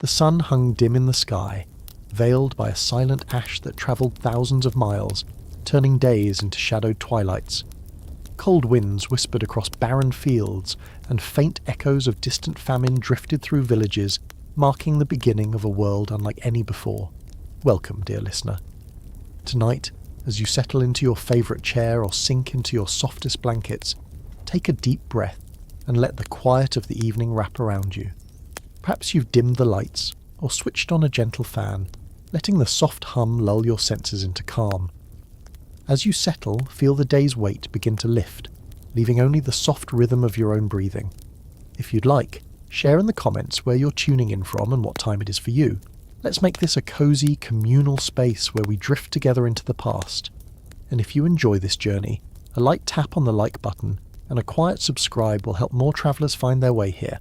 The sun hung dim in the sky, veiled by a silent ash that travelled thousands of miles, turning days into shadowed twilights. Cold winds whispered across barren fields, and faint echoes of distant famine drifted through villages, marking the beginning of a world unlike any before. Welcome, dear listener. Tonight, as you settle into your favourite chair or sink into your softest blankets, take a deep breath and let the quiet of the evening wrap around you. Perhaps you've dimmed the lights or switched on a gentle fan, letting the soft hum lull your senses into calm. As you settle, feel the day's weight begin to lift, leaving only the soft rhythm of your own breathing. If you'd like, share in the comments where you're tuning in from and what time it is for you. Let's make this a cosy, communal space where we drift together into the past. And if you enjoy this journey, a light tap on the like button and a quiet subscribe will help more travellers find their way here.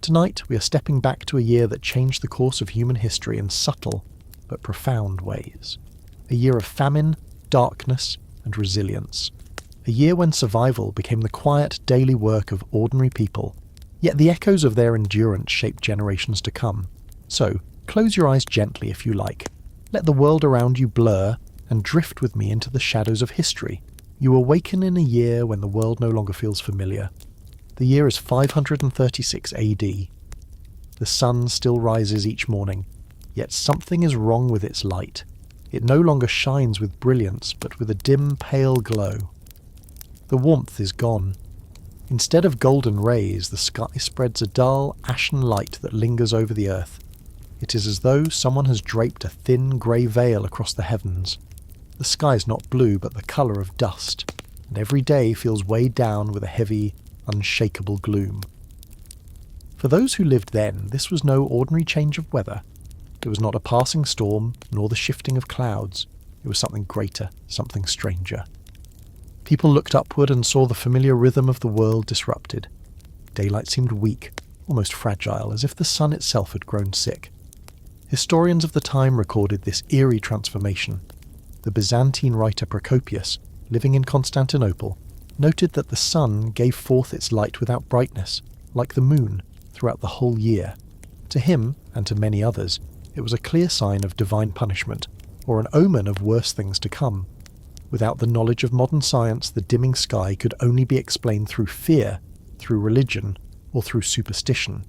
Tonight, we are stepping back to a year that changed the course of human history in subtle but profound ways. A year of famine, darkness, and resilience. A year when survival became the quiet daily work of ordinary people, yet the echoes of their endurance shaped generations to come. So, close your eyes gently if you like. Let the world around you blur and drift with me into the shadows of history. You awaken in a year when the world no longer feels familiar. The year is 536 AD. The sun still rises each morning, yet something is wrong with its light. It no longer shines with brilliance, but with a dim, pale glow. The warmth is gone. Instead of golden rays, the sky spreads a dull, ashen light that lingers over the earth. It is as though someone has draped a thin, grey veil across the heavens. The sky is not blue, but the colour of dust, and every day feels weighed down with a heavy, unshakable gloom. For those who lived then, this was no ordinary change of weather. It was not a passing storm, nor the shifting of clouds. It was something greater, something stranger. People looked upward and saw the familiar rhythm of the world disrupted. Daylight seemed weak, almost fragile, as if the sun itself had grown sick. Historians of the time recorded this eerie transformation. The Byzantine writer Procopius, living in Constantinople, noted that the sun gave forth its light without brightness, like the moon, throughout the whole year. To him, and to many others, it was a clear sign of divine punishment, or an omen of worse things to come. Without the knowledge of modern science, the dimming sky could only be explained through fear, through religion, or through superstition.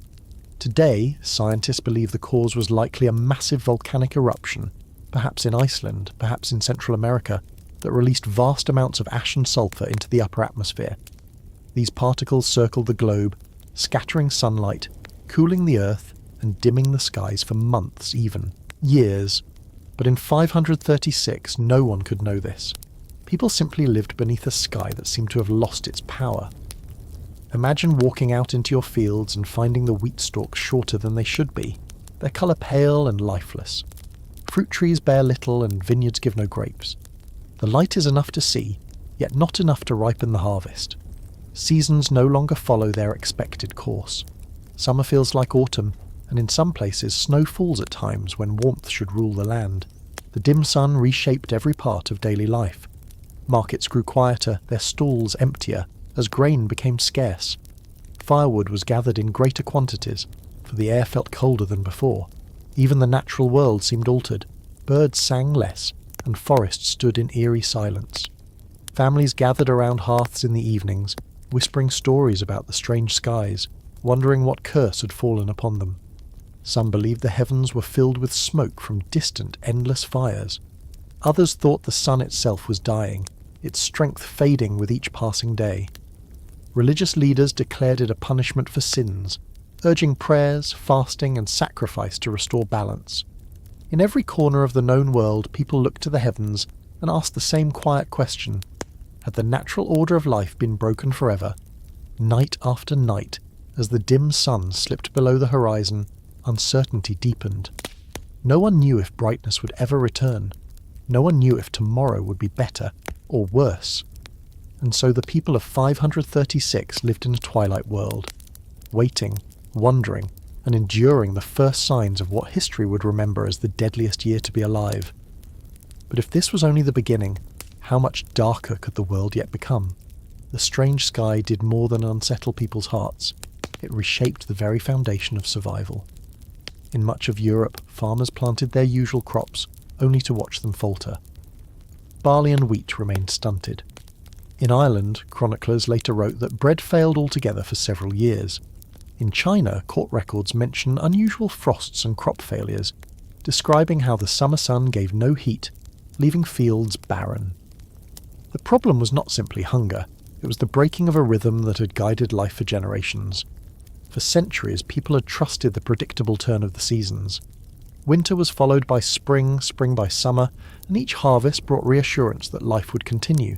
Today, scientists believe the cause was likely a massive volcanic eruption, perhaps in Iceland, perhaps in Central America, that released vast amounts of ash and sulphur into the upper atmosphere. These particles circled the globe, scattering sunlight, cooling the earth, and dimming the skies for months, even years. But in 536, no one could know this. People simply lived beneath a sky that seemed to have lost its power. Imagine walking out into your fields and finding the wheat stalks shorter than they should be, their colour pale and lifeless. Fruit trees bear little and vineyards give no grapes. The light is enough to see, yet not enough to ripen the harvest. Seasons no longer follow their expected course. Summer feels like autumn, and in some places snow falls at times when warmth should rule the land. The dim sun reshaped every part of daily life. Markets grew quieter, their stalls emptier, as grain became scarce. Firewood was gathered in greater quantities, for the air felt colder than before. Even the natural world seemed altered. Birds sang less, and forests stood in eerie silence. Families gathered around hearths in the evenings, whispering stories about the strange skies, wondering what curse had fallen upon them. Some believed the heavens were filled with smoke from distant, endless fires. Others thought the sun itself was dying, its strength fading with each passing day. Religious leaders declared it a punishment for sins, urging prayers, fasting, and sacrifice to restore balance. In every corner of the known world, people looked to the heavens and asked the same quiet question. Had the natural order of life been broken forever? Night after night, as the dim sun slipped below the horizon, uncertainty deepened. No one knew if brightness would ever return. No one knew if tomorrow would be better or worse. And so the people of 536 lived in a twilight world, waiting, wondering, and enduring the first signs of what history would remember as the deadliest year to be alive. But if this was only the beginning, how much darker could the world yet become? The strange sky did more than unsettle people's hearts. It reshaped the very foundation of survival. In much of Europe, farmers planted their usual crops, only to watch them falter. Barley and wheat remained stunted. In Ireland, chroniclers later wrote that bread failed altogether for several years. In China, court records mention unusual frosts and crop failures, describing how the summer sun gave no heat, leaving fields barren. The problem was not simply hunger, it was the breaking of a rhythm that had guided life for generations. For centuries, people had trusted the predictable turn of the seasons. Winter was followed by spring, spring by summer, and each harvest brought reassurance that life would continue.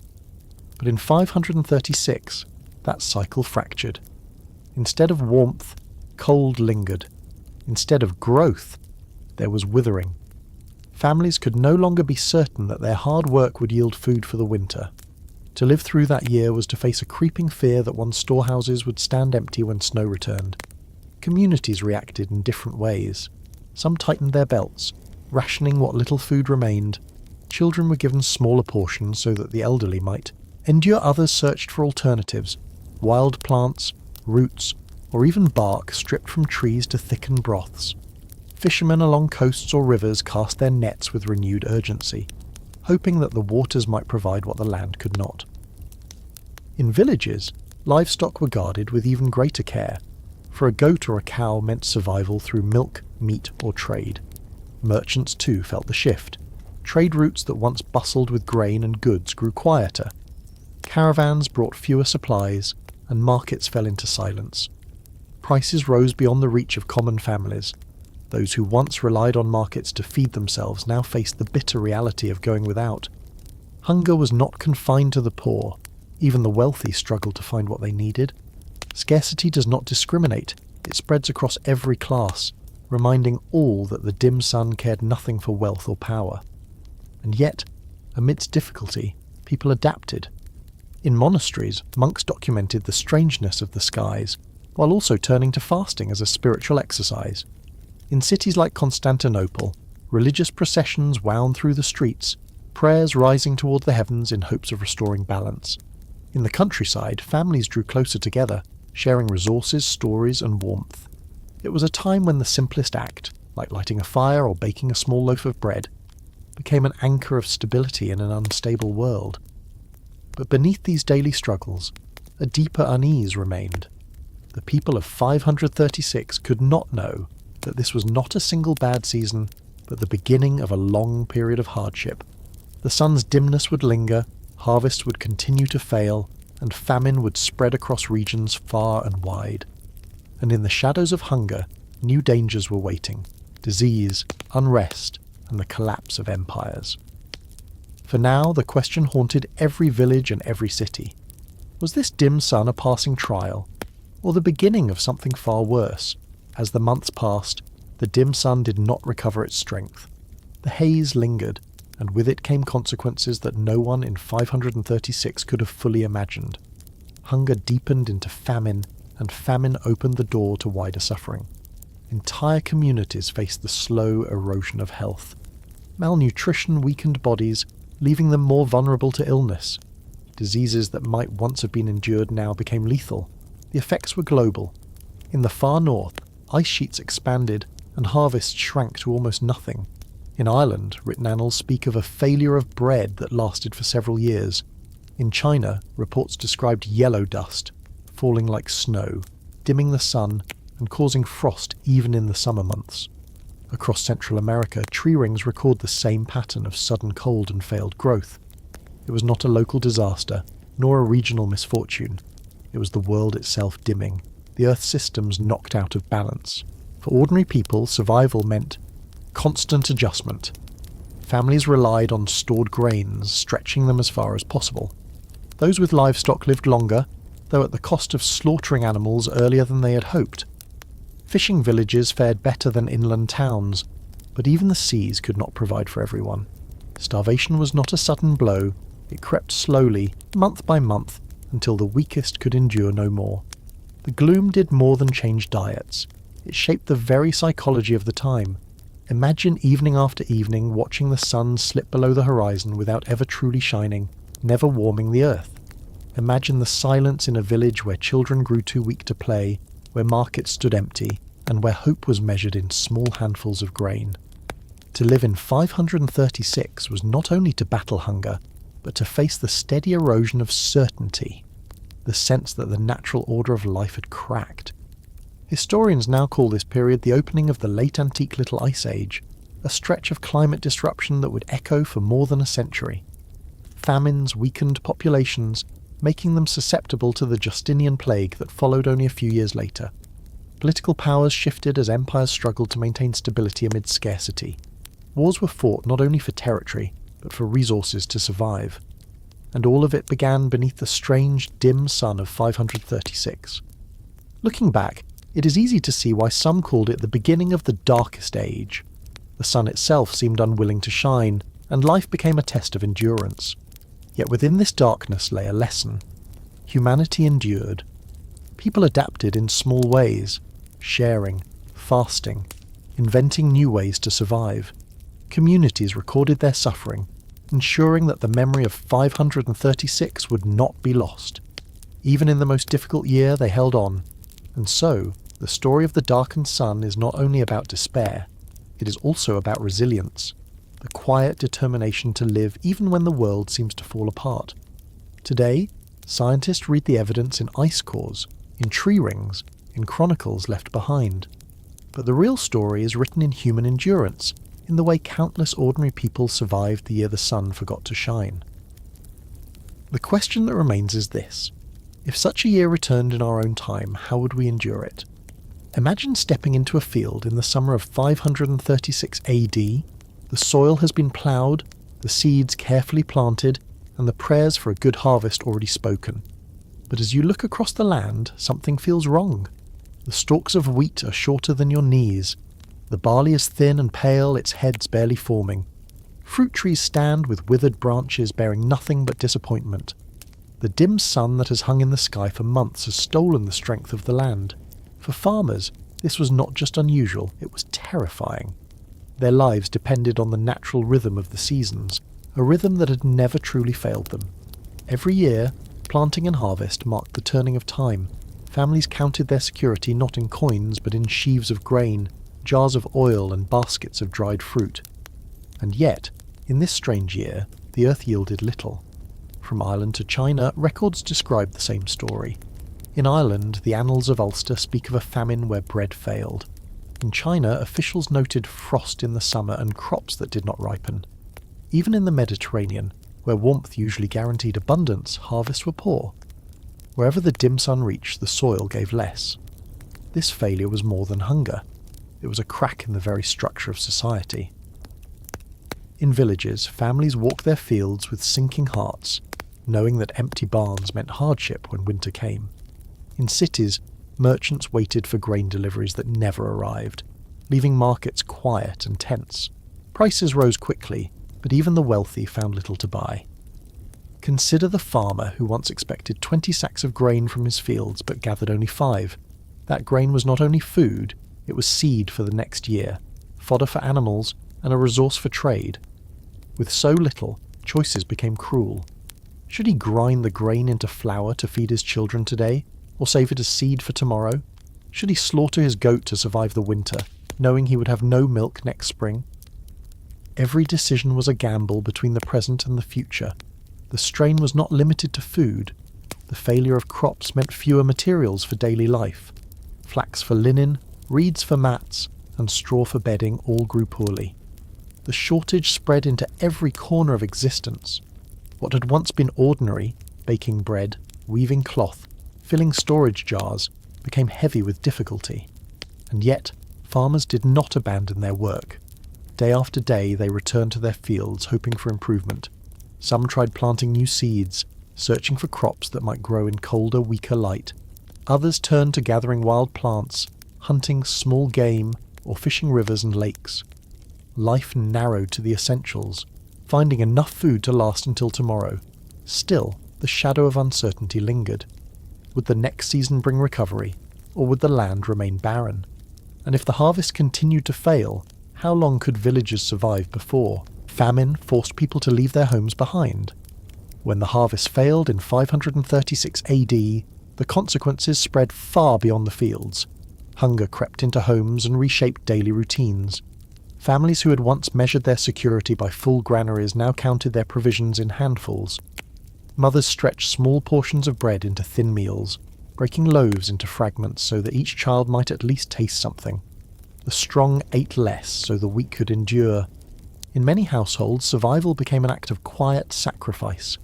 But in 536, that cycle fractured. Instead of warmth, cold lingered. Instead of growth, there was withering. Families could no longer be certain that their hard work would yield food for the winter. To live through that year was to face a creeping fear that one's storehouses would stand empty when snow returned. Communities reacted in different ways. Some tightened their belts, rationing what little food remained. Children were given smaller portions so that the elderly might endure. Others searched for alternatives, wild plants, roots, or even bark stripped from trees to thicken broths. Fishermen along coasts or rivers cast their nets with renewed urgency, hoping that the waters might provide what the land could not. In villages, livestock were guarded with even greater care, for a goat or a cow meant survival through milk, meat, or trade. Merchants too felt the shift. Trade routes that once bustled with grain and goods grew quieter. Caravans brought fewer supplies, and markets fell into silence. Prices rose beyond the reach of common families. Those who once relied on markets to feed themselves now faced the bitter reality of going without. Hunger was not confined to the poor. Even the wealthy struggled to find what they needed. Scarcity does not discriminate. It spreads across every class, reminding all that the dim sun cared nothing for wealth or power. And yet, amidst difficulty, people adapted. In monasteries, monks documented the strangeness of the skies, while also turning to fasting as a spiritual exercise. In cities like Constantinople, religious processions wound through the streets, prayers rising toward the heavens in hopes of restoring balance. In the countryside, families drew closer together, sharing resources, stories, and warmth. It was a time when the simplest act, like lighting a fire or baking a small loaf of bread, became an anchor of stability in an unstable world. But beneath these daily struggles, a deeper unease remained. The people of 536 could not know that this was not a single bad season, but the beginning of a long period of hardship. The sun's dimness would linger, harvests would continue to fail, and famine would spread across regions far and wide. And in the shadows of hunger, new dangers were waiting: disease, unrest, and the collapse of empires. For now, the question haunted every village and every city. Was this dim sun a passing trial, or the beginning of something far worse? As the months passed, the dim sun did not recover its strength. The haze lingered, and with it came consequences that no one in 536 could have fully imagined. Hunger deepened into famine, and famine opened the door to wider suffering. Entire communities faced the slow erosion of health. Malnutrition weakened bodies, leaving them more vulnerable to illness. Diseases that might once have been endured now became lethal. The effects were global. In the far north, ice sheets expanded, and harvests shrank to almost nothing. In Ireland, written annals speak of a failure of bread that lasted for several years. In China, reports described yellow dust, falling like snow, dimming the sun, and causing frost even in the summer months. Across Central America, tree rings record the same pattern of sudden cold and failed growth. It was not a local disaster, nor a regional misfortune. It was the world itself dimming, the Earth's systems knocked out of balance. For ordinary people, survival meant constant adjustment. Families relied on stored grains, stretching them as far as possible. Those with livestock lived longer, though at the cost of slaughtering animals earlier than they had hoped. Fishing villages fared better than inland towns, but even the seas could not provide for everyone. Starvation was not a sudden blow, it crept slowly, month by month, until the weakest could endure no more. The gloom did more than change diets. It shaped the very psychology of the time. Imagine evening after evening watching the sun slip below the horizon without ever truly shining, never warming the earth. Imagine the silence in a village where children grew too weak to play, where markets stood empty, and where hope was measured in small handfuls of grain. To live in 536 was not only to battle hunger, but to face the steady erosion of certainty, the sense that the natural order of life had cracked. Historians now call this period the opening of the late antique Little Ice Age, a stretch of climate disruption that would echo for more than a century. Famines weakened populations, making them susceptible to the Justinian plague that followed only a few years later. Political powers shifted as empires struggled to maintain stability amid scarcity. Wars were fought not only for territory, but for resources to survive. And all of it began beneath the strange, dim sun of 536. Looking back, it is easy to see why some called it the beginning of the darkest age. The sun itself seemed unwilling to shine, and life became a test of endurance. Yet within this darkness lay a lesson. Humanity endured. People adapted in small ways, sharing, fasting, inventing new ways to survive. Communities recorded their suffering, ensuring that the memory of 536 would not be lost. Even in the most difficult year, they held on. And so, the story of the darkened sun is not only about despair, it is also about resilience, the quiet determination to live even when the world seems to fall apart. Today, scientists read the evidence in ice cores, in tree rings, in chronicles left behind. But the real story is written in human endurance, in the way countless ordinary people survived the year the sun forgot to shine. The question that remains is this: if such a year returned in our own time, how would we endure it? Imagine stepping into a field in the summer of 536 AD. The soil has been ploughed, the seeds carefully planted, and the prayers for a good harvest already spoken. But as you look across the land, something feels wrong. The stalks of wheat are shorter than your knees. The barley is thin and pale, its heads barely forming. Fruit trees stand with withered branches bearing nothing but disappointment. The dim sun that has hung in the sky for months has stolen the strength of the land. For farmers, this was not just unusual, it was terrifying. Their lives depended on the natural rhythm of the seasons, a rhythm that had never truly failed them. Every year, planting and harvest marked the turning of time. Families counted their security not in coins but in sheaves of grain, jars of oil and baskets of dried fruit. And yet, in this strange year, the earth yielded little. From Ireland to China, records describe the same story. In Ireland, the annals of Ulster speak of a famine where bread failed. In China, officials noted frost in the summer and crops that did not ripen. Even in the Mediterranean, where warmth usually guaranteed abundance, harvests were poor. Wherever the dim sun reached, the soil gave less. This failure was more than hunger. It was a crack in the very structure of society. In villages, families walked their fields with sinking hearts, knowing that empty barns meant hardship when winter came. In cities, merchants waited for grain deliveries that never arrived, leaving markets quiet and tense. Prices rose quickly, but even the wealthy found little to buy. Consider the farmer who once expected 20 sacks of grain from his fields but gathered only 5. That grain was not only food, it was seed for the next year, fodder for animals, and a resource for trade. With so little, choices became cruel. Should he grind the grain into flour to feed his children today, or save it as seed for tomorrow? Should he slaughter his goat to survive the winter, knowing he would have no milk next spring? Every decision was a gamble between the present and the future. The strain was not limited to food. The failure of crops meant fewer materials for daily life. Flax for linen, reeds for mats, and straw for bedding all grew poorly. The shortage spread into every corner of existence. What had once been ordinary, baking bread, weaving cloth, filling storage jars, became heavy with difficulty. And yet, farmers did not abandon their work. Day after day they returned to their fields hoping for improvement. Some tried planting new seeds, searching for crops that might grow in colder, weaker light. Others turned to gathering wild plants, hunting small game, or fishing rivers and lakes. Life narrowed to the essentials, finding enough food to last until tomorrow. Still, the shadow of uncertainty lingered. Would the next season bring recovery, or would the land remain barren? And if the harvest continued to fail, how long could villages survive before famine forced people to leave their homes behind? When the harvest failed in 536 AD, the consequences spread far beyond the fields. Hunger crept into homes and reshaped daily routines. Families who had once measured their security by full granaries now counted their provisions in handfuls. Mothers stretched small portions of bread into thin meals, breaking loaves into fragments so that each child might at least taste something. The strong ate less so the weak could endure. In many households, survival became an act of quiet sacrifice.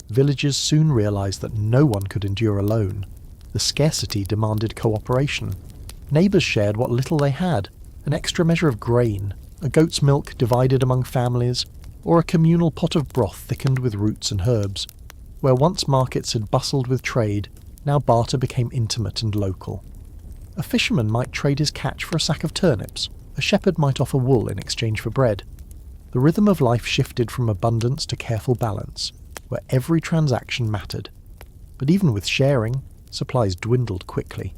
Villagers soon realized that no one could endure alone. The scarcity demanded cooperation. Neighbors shared what little they had, an extra measure of grain, a goat's milk divided among families, or a communal pot of broth thickened with roots and herbs. Where once markets had bustled with trade, now barter became intimate and local. A fisherman might trade his catch for a sack of turnips. A shepherd might offer wool in exchange for bread. The rhythm of life shifted from abundance to careful balance, where every transaction mattered. But even with sharing, supplies dwindled quickly.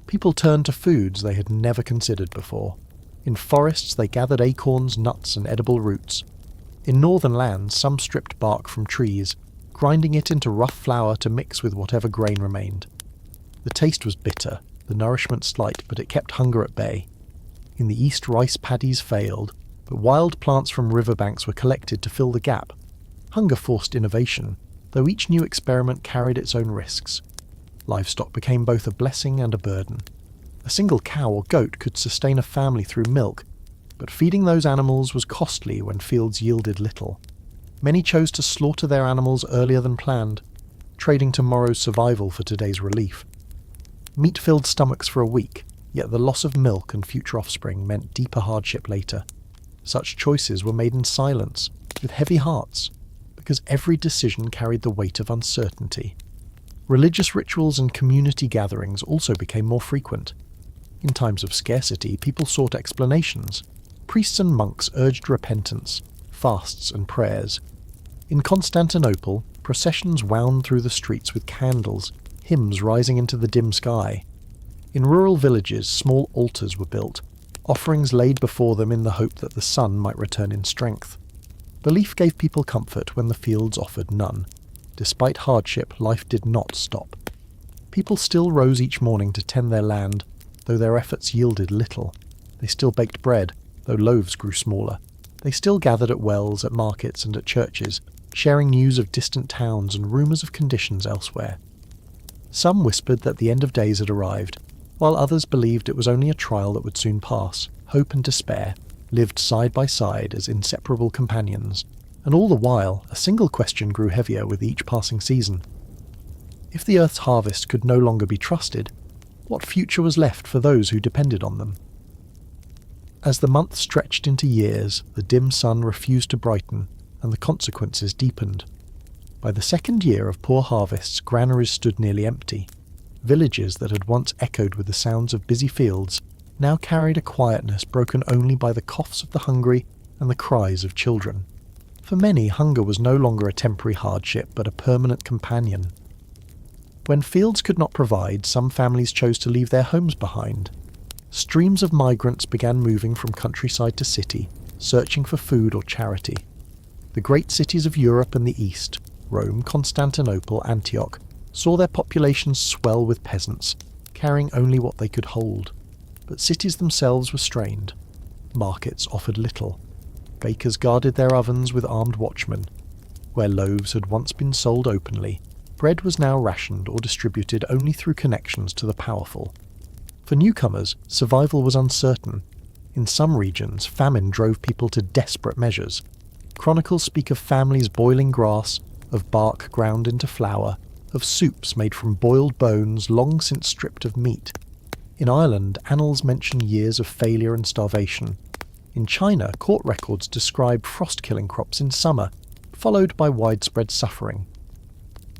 People turned to foods they had never considered before. In forests they gathered acorns, nuts, and edible roots. In northern lands some stripped bark from trees, grinding it into rough flour to mix with whatever grain remained. The taste was bitter, the nourishment slight, but it kept hunger at bay. In the east rice paddies failed, but wild plants from riverbanks were collected to fill the gap. Hunger forced innovation, though each new experiment carried its own risks. Livestock became both a blessing and a burden. A single cow or goat could sustain a family through milk, but feeding those animals was costly when fields yielded little. Many chose to slaughter their animals earlier than planned, trading tomorrow's survival for today's relief. Meat filled stomachs for a week, yet the loss of milk and future offspring meant deeper hardship later. Such choices were made in silence, with heavy hearts, because every decision carried the weight of uncertainty. Religious rituals and community gatherings also became more frequent. In times of scarcity, people sought explanations. Priests and monks urged repentance, fasts and prayers. In Constantinople, processions wound through the streets with candles, hymns rising into the dim sky. In rural villages, small altars were built, offerings laid before them in the hope that the sun might return in strength. Belief gave people comfort when the fields offered none. Despite hardship, life did not stop. People still rose each morning to tend their land, though their efforts yielded little. They still baked bread, though loaves grew smaller. They still gathered at wells, at markets, and at churches, sharing news of distant towns and rumours of conditions elsewhere. Some whispered that the end of days had arrived, while others believed it was only a trial that would soon pass. Hope and despair lived side by side as inseparable companions, and all the while a single question grew heavier with each passing season. If the earth's harvest could no longer be trusted, what future was left for those who depended on them? As the months stretched into years, the dim sun refused to brighten, and the consequences deepened. By the second year of poor harvests, granaries stood nearly empty. Villages that had once echoed with the sounds of busy fields now carried a quietness broken only by the coughs of the hungry and the cries of children. For many, hunger was no longer a temporary hardship, but a permanent companion. When fields could not provide, some families chose to leave their homes behind. Streams of migrants began moving from countryside to city, searching for food or charity. The great cities of Europe and the East, Rome, Constantinople, Antioch, saw their populations swell with peasants, carrying only what they could hold. But cities themselves were strained. Markets offered little. Bakers guarded their ovens with armed watchmen. Where loaves had once been sold openly, bread was now rationed or distributed only through connections to the powerful. For newcomers, survival was uncertain. In some regions, famine drove people to desperate measures. Chronicles speak of families boiling grass, of bark ground into flour, of soups made from boiled bones long since stripped of meat. In Ireland, annals mention years of failure and starvation. In China, court records describe frost-killing crops in summer, followed by widespread suffering.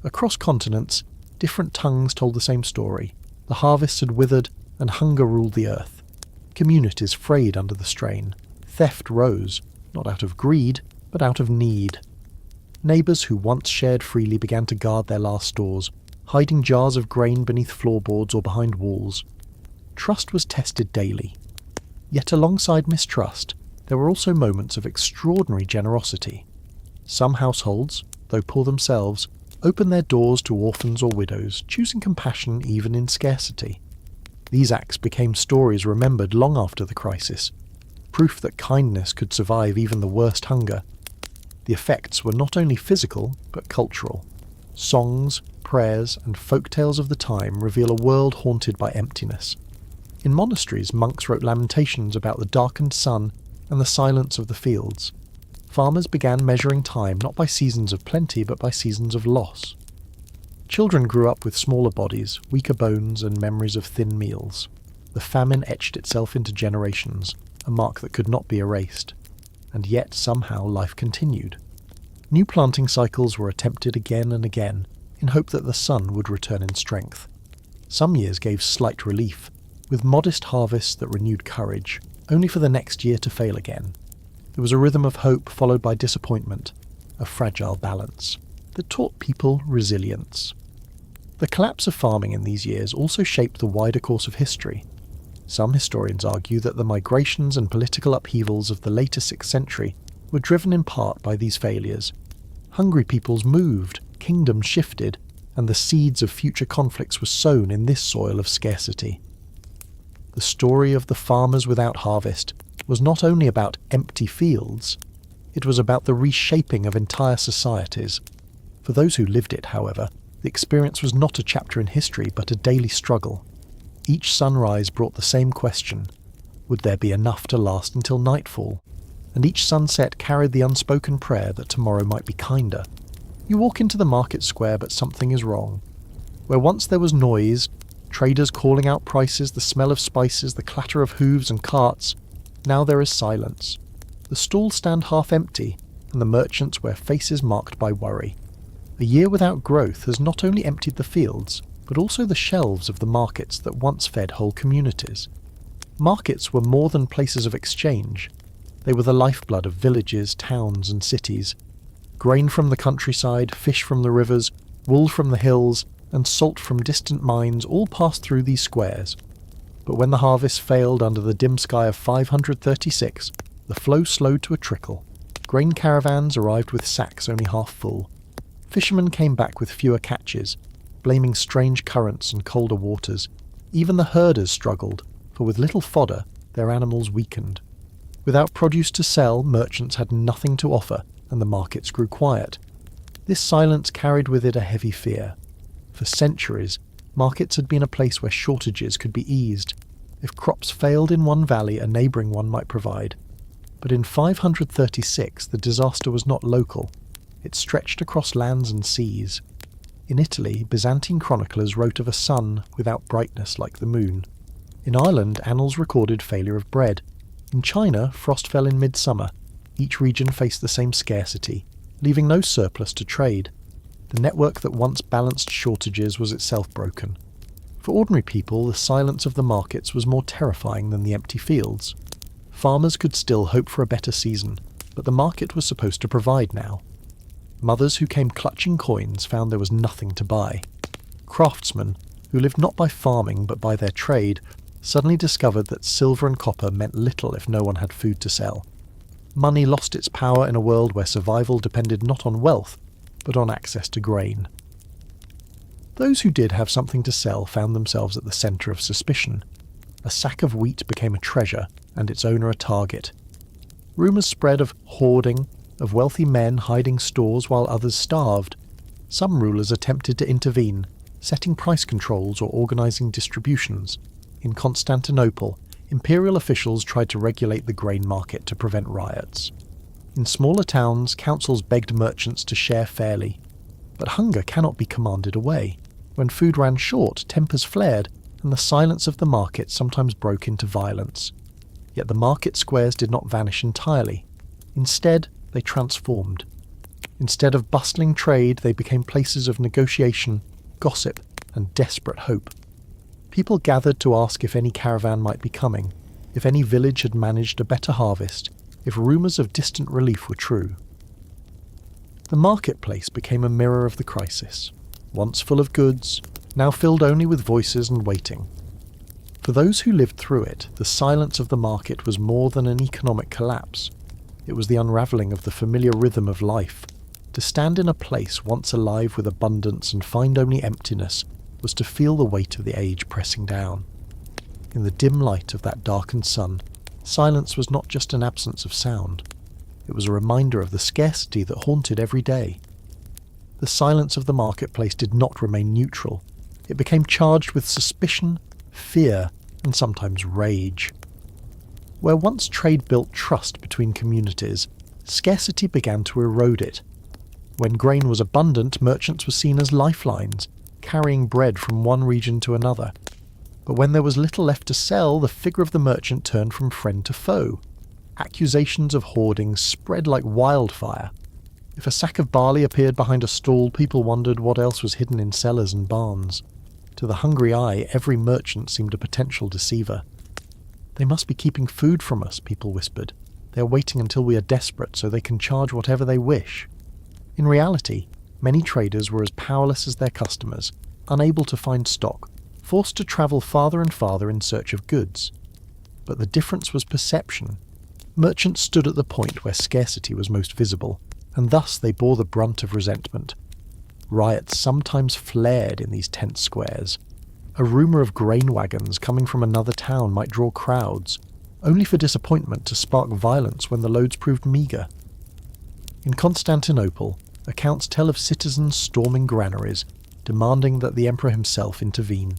Across continents, different tongues told the same story. The harvests had withered, and hunger ruled the earth. Communities frayed under the strain. Theft rose, not out of greed, but out of need. Neighbours who once shared freely began to guard their last stores, hiding jars of grain beneath floorboards or behind walls. Trust was tested daily. Yet alongside mistrust, there were also moments of extraordinary generosity. Some households, though poor themselves, opened their doors to orphans or widows, choosing compassion even in scarcity. These acts became stories remembered long after the crisis, proof that kindness could survive even the worst hunger. The effects were not only physical, but cultural. Songs, prayers, and folk tales of the time reveal a world haunted by emptiness. In monasteries, monks wrote lamentations about the darkened sun and the silence of the fields. Farmers began measuring time not by seasons of plenty, but by seasons of loss. Children grew up with smaller bodies, weaker bones, and memories of thin meals. The famine etched itself into generations, a mark that could not be erased. And yet somehow life continued. New planting cycles were attempted again and again, in hope that the sun would return in strength. Some years gave slight relief, with modest harvests that renewed courage, only for the next year to fail again. There was a rhythm of hope followed by disappointment, a fragile balance, that taught people resilience. The collapse of farming in these years also shaped the wider course of history. Some historians argue that the migrations and political upheavals of the later 6th century were driven in part by these failures. Hungry peoples moved, kingdoms shifted, and the seeds of future conflicts were sown in this soil of scarcity. The story of the farmers without harvest was not only about empty fields, it was about the reshaping of entire societies. For those who lived it, however, the experience was not a chapter in history but a daily struggle. Each sunrise brought the same question: would there be enough to last until nightfall? And each sunset carried the unspoken prayer that tomorrow might be kinder. You walk into the market square, but something is wrong. Where once there was noise, traders calling out prices, the smell of spices, the clatter of hooves and carts, now there is silence. The stalls stand half empty, and the merchants wear faces marked by worry. A year without growth has not only emptied the fields, but also the shelves of the markets that once fed whole communities. Markets were more than places of exchange. They were the lifeblood of villages, towns, and cities. Grain from the countryside, fish from the rivers, wool from the hills, and salt from distant mines all passed through these squares. But when the harvest failed under the dim sky of 536, the flow slowed to a trickle. Grain caravans arrived with sacks only half full. Fishermen came back with fewer catches, blaming strange currents and colder waters. Even the herders struggled, for with little fodder, their animals weakened. Without produce to sell, merchants had nothing to offer, and the markets grew quiet. This silence carried with it a heavy fear. For centuries, markets had been a place where shortages could be eased. If crops failed in one valley, a neighbouring one might provide. But in 536, the disaster was not local. It stretched across lands and seas. In Italy, Byzantine chroniclers wrote of a sun without brightness like the moon. In Ireland, annals recorded failure of bread. In China, frost fell in midsummer. Each region faced the same scarcity, leaving no surplus to trade. The network that once balanced shortages was itself broken. For ordinary people, the silence of the markets was more terrifying than the empty fields. Farmers could still hope for a better season, but the market was supposed to provide now. Mothers who came clutching coins found there was nothing to buy. Craftsmen, who lived not by farming but by their trade, suddenly discovered that silver and copper meant little if no one had food to sell. Money lost its power in a world where survival depended not on wealth, but on access to grain. Those who did have something to sell found themselves at the centre of suspicion. A sack of wheat became a treasure, and its owner a target. Rumours spread of hoarding, of wealthy men hiding stores while others starved. Some rulers attempted to intervene, setting price controls or organising distributions. In Constantinople, imperial officials tried to regulate the grain market to prevent riots. In smaller towns, councils begged merchants to share fairly. But hunger cannot be commanded away. When food ran short, tempers flared, and the silence of the market sometimes broke into violence. Yet the market squares did not vanish entirely. Instead, they transformed. Instead of bustling trade, they became places of negotiation, gossip, and desperate hope. People gathered to ask if any caravan might be coming, if any village had managed a better harvest, if rumours of distant relief were true. The marketplace became a mirror of the crisis, once full of goods, now filled only with voices and waiting. For those who lived through it, the silence of the market was more than an economic collapse. It was the unravelling of the familiar rhythm of life. To stand in a place once alive with abundance and find only emptiness was to feel the weight of the age pressing down. In the dim light of that darkened sun, silence was not just an absence of sound. It was a reminder of the scarcity that haunted every day. The silence of the marketplace did not remain neutral. It became charged with suspicion, fear, and sometimes rage. Where once trade built trust between communities, scarcity began to erode it. When grain was abundant, merchants were seen as lifelines, carrying bread from one region to another. But when there was little left to sell, the figure of the merchant turned from friend to foe. Accusations of hoarding spread like wildfire. If a sack of barley appeared behind a stall, people wondered what else was hidden in cellars and barns. To the hungry eye, every merchant seemed a potential deceiver. "They must be keeping food from us," people whispered. "They are waiting until we are desperate so they can charge whatever they wish." In reality, many traders were as powerless as their customers, unable to find stock, forced to travel farther and farther in search of goods. But the difference was perception. Merchants stood at the point where scarcity was most visible, and thus they bore the brunt of resentment. Riots sometimes flared in these tense squares. A rumour of grain wagons coming from another town might draw crowds, only for disappointment to spark violence when the loads proved meagre. In Constantinople, accounts tell of citizens storming granaries, demanding that the emperor himself intervene.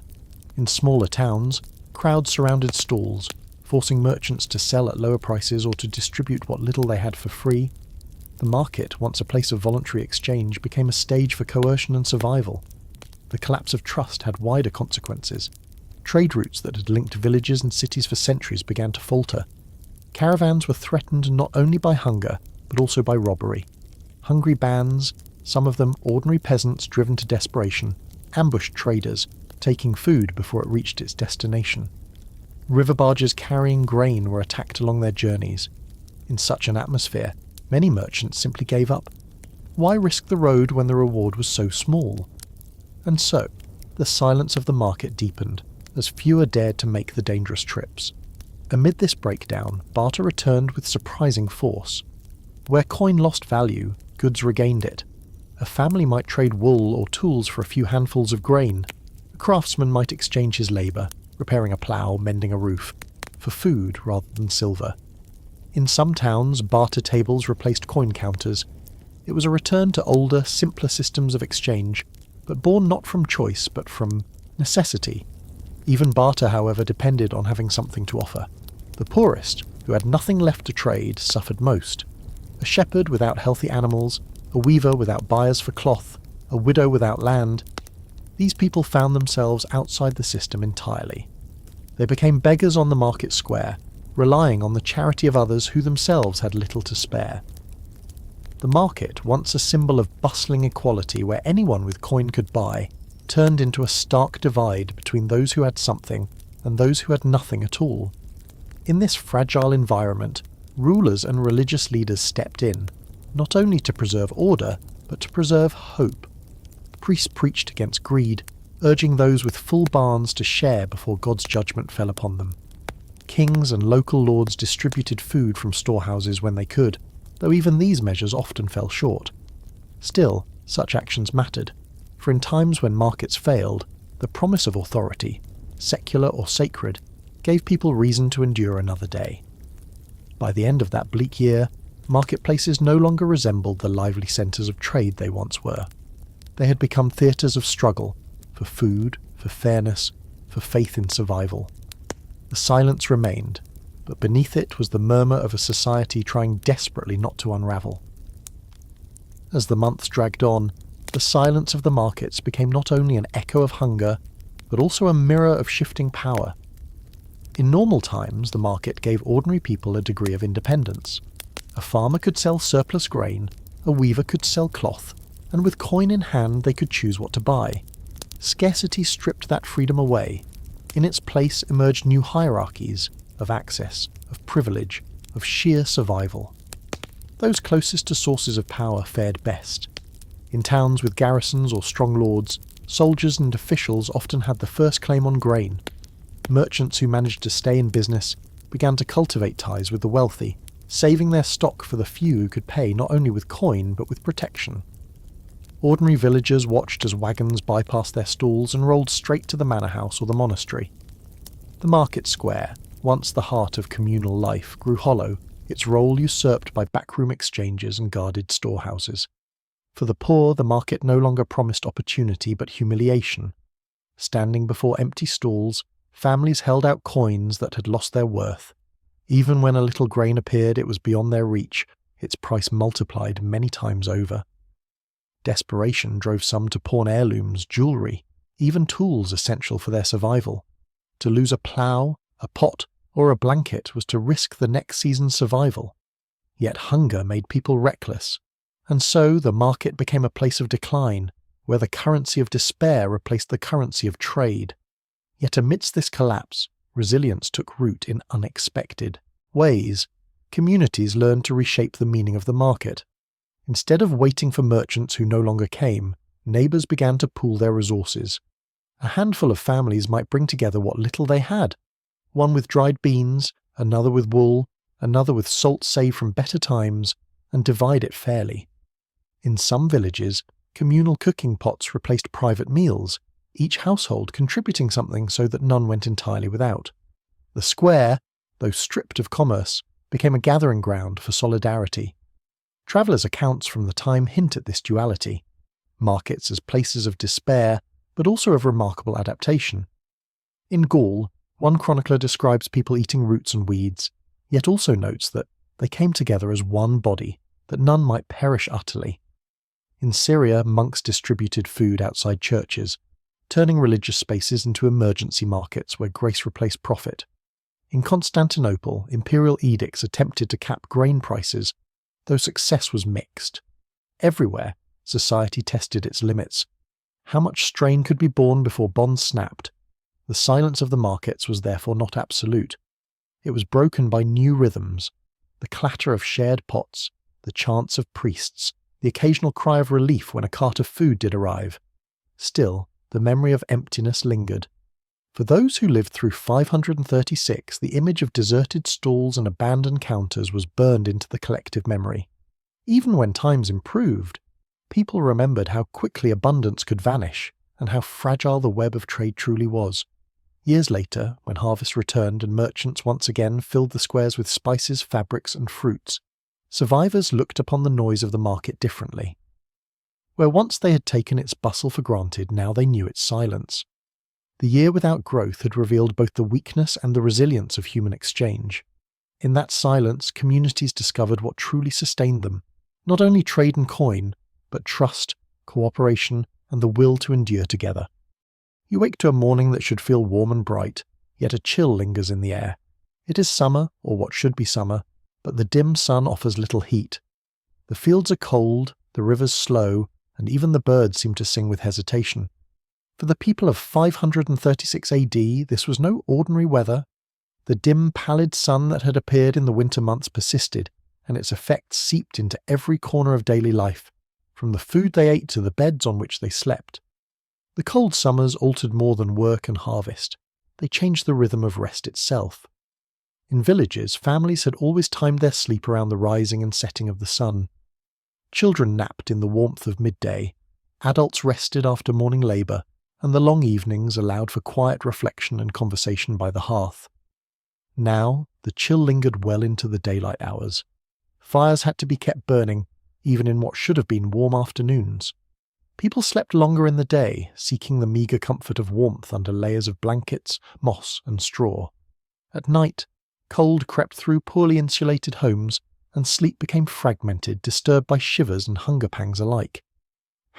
In smaller towns, crowds surrounded stalls, forcing merchants to sell at lower prices or to distribute what little they had for free. The market, once a place of voluntary exchange, became a stage for coercion and survival. The collapse of trust had wider consequences. Trade routes that had linked villages and cities for centuries began to falter. Caravans were threatened not only by hunger, but also by robbery. Hungry bands, some of them ordinary peasants driven to desperation, ambushed traders, taking food before it reached its destination. River barges carrying grain were attacked along their journeys. In such an atmosphere, many merchants simply gave up. Why risk the road when the reward was so small? And so, the silence of the market deepened, as fewer dared to make the dangerous trips. Amid this breakdown, barter returned with surprising force. Where coin lost value, goods regained it. A family might trade wool or tools for a few handfuls of grain. A craftsman might exchange his labour, repairing a plough, mending a roof, for food rather than silver. In some towns, barter tables replaced coin counters. It was a return to older, simpler systems of exchange, but born not from choice but from necessity. Even barter, however, depended on having something to offer. The poorest, who had nothing left to trade, suffered most. A shepherd without healthy animals, a weaver without buyers for cloth, a widow without land. These people found themselves outside the system entirely. They became beggars on the market square, relying on the charity of others who themselves had little to spare. The market, once a symbol of bustling equality where anyone with coin could buy, turned into a stark divide between those who had something and those who had nothing at all. In this fragile environment, rulers and religious leaders stepped in, not only to preserve order, but to preserve hope. Priests preached against greed, urging those with full barns to share before God's judgment fell upon them. Kings and local lords distributed food from storehouses when they could, though even these measures often fell short. Still, such actions mattered, for in times when markets failed, the promise of authority, secular or sacred, gave people reason to endure another day. By the end of that bleak year, marketplaces no longer resembled the lively centres of trade they once were. They had become theatres of struggle, for food, for fairness, for faith in survival. The silence remained, but beneath it was the murmur of a society trying desperately not to unravel. As the months dragged on, the silence of the markets became not only an echo of hunger, but also a mirror of shifting power. In normal times, the market gave ordinary people a degree of independence. A farmer could sell surplus grain, a weaver could sell cloth, and with coin in hand they could choose what to buy. Scarcity stripped that freedom away. In its place emerged new hierarchies of access, of privilege, of sheer survival. Those closest to sources of power fared best. In towns with garrisons or strong lords, soldiers and officials often had the first claim on grain. Merchants who managed to stay in business began to cultivate ties with the wealthy, saving their stock for the few who could pay not only with coin but with protection. Ordinary villagers watched as wagons bypassed their stalls and rolled straight to the manor house or the monastery. The market square, once the heart of communal life, grew hollow, its role usurped by backroom exchanges and guarded storehouses. For the poor, the market no longer promised opportunity but humiliation. Standing before empty stalls, families held out coins that had lost their worth. Even when a little grain appeared, it was beyond their reach, its price multiplied many times over. Desperation drove some to pawn heirlooms, jewellery, even tools essential for their survival. To lose a plough, a pot, or a blanket was to risk the next season's survival. Yet hunger made people reckless, and so the market became a place of decline, where the currency of despair replaced the currency of trade. Yet amidst this collapse, resilience took root in unexpected ways. Communities learned to reshape the meaning of the market. Instead of waiting for merchants who no longer came, neighbours began to pool their resources. A handful of families might bring together what little they had, one with dried beans, another with wool, another with salt saved from better times, and divide it fairly. In some villages, communal cooking pots replaced private meals, each household contributing something so that none went entirely without. The square, though stripped of commerce, became a gathering ground for solidarity. Travellers' accounts from the time hint at this duality. Markets as places of despair, but also of remarkable adaptation. In Gaul, one chronicler describes people eating roots and weeds, yet also notes that they came together as one body, that none might perish utterly. In Syria, monks distributed food outside churches, turning religious spaces into emergency markets where grace replaced profit. In Constantinople, imperial edicts attempted to cap grain prices, though success was mixed. Everywhere, society tested its limits. How much strain could be borne before bonds snapped? The silence of the markets was therefore not absolute. It was broken by new rhythms, the clatter of shared pots, the chants of priests, the occasional cry of relief when a cart of food did arrive. Still, the memory of emptiness lingered. For those who lived through 536, the image of deserted stalls and abandoned counters was burned into the collective memory. Even when times improved, people remembered how quickly abundance could vanish and how fragile the web of trade truly was. Years later, when harvest returned and merchants once again filled the squares with spices, fabrics, and fruits, survivors looked upon the noise of the market differently. Where once they had taken its bustle for granted, now they knew its silence. The year without growth had revealed both the weakness and the resilience of human exchange. In that silence, communities discovered what truly sustained them, not only trade and coin, but trust, cooperation, and the will to endure together. You wake to a morning that should feel warm and bright, yet a chill lingers in the air. It is summer, or what should be summer, but the dim sun offers little heat. The fields are cold, the rivers slow, and even the birds seem to sing with hesitation. For the people of 536 AD, this was no ordinary weather. The dim, pallid sun that had appeared in the winter months persisted, and its effects seeped into every corner of daily life, from the food they ate to the beds on which they slept. The cold summers altered more than work and harvest. They changed the rhythm of rest itself. In villages, families had always timed their sleep around the rising and setting of the sun. Children napped in the warmth of midday, adults rested after morning labour, and the long evenings allowed for quiet reflection and conversation by the hearth. Now, the chill lingered well into the daylight hours. Fires had to be kept burning, even in what should have been warm afternoons. People slept longer in the day, seeking the meagre comfort of warmth under layers of blankets, moss, and straw. At night, cold crept through poorly insulated homes, and sleep became fragmented, disturbed by shivers and hunger pangs alike.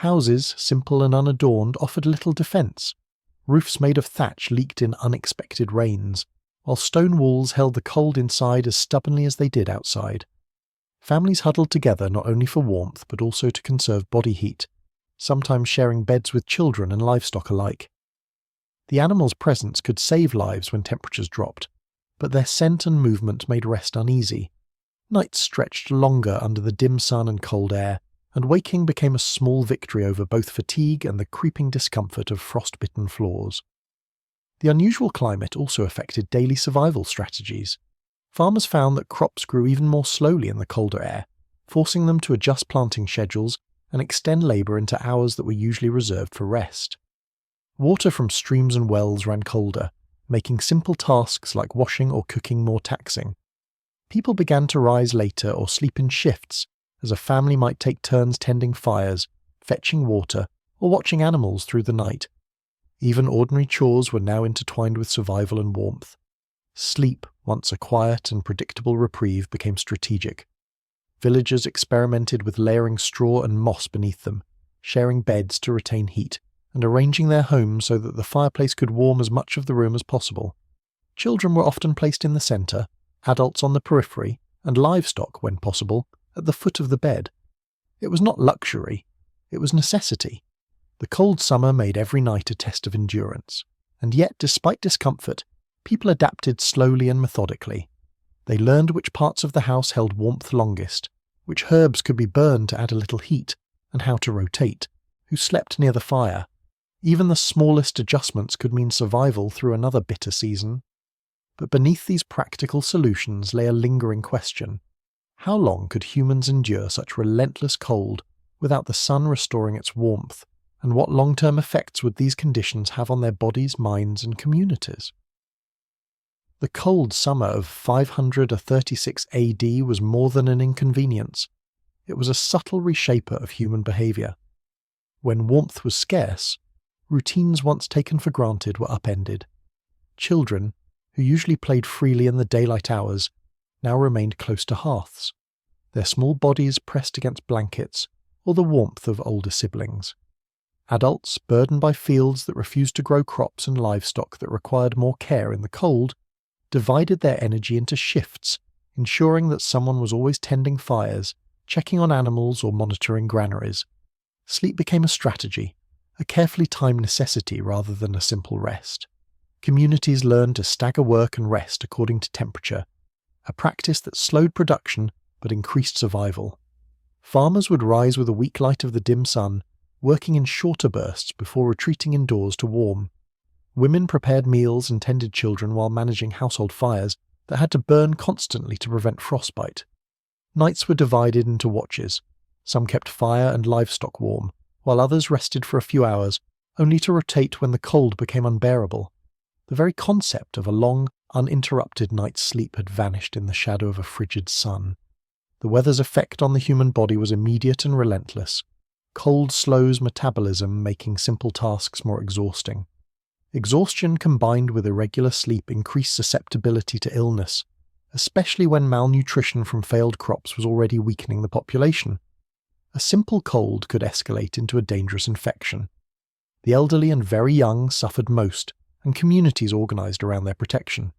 Houses, simple and unadorned, offered little defence. Roofs made of thatch leaked in unexpected rains, while stone walls held the cold inside as stubbornly as they did outside. Families huddled together not only for warmth but also to conserve body heat, sometimes sharing beds with children and livestock alike. The animals' presence could save lives when temperatures dropped, but their scent and movement made rest uneasy. Nights stretched longer under the dim sun and cold air, and waking became a small victory over both fatigue and the creeping discomfort of frost-bitten floors. The unusual climate also affected daily survival strategies. Farmers found that crops grew even more slowly in the colder air, forcing them to adjust planting schedules and extend labour into hours that were usually reserved for rest. Water from streams and wells ran colder, making simple tasks like washing or cooking more taxing. People began to rise later or sleep in shifts, as a family might take turns tending fires, fetching water, or watching animals through the night. Even ordinary chores were now intertwined with survival and warmth. Sleep, once a quiet and predictable reprieve, became strategic. Villagers experimented with layering straw and moss beneath them, sharing beds to retain heat, and arranging their homes so that the fireplace could warm as much of the room as possible. Children were often placed in the centre, adults on the periphery, and livestock, when possible, at the foot of the bed. It was not luxury, it was necessity. The cold summer made every night a test of endurance, and yet, despite discomfort, people adapted slowly and methodically. They learned which parts of the house held warmth longest, which herbs could be burned to add a little heat, and how to rotate, who slept near the fire. Even the smallest adjustments could mean survival through another bitter season. But beneath these practical solutions lay a lingering question. How long could humans endure such relentless cold without the sun restoring its warmth, and what long-term effects would these conditions have on their bodies, minds, and communities? The cold summer of 536 AD was more than an inconvenience. It was a subtle reshaper of human behaviour. When warmth was scarce, routines once taken for granted were upended. Children, who usually played freely in the daylight hours, now remained close to hearths, their small bodies pressed against blankets or the warmth of older siblings. Adults, burdened by fields that refused to grow crops and livestock that required more care in the cold, divided their energy into shifts, ensuring that someone was always tending fires, checking on animals or monitoring granaries. Sleep became a strategy, a carefully timed necessity rather than a simple rest. Communities learned to stagger work and rest according to temperature, a practice that slowed production but increased survival. Farmers would rise with the weak light of the dim sun, working in shorter bursts before retreating indoors to warm. Women prepared meals and tended children while managing household fires that had to burn constantly to prevent frostbite. Nights were divided into watches. Some kept fire and livestock warm, while others rested for a few hours, only to rotate when the cold became unbearable. The very concept of a long, uninterrupted night's sleep had vanished in the shadow of a frigid sun. The weather's effect on the human body was immediate and relentless. Cold slows metabolism, making simple tasks more exhausting. Exhaustion combined with irregular sleep increased susceptibility to illness, especially when malnutrition from failed crops was already weakening the population. A simple cold could escalate into a dangerous infection. The elderly and very young suffered most, and communities organized around their protection.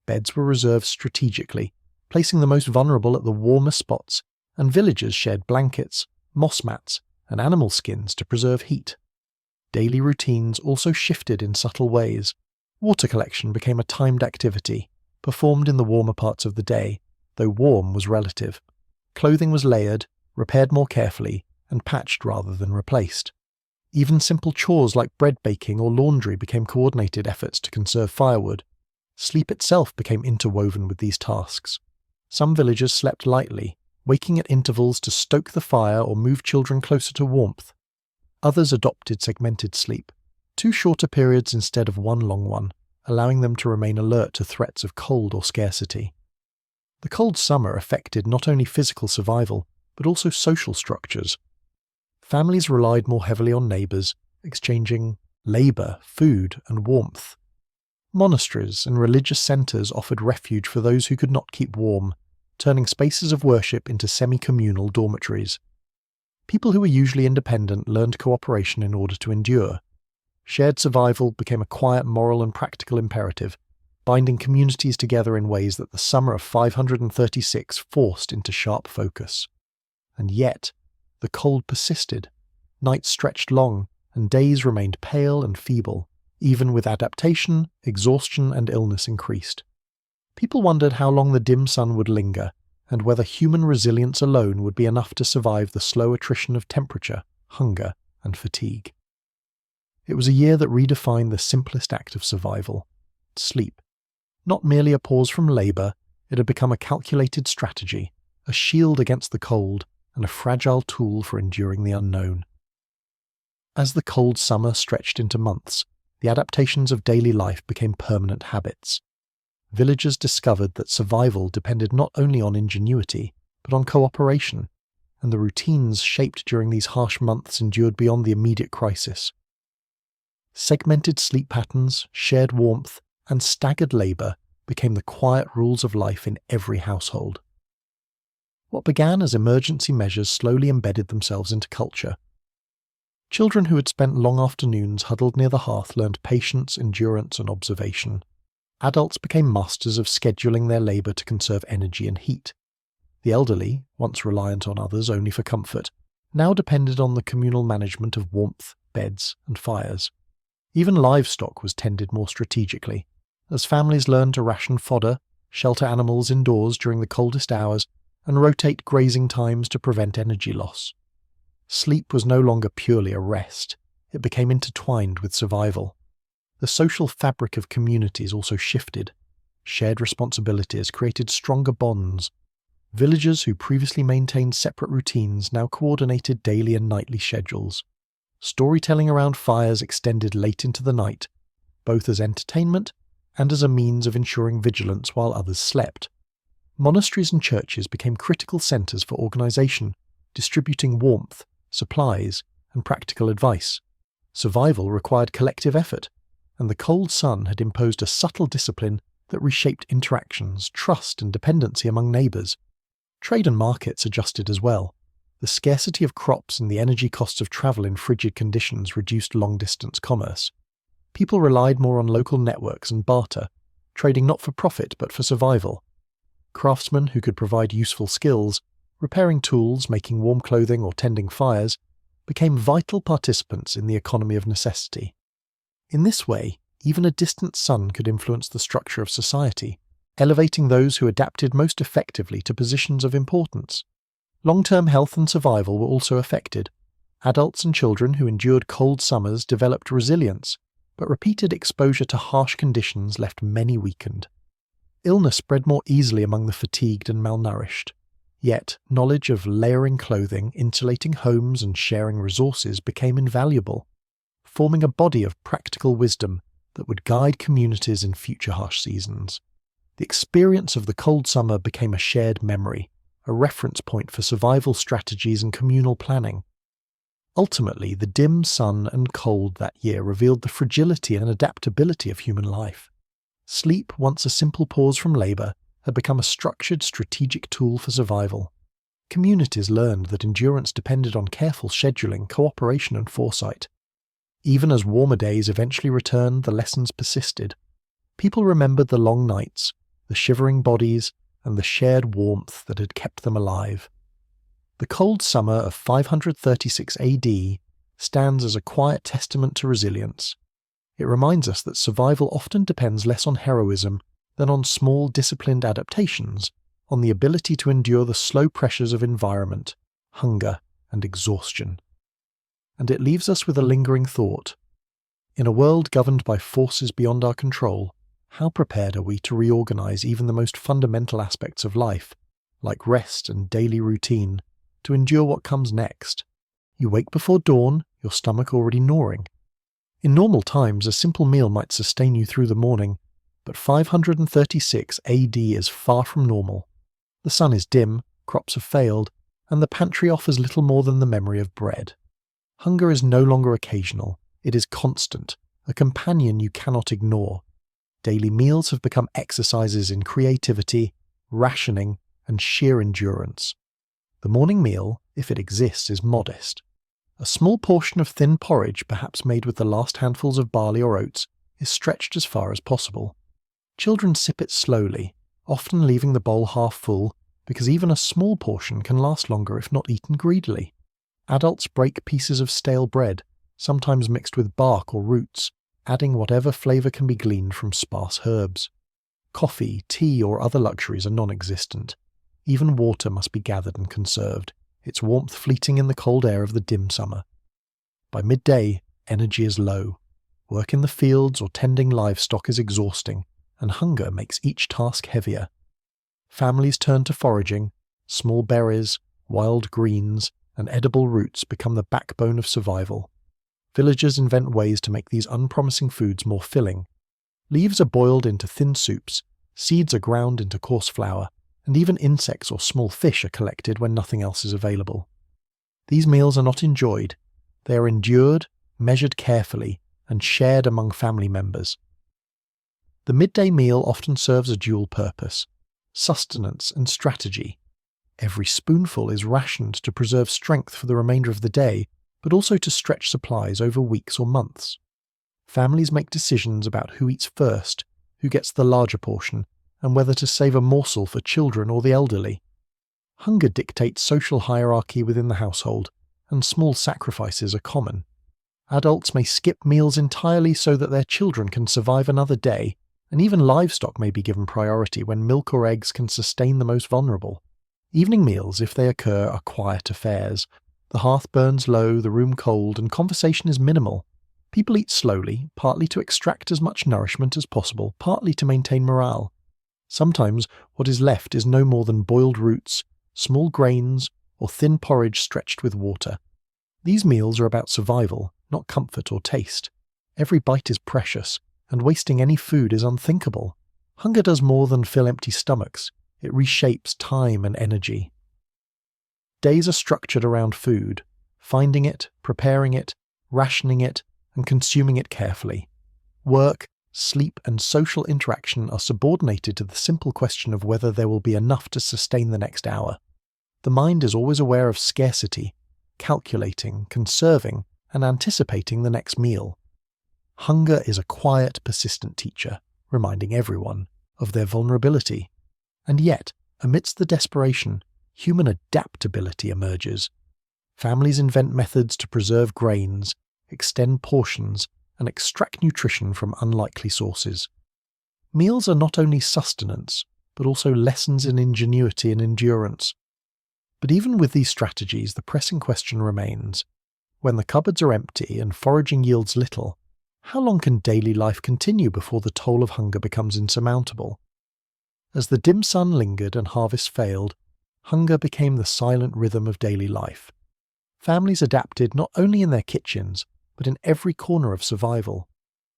Beds were reserved strategically, placing the most vulnerable at the warmest spots, and villagers shared blankets, moss mats, and animal skins to preserve heat. Daily routines also shifted in subtle ways. Water collection became a timed activity, performed in the warmer parts of the day, though warm was relative. Clothing was layered, repaired more carefully, and patched rather than replaced. Even simple chores like bread baking or laundry became coordinated efforts to conserve firewood. Sleep itself became interwoven with these tasks. Some villagers slept lightly, waking at intervals to stoke the fire or move children closer to warmth. Others adopted segmented sleep, 2 shorter periods instead of 1 long one, allowing them to remain alert to threats of cold or scarcity. The cold summer affected not only physical survival, but also social structures. Families relied more heavily on neighbours, exchanging labour, food, and warmth. Monasteries and religious centres offered refuge for those who could not keep warm, turning spaces of worship into semi-communal dormitories. People who were usually independent learned cooperation in order to endure. Shared survival became a quiet moral and practical imperative, binding communities together in ways that the summer of 536 forced into sharp focus. And yet, the cold persisted. Nights stretched long, and days remained pale and feeble. Even with adaptation, exhaustion and illness increased. People wondered how long the dim sun would linger, and whether human resilience alone would be enough to survive the slow attrition of temperature, hunger, and fatigue. It was a year that redefined the simplest act of survival: sleep. Not merely a pause from labour, it had become a calculated strategy, a shield against the cold, and a fragile tool for enduring the unknown. As the cold summer stretched into months, the adaptations of daily life became permanent habits. Villagers discovered that survival depended not only on ingenuity, but on cooperation, and the routines shaped during these harsh months endured beyond the immediate crisis. Segmented sleep patterns, shared warmth, and staggered labour became the quiet rules of life in every household. What began as emergency measures slowly embedded themselves into culture. Children who had spent long afternoons huddled near the hearth learned patience, endurance, and observation. Adults became masters of scheduling their labour to conserve energy and heat. The elderly, once reliant on others only for comfort, now depended on the communal management of warmth, beds, and fires. Even livestock was tended more strategically, as families learned to ration fodder, shelter animals indoors during the coldest hours, and rotate grazing times to prevent energy loss. Sleep was no longer purely a rest, it became intertwined with survival. The social fabric of communities also shifted. Shared responsibilities created stronger bonds. Villagers who previously maintained separate routines now coordinated daily and nightly schedules. Storytelling around fires extended late into the night, both as entertainment and as a means of ensuring vigilance while others slept. Monasteries and churches became critical centres for organisation, distributing warmth, supplies, and practical advice. Survival required collective effort, and the cold sun had imposed a subtle discipline that reshaped interactions, trust, and dependency among neighbours. Trade and markets adjusted as well. The scarcity of crops and the energy costs of travel in frigid conditions reduced long-distance commerce. People relied more on local networks and barter, trading not for profit but for survival. Craftsmen who could provide useful skills, repairing tools, making warm clothing, or tending fires, became vital participants in the economy of necessity. In this way, even a distant sun could influence the structure of society, elevating those who adapted most effectively to positions of importance. Long-term health and survival were also affected. Adults and children who endured cold summers developed resilience, but repeated exposure to harsh conditions left many weakened. Illness spread more easily among the fatigued and malnourished. Yet, knowledge of layering clothing, insulating homes, and sharing resources became invaluable, forming a body of practical wisdom that would guide communities in future harsh seasons. The experience of the cold summer became a shared memory, a reference point for survival strategies and communal planning. Ultimately, the dim sun and cold that year revealed the fragility and adaptability of human life. Sleep, once a simple pause from labour, had become a structured, strategic tool for survival. Communities learned that endurance depended on careful scheduling, cooperation, and foresight. Even as warmer days eventually returned, the lessons persisted. People remembered the long nights, the shivering bodies, and the shared warmth that had kept them alive. The cold summer of 536 AD stands as a quiet testament to resilience. It reminds us that survival often depends less on heroism than on small, disciplined adaptations, on the ability to endure the slow pressures of environment, hunger, and exhaustion. And it leaves us with a lingering thought. In a world governed by forces beyond our control, how prepared are we to reorganize even the most fundamental aspects of life, like rest and daily routine, to endure what comes next? You wake before dawn, your stomach already gnawing. In normal times, a simple meal might sustain you through the morning, but 536 AD is far from normal. The sun is dim, crops have failed, and the pantry offers little more than the memory of bread. Hunger is no longer occasional, it is constant, a companion you cannot ignore. Daily meals have become exercises in creativity, rationing, and sheer endurance. The morning meal, if it exists, is modest. A small portion of thin porridge, perhaps made with the last handfuls of barley or oats, is stretched as far as possible. Children sip it slowly, often leaving the bowl half full, because even a small portion can last longer if not eaten greedily. Adults break pieces of stale bread, sometimes mixed with bark or roots, adding whatever flavour can be gleaned from sparse herbs. Coffee, tea, or other luxuries are non-existent. Even water must be gathered and conserved, its warmth fleeting in the cold air of the dim summer. By midday, energy is low. Work in the fields or tending livestock is exhausting, and hunger makes each task heavier. Families turn to foraging. Small berries, wild greens, and edible roots become the backbone of survival. villagers invent ways to make these unpromising foods more filling. Leaves are boiled into thin soups, seeds are ground into coarse flour, and even insects or small fish are collected when nothing else is available. These meals are not enjoyed, they are endured, measured carefully, and shared among family members. The midday meal often serves a dual purpose: sustenance and strategy. Every spoonful is rationed to preserve strength for the remainder of the day, but also to stretch supplies over weeks or months. Families make decisions about who eats first, who gets the larger portion, and whether to save a morsel for children or the elderly. Hunger dictates social hierarchy within the household, and small sacrifices are common. Adults may skip meals entirely so that their children can survive another day, and even livestock may be given priority when milk or eggs can sustain the most vulnerable. Evening meals, if they occur, are quiet affairs. The hearth burns low, the room cold, and conversation is minimal. People eat slowly, partly to extract as much nourishment as possible, partly to maintain morale. Sometimes what is left is no more than boiled roots, small grains, or thin porridge stretched with water. These meals are about survival, not comfort or taste. Every bite is precious, and wasting any food is unthinkable. Hunger does more than fill empty stomachs. It reshapes time and energy. Days are structured around food, finding it, preparing it, rationing it, and consuming it carefully. Work, sleep, and social interaction are subordinated to the simple question of whether there will be enough to sustain the next hour. The mind is always aware of scarcity, calculating, conserving, and anticipating the next meal. Hunger is a quiet, persistent teacher, reminding everyone of their vulnerability. And yet, amidst the desperation, human adaptability emerges. Families invent methods to preserve grains, extend portions, and extract nutrition from unlikely sources. Meals are not only sustenance, but also lessons in ingenuity and endurance. But even with these strategies, the pressing question remains: when the cupboards are empty and foraging yields little, how long can daily life continue before the toll of hunger becomes insurmountable? As the dim sun lingered and harvest failed, hunger became the silent rhythm of daily life. Families adapted not only in their kitchens, but in every corner of survival.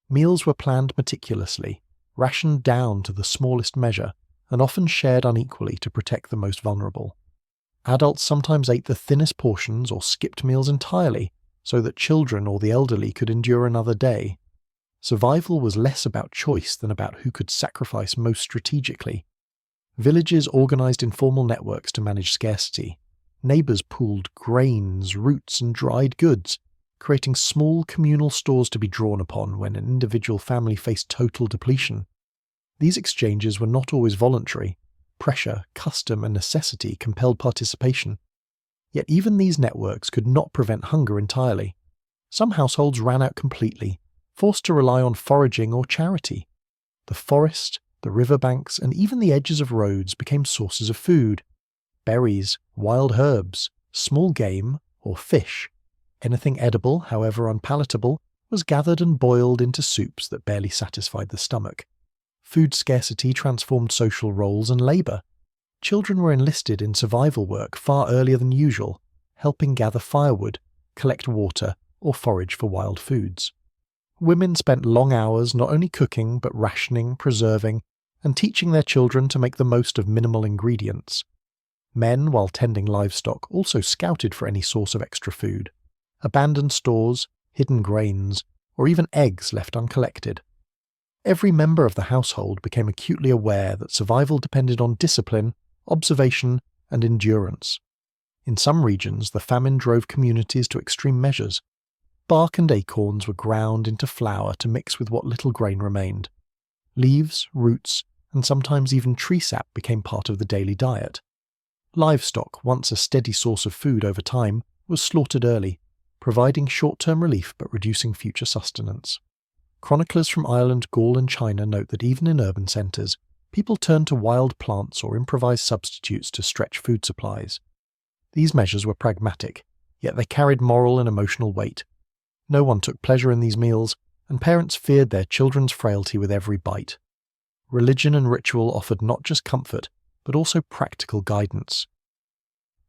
Meals were planned meticulously, rationed down to the smallest measure, and often shared unequally to protect the most vulnerable. Adults sometimes ate the thinnest portions or skipped meals entirely, so that children or the elderly could endure another day. Survival was less about choice than about who could sacrifice most strategically. Villages organized informal networks to manage scarcity. Neighbors pooled grains, roots, and dried goods, creating small communal stores to be drawn upon when an individual family faced total depletion. These exchanges were not always voluntary. Pressure, custom, and necessity compelled participation. Yet even these networks could not prevent hunger entirely. Some households ran out completely, forced to rely on foraging or charity. The forest, the riverbanks, and even the edges of roads became sources of food. Berries, wild herbs, small game, or fish, anything edible, however unpalatable, was gathered and boiled into soups that barely satisfied the stomach. Food scarcity transformed social roles and labour. Children were enlisted in survival work far earlier than usual, helping gather firewood, collect water, or forage for wild foods. Women spent long hours not only cooking but rationing, preserving, and teaching their children to make the most of minimal ingredients. Men, while tending livestock, also scouted for any source of extra food. Abandoned stores, hidden grains, or even eggs left uncollected. Every member of the household became acutely aware that survival depended on discipline, observation, and endurance. In some regions, the famine drove communities to extreme measures. Bark and acorns were ground into flour to mix with what little grain remained. Leaves, roots, and sometimes even tree sap became part of the daily diet. Livestock, once a steady source of food over time, was slaughtered early, providing short-term relief but reducing future sustenance. Chroniclers from Ireland, Gaul, and China note that even in urban centres, people turned to wild plants or improvised substitutes to stretch food supplies. These measures were pragmatic, yet they carried moral and emotional weight. No one took pleasure in these meals, and parents feared their children's frailty with every bite. Religion and ritual offered not just comfort, but also practical guidance.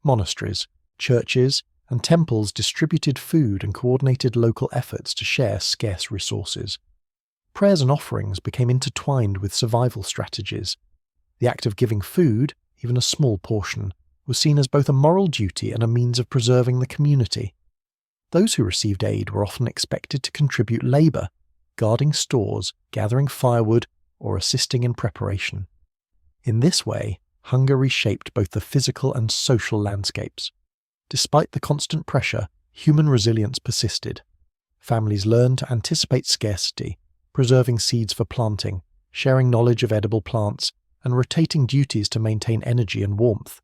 Monasteries, churches, and temples distributed food and coordinated local efforts to share scarce resources. Prayers and offerings became intertwined with survival strategies. The act of giving food, even a small portion, was seen as both a moral duty and a means of preserving the community. Those who received aid were often expected to contribute labour, guarding stores, gathering firewood, or assisting in preparation. In this way, hunger reshaped both the physical and social landscapes. Despite the constant pressure, human resilience persisted. Families learned to anticipate scarcity, preserving seeds for planting, sharing knowledge of edible plants, and rotating duties to maintain energy and warmth.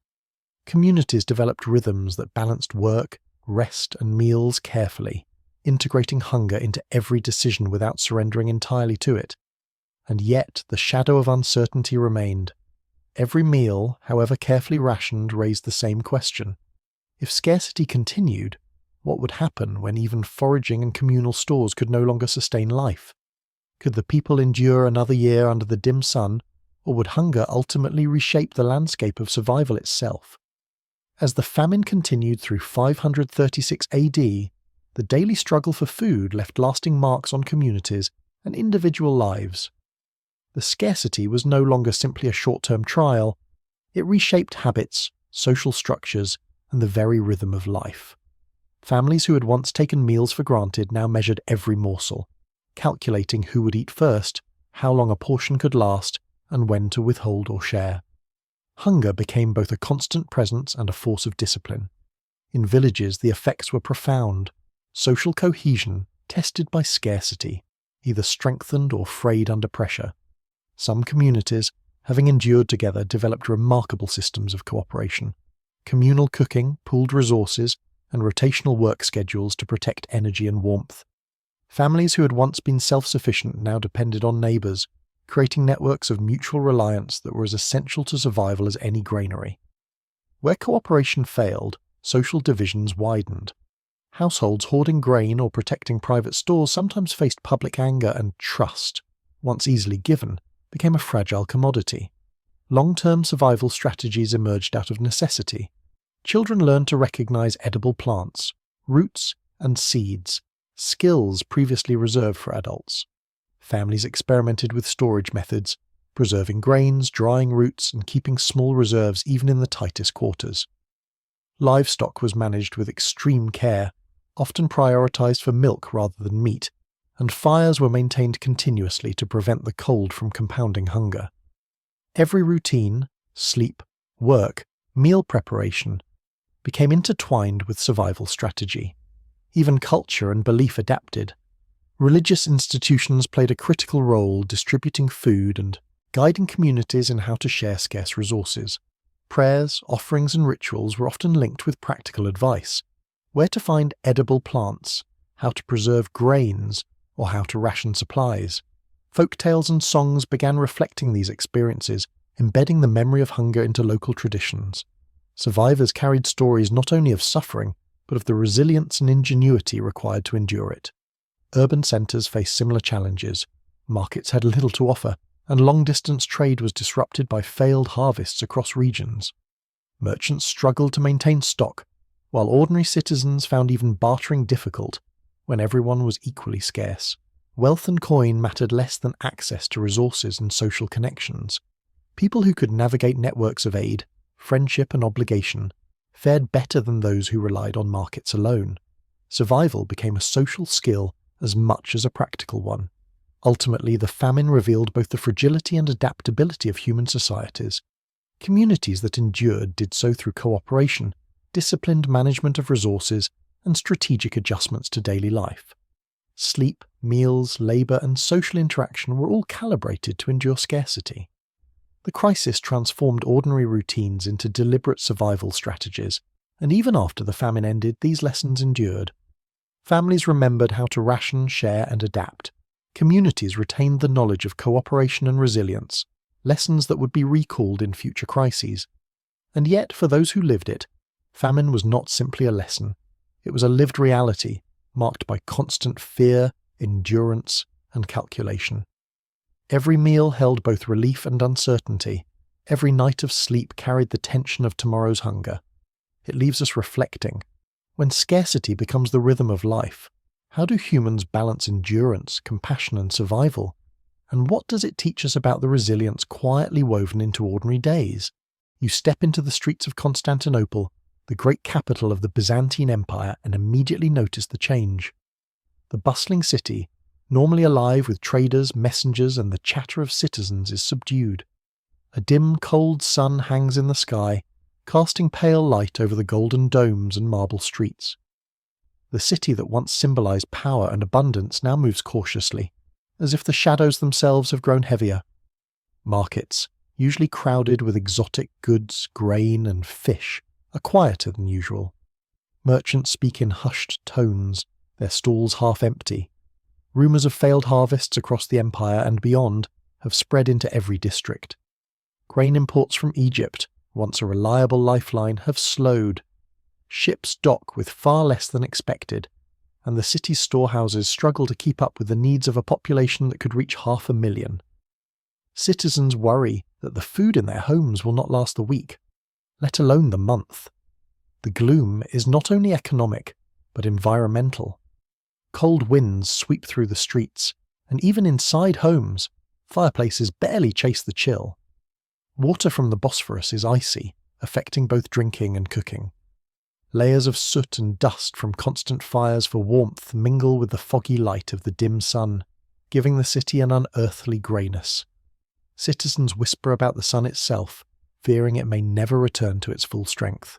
Communities developed rhythms that balanced work, rest, and meals carefully, integrating hunger into every decision without surrendering entirely to it. And yet the shadow of uncertainty remained. Every meal, however carefully rationed, raised the same question. If scarcity continued, what would happen when even foraging and communal stores could no longer sustain life? Could the people endure another year under the dim sun, or would hunger ultimately reshape the landscape of survival itself? As the famine continued through 536 AD, the daily struggle for food left lasting marks on communities and individual lives. The scarcity was no longer simply a short-term trial. It reshaped habits, social structures, and the very rhythm of life. Families who had once taken meals for granted now measured every morsel, calculating who would eat first, how long a portion could last, and when to withhold or share. Hunger became both a constant presence and a force of discipline. In villages, the effects were profound. Social cohesion, tested by scarcity, either strengthened or frayed under pressure. Some communities, having endured together, developed remarkable systems of cooperation. Communal cooking, pooled resources, and rotational work schedules to protect energy and warmth. Families who had once been self-sufficient now depended on neighbours, creating networks of mutual reliance that were as essential to survival as any granary. Where cooperation failed, social divisions widened. Households hoarding grain or protecting private stores sometimes faced public anger, and trust, once easily given, became a fragile commodity. Long-term survival strategies emerged out of necessity. Children learned to recognize edible plants, roots, and seeds, skills previously reserved for adults. Families experimented with storage methods, preserving grains, drying roots, and keeping small reserves even in the tightest quarters. Livestock was managed with extreme care, often prioritized for milk rather than meat, and fires were maintained continuously to prevent the cold from compounding hunger. Every routine, sleep, work, meal preparation, became intertwined with survival strategy. Even culture and belief adapted. Religious institutions played a critical role distributing food and guiding communities in how to share scarce resources. Prayers, offerings, and rituals were often linked with practical advice: where to find edible plants, how to preserve grains, or how to ration supplies. Folk tales and songs began reflecting these experiences, embedding the memory of hunger into local traditions. Survivors carried stories not only of suffering, but of the resilience and ingenuity required to endure it. Urban centres faced similar challenges. Markets had little to offer, and long-distance trade was disrupted by failed harvests across regions. Merchants struggled to maintain stock, while ordinary citizens found even bartering difficult when everyone was equally scarce. Wealth and coin mattered less than access to resources and social connections. People who could navigate networks of aid, friendship, and obligation fared better than those who relied on markets alone. Survival became a social skill as much as a practical one. Ultimately, the famine revealed both the fragility and adaptability of human societies. Communities that endured did so through cooperation, disciplined management of resources, and strategic adjustments to daily life. Sleep, meals, labour, and social interaction were all calibrated to endure scarcity. The crisis transformed ordinary routines into deliberate survival strategies, and even after the famine ended, these lessons endured. Families remembered how to ration, share, and adapt. Communities retained the knowledge of cooperation and resilience, lessons that would be recalled in future crises. And yet, for those who lived it, famine was not simply a lesson. It was a lived reality, marked by constant fear, endurance, and calculation. Every meal held both relief and uncertainty. Every night of sleep carried the tension of tomorrow's hunger. It leaves us reflecting. When scarcity becomes the rhythm of life, how do humans balance endurance, compassion, and survival? And what does it teach us about the resilience quietly woven into ordinary days? You step into the streets of Constantinople, the great capital of the Byzantine Empire, and immediately notice the change. The bustling city, normally alive with traders, messengers, and the chatter of citizens, is subdued. A dim, cold sun hangs in the sky, casting pale light over the golden domes and marble streets. The city that once symbolized power and abundance now moves cautiously, as if the shadows themselves have grown heavier. Markets, usually crowded with exotic goods, grain, and fish, are quieter than usual. Merchants speak in hushed tones, their stalls half empty. Rumours of failed harvests across the empire and beyond have spread into every district. Grain imports from Egypt, once a reliable lifeline, have slowed. Ships dock with far less than expected, and the city's storehouses struggle to keep up with the needs of a population that could reach 500,000. Citizens worry that the food in their homes will not last the week, let alone the month. The gloom is not only economic, but environmental. Cold winds sweep through the streets, and even inside homes, fireplaces barely chase the chill. Water from the Bosphorus is icy, affecting both drinking and cooking. Layers of soot and dust from constant fires for warmth mingle with the foggy light of the dim sun, giving the city an unearthly greyness. Citizens whisper about the sun itself, fearing it may never return to its full strength.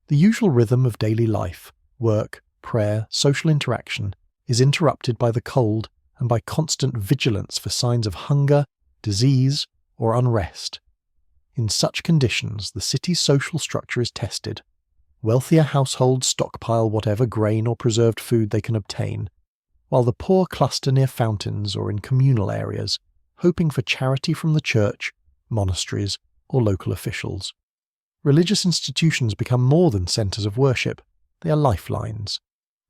The usual rhythm of daily life, work, prayer, social interaction, is interrupted by the cold and by constant vigilance for signs of hunger, disease, or unrest. In such conditions, the city's social structure is tested. Wealthier households stockpile whatever grain or preserved food they can obtain, while the poor cluster near fountains or in communal areas, hoping for charity from the church, monasteries, or local officials. Religious institutions become more than centres of worship. They are lifelines.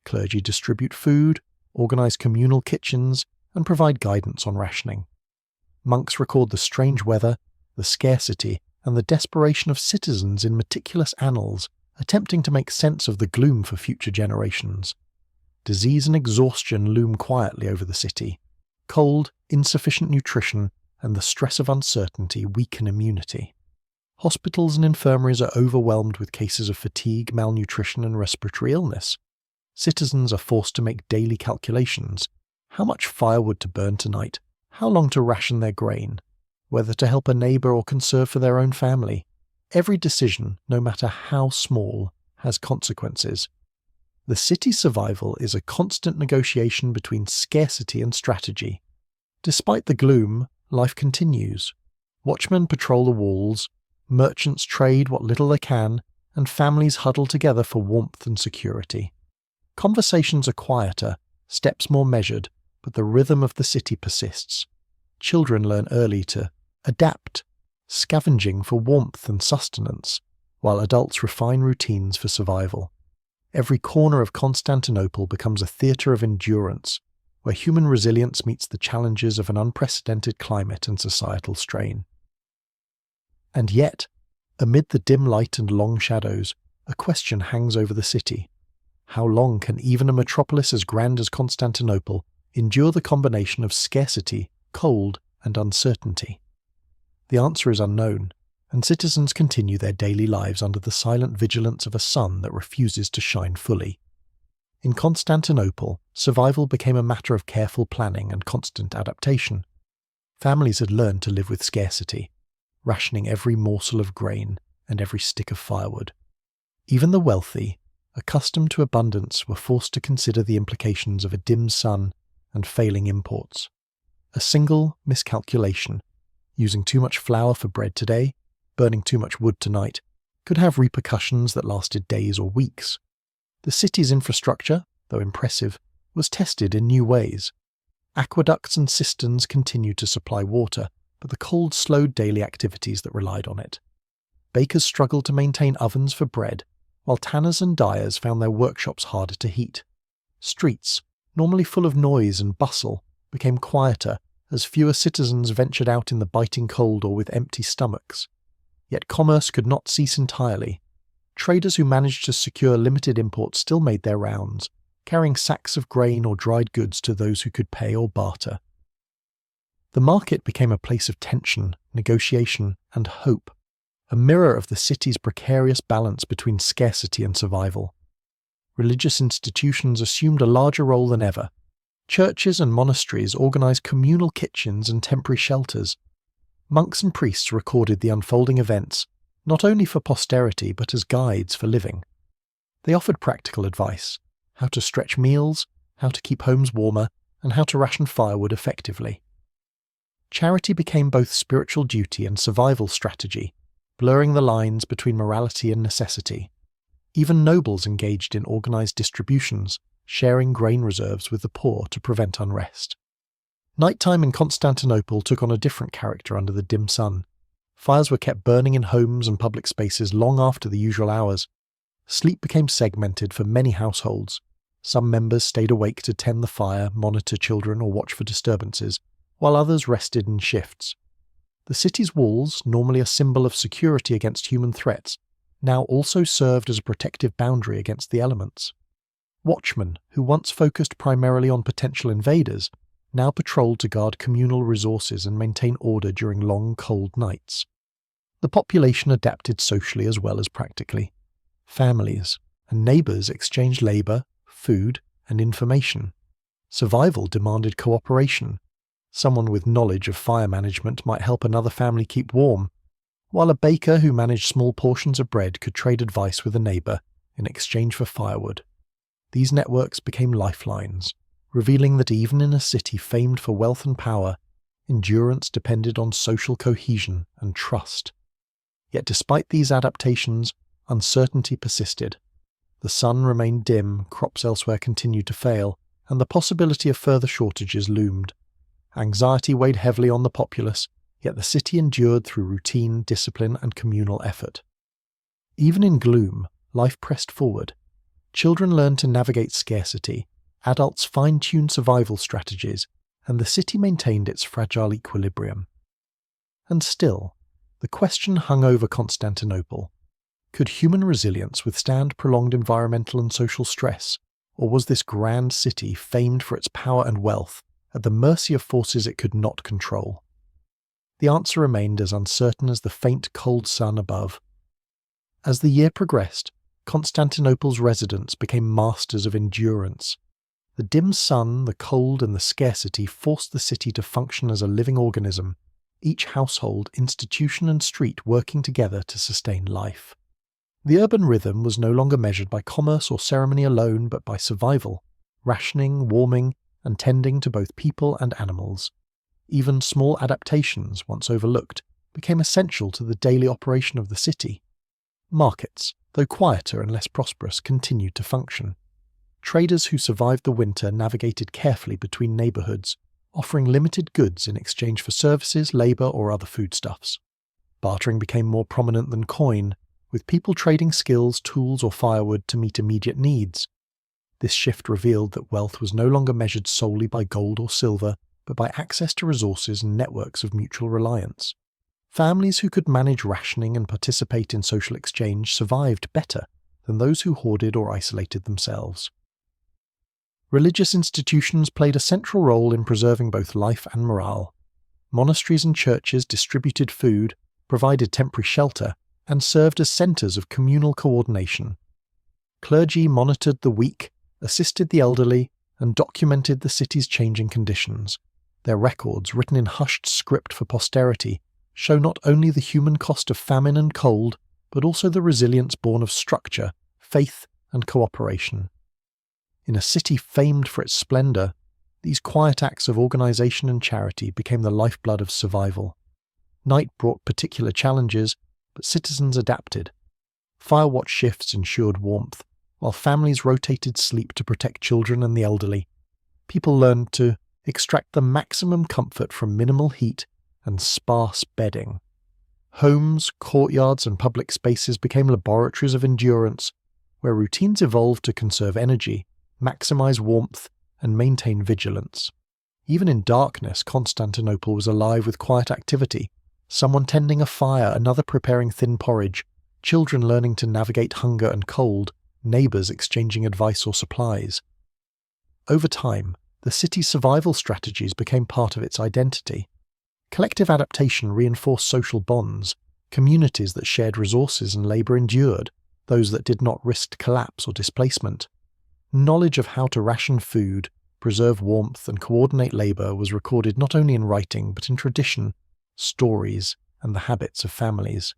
Clergy distribute food, organise communal kitchens, and provide guidance on rationing. Monks record the strange weather, the scarcity, and the desperation of citizens in meticulous annals, attempting to make sense of the gloom for future generations. Disease and exhaustion loom quietly over the city. Cold, insufficient nutrition, and the stress of uncertainty weaken immunity. Hospitals and infirmaries are overwhelmed with cases of fatigue, malnutrition, and respiratory illness. Citizens are forced to make daily calculations. How much firewood to burn tonight? How long to ration their grain? Whether to help a neighbour or conserve for their own family? Every decision, no matter how small, has consequences. The city's survival is a constant negotiation between scarcity and strategy. Despite the gloom, life continues. Watchmen patrol the walls, merchants trade what little they can, and families huddle together for warmth and security. Conversations are quieter, steps more measured, but the rhythm of the city persists. Children learn early to adapt, scavenging for warmth and sustenance, while adults refine routines for survival. Every corner of Constantinople becomes a theatre of endurance, where human resilience meets the challenges of an unprecedented climate and societal strain. And yet, amid the dim light and long shadows, a question hangs over the city. How long can even a metropolis as grand as Constantinople endure the combination of scarcity, cold, and uncertainty? The answer is unknown, and citizens continue their daily lives under the silent vigilance of a sun that refuses to shine fully. In Constantinople, survival became a matter of careful planning and constant adaptation. Families had learned to live with scarcity, rationing every morsel of grain and every stick of firewood. Even the wealthy, accustomed to abundance, were forced to consider the implications of a dim sun and failing imports. A single miscalculation, using too much flour for bread today, burning too much wood tonight, could have repercussions that lasted days or weeks. The city's infrastructure, though impressive, was tested in new ways. Aqueducts and cisterns continued to supply water, but the cold slowed daily activities that relied on it. Bakers struggled to maintain ovens for bread, while tanners and dyers found their workshops harder to heat. Streets, normally full of noise and bustle, became quieter as fewer citizens ventured out in the biting cold or with empty stomachs. Yet commerce could not cease entirely. Traders who managed to secure limited imports still made their rounds, carrying sacks of grain or dried goods to those who could pay or barter. The market became a place of tension, negotiation, and hope, a mirror of the city's precarious balance between scarcity and survival. Religious institutions assumed a larger role than ever. Churches and monasteries organized communal kitchens and temporary shelters. Monks and priests recorded the unfolding events, not only for posterity but as guides for living. They offered practical advice: how to stretch meals, how to keep homes warmer, and how to ration firewood effectively. Charity became both spiritual duty and survival strategy, blurring the lines between morality and necessity. Even nobles engaged in organized distributions, sharing grain reserves with the poor to prevent unrest. Nighttime in Constantinople took on a different character under the dim sun. Fires were kept burning in homes and public spaces long after the usual hours. Sleep became segmented for many households. Some members stayed awake to tend the fire, monitor children, or watch for disturbances, while others rested in shifts. The city's walls, normally a symbol of security against human threats, now also served as a protective boundary against the elements. Watchmen, who once focused primarily on potential invaders, now patrolled to guard communal resources and maintain order during long, cold nights. The population adapted socially as well as practically. Families and neighbours exchanged labour, food, and information. Survival demanded cooperation. Someone with knowledge of fire management might help another family keep warm, while a baker who managed small portions of bread could trade advice with a neighbour in exchange for firewood. These networks became lifelines, revealing that even in a city famed for wealth and power, endurance depended on social cohesion and trust. Yet despite these adaptations, uncertainty persisted. The sun remained dim, crops elsewhere continued to fail, and the possibility of further shortages loomed. Anxiety weighed heavily on the populace, yet the city endured through routine, discipline, and communal effort. Even in gloom, life pressed forward. Children learned to navigate scarcity, adults fine-tuned survival strategies, and the city maintained its fragile equilibrium. And still, the question hung over Constantinople. Could human resilience withstand prolonged environmental and social stress, or was this grand city, famed for its power and wealth, at the mercy of forces it could not control? The answer remained as uncertain as the faint, cold sun above. As the year progressed, Constantinople's residents became masters of endurance. The dim sun, the cold, and the scarcity forced the city to function as a living organism, each household, institution, and street working together to sustain life. The urban rhythm was no longer measured by commerce or ceremony alone, but by survival, rationing, warming, and tending to both people and animals. Even small adaptations, once overlooked, became essential to the daily operation of the city. Markets, though quieter and less prosperous, continued to function. Traders who survived the winter navigated carefully between neighbourhoods, offering limited goods in exchange for services, labour, or other foodstuffs. Bartering became more prominent than coin, with people trading skills, tools, or firewood to meet immediate needs. This shift revealed that wealth was no longer measured solely by gold or silver, but by access to resources and networks of mutual reliance. Families who could manage rationing and participate in social exchange survived better than those who hoarded or isolated themselves. Religious institutions played a central role in preserving both life and morale. Monasteries and churches distributed food, provided temporary shelter, and served as centres of communal coordination. Clergy monitored the weak, assisted the elderly, and documented the city's changing conditions. Their records, written in hushed script for posterity, show not only the human cost of famine and cold, but also the resilience born of structure, faith, and cooperation. In a city famed for its splendour, these quiet acts of organisation and charity became the lifeblood of survival. Night brought particular challenges, but citizens adapted. Firewatch shifts ensured warmth, while families rotated sleep to protect children and the elderly. People learned to extract the maximum comfort from minimal heat and sparse bedding. Homes, courtyards, and public spaces became laboratories of endurance, where routines evolved to conserve energy, maximize warmth, and maintain vigilance. Even in darkness, Constantinople was alive with quiet activity, someone tending a fire, another preparing thin porridge, children learning to navigate hunger and cold, neighbours exchanging advice or supplies. Over time, the city's survival strategies became part of its identity. Collective adaptation reinforced social bonds. Communities that shared resources and labour endured, those that did not risk collapse or displacement. Knowledge of how to ration food, preserve warmth, and coordinate labour was recorded not only in writing but in tradition, stories, and the habits of families.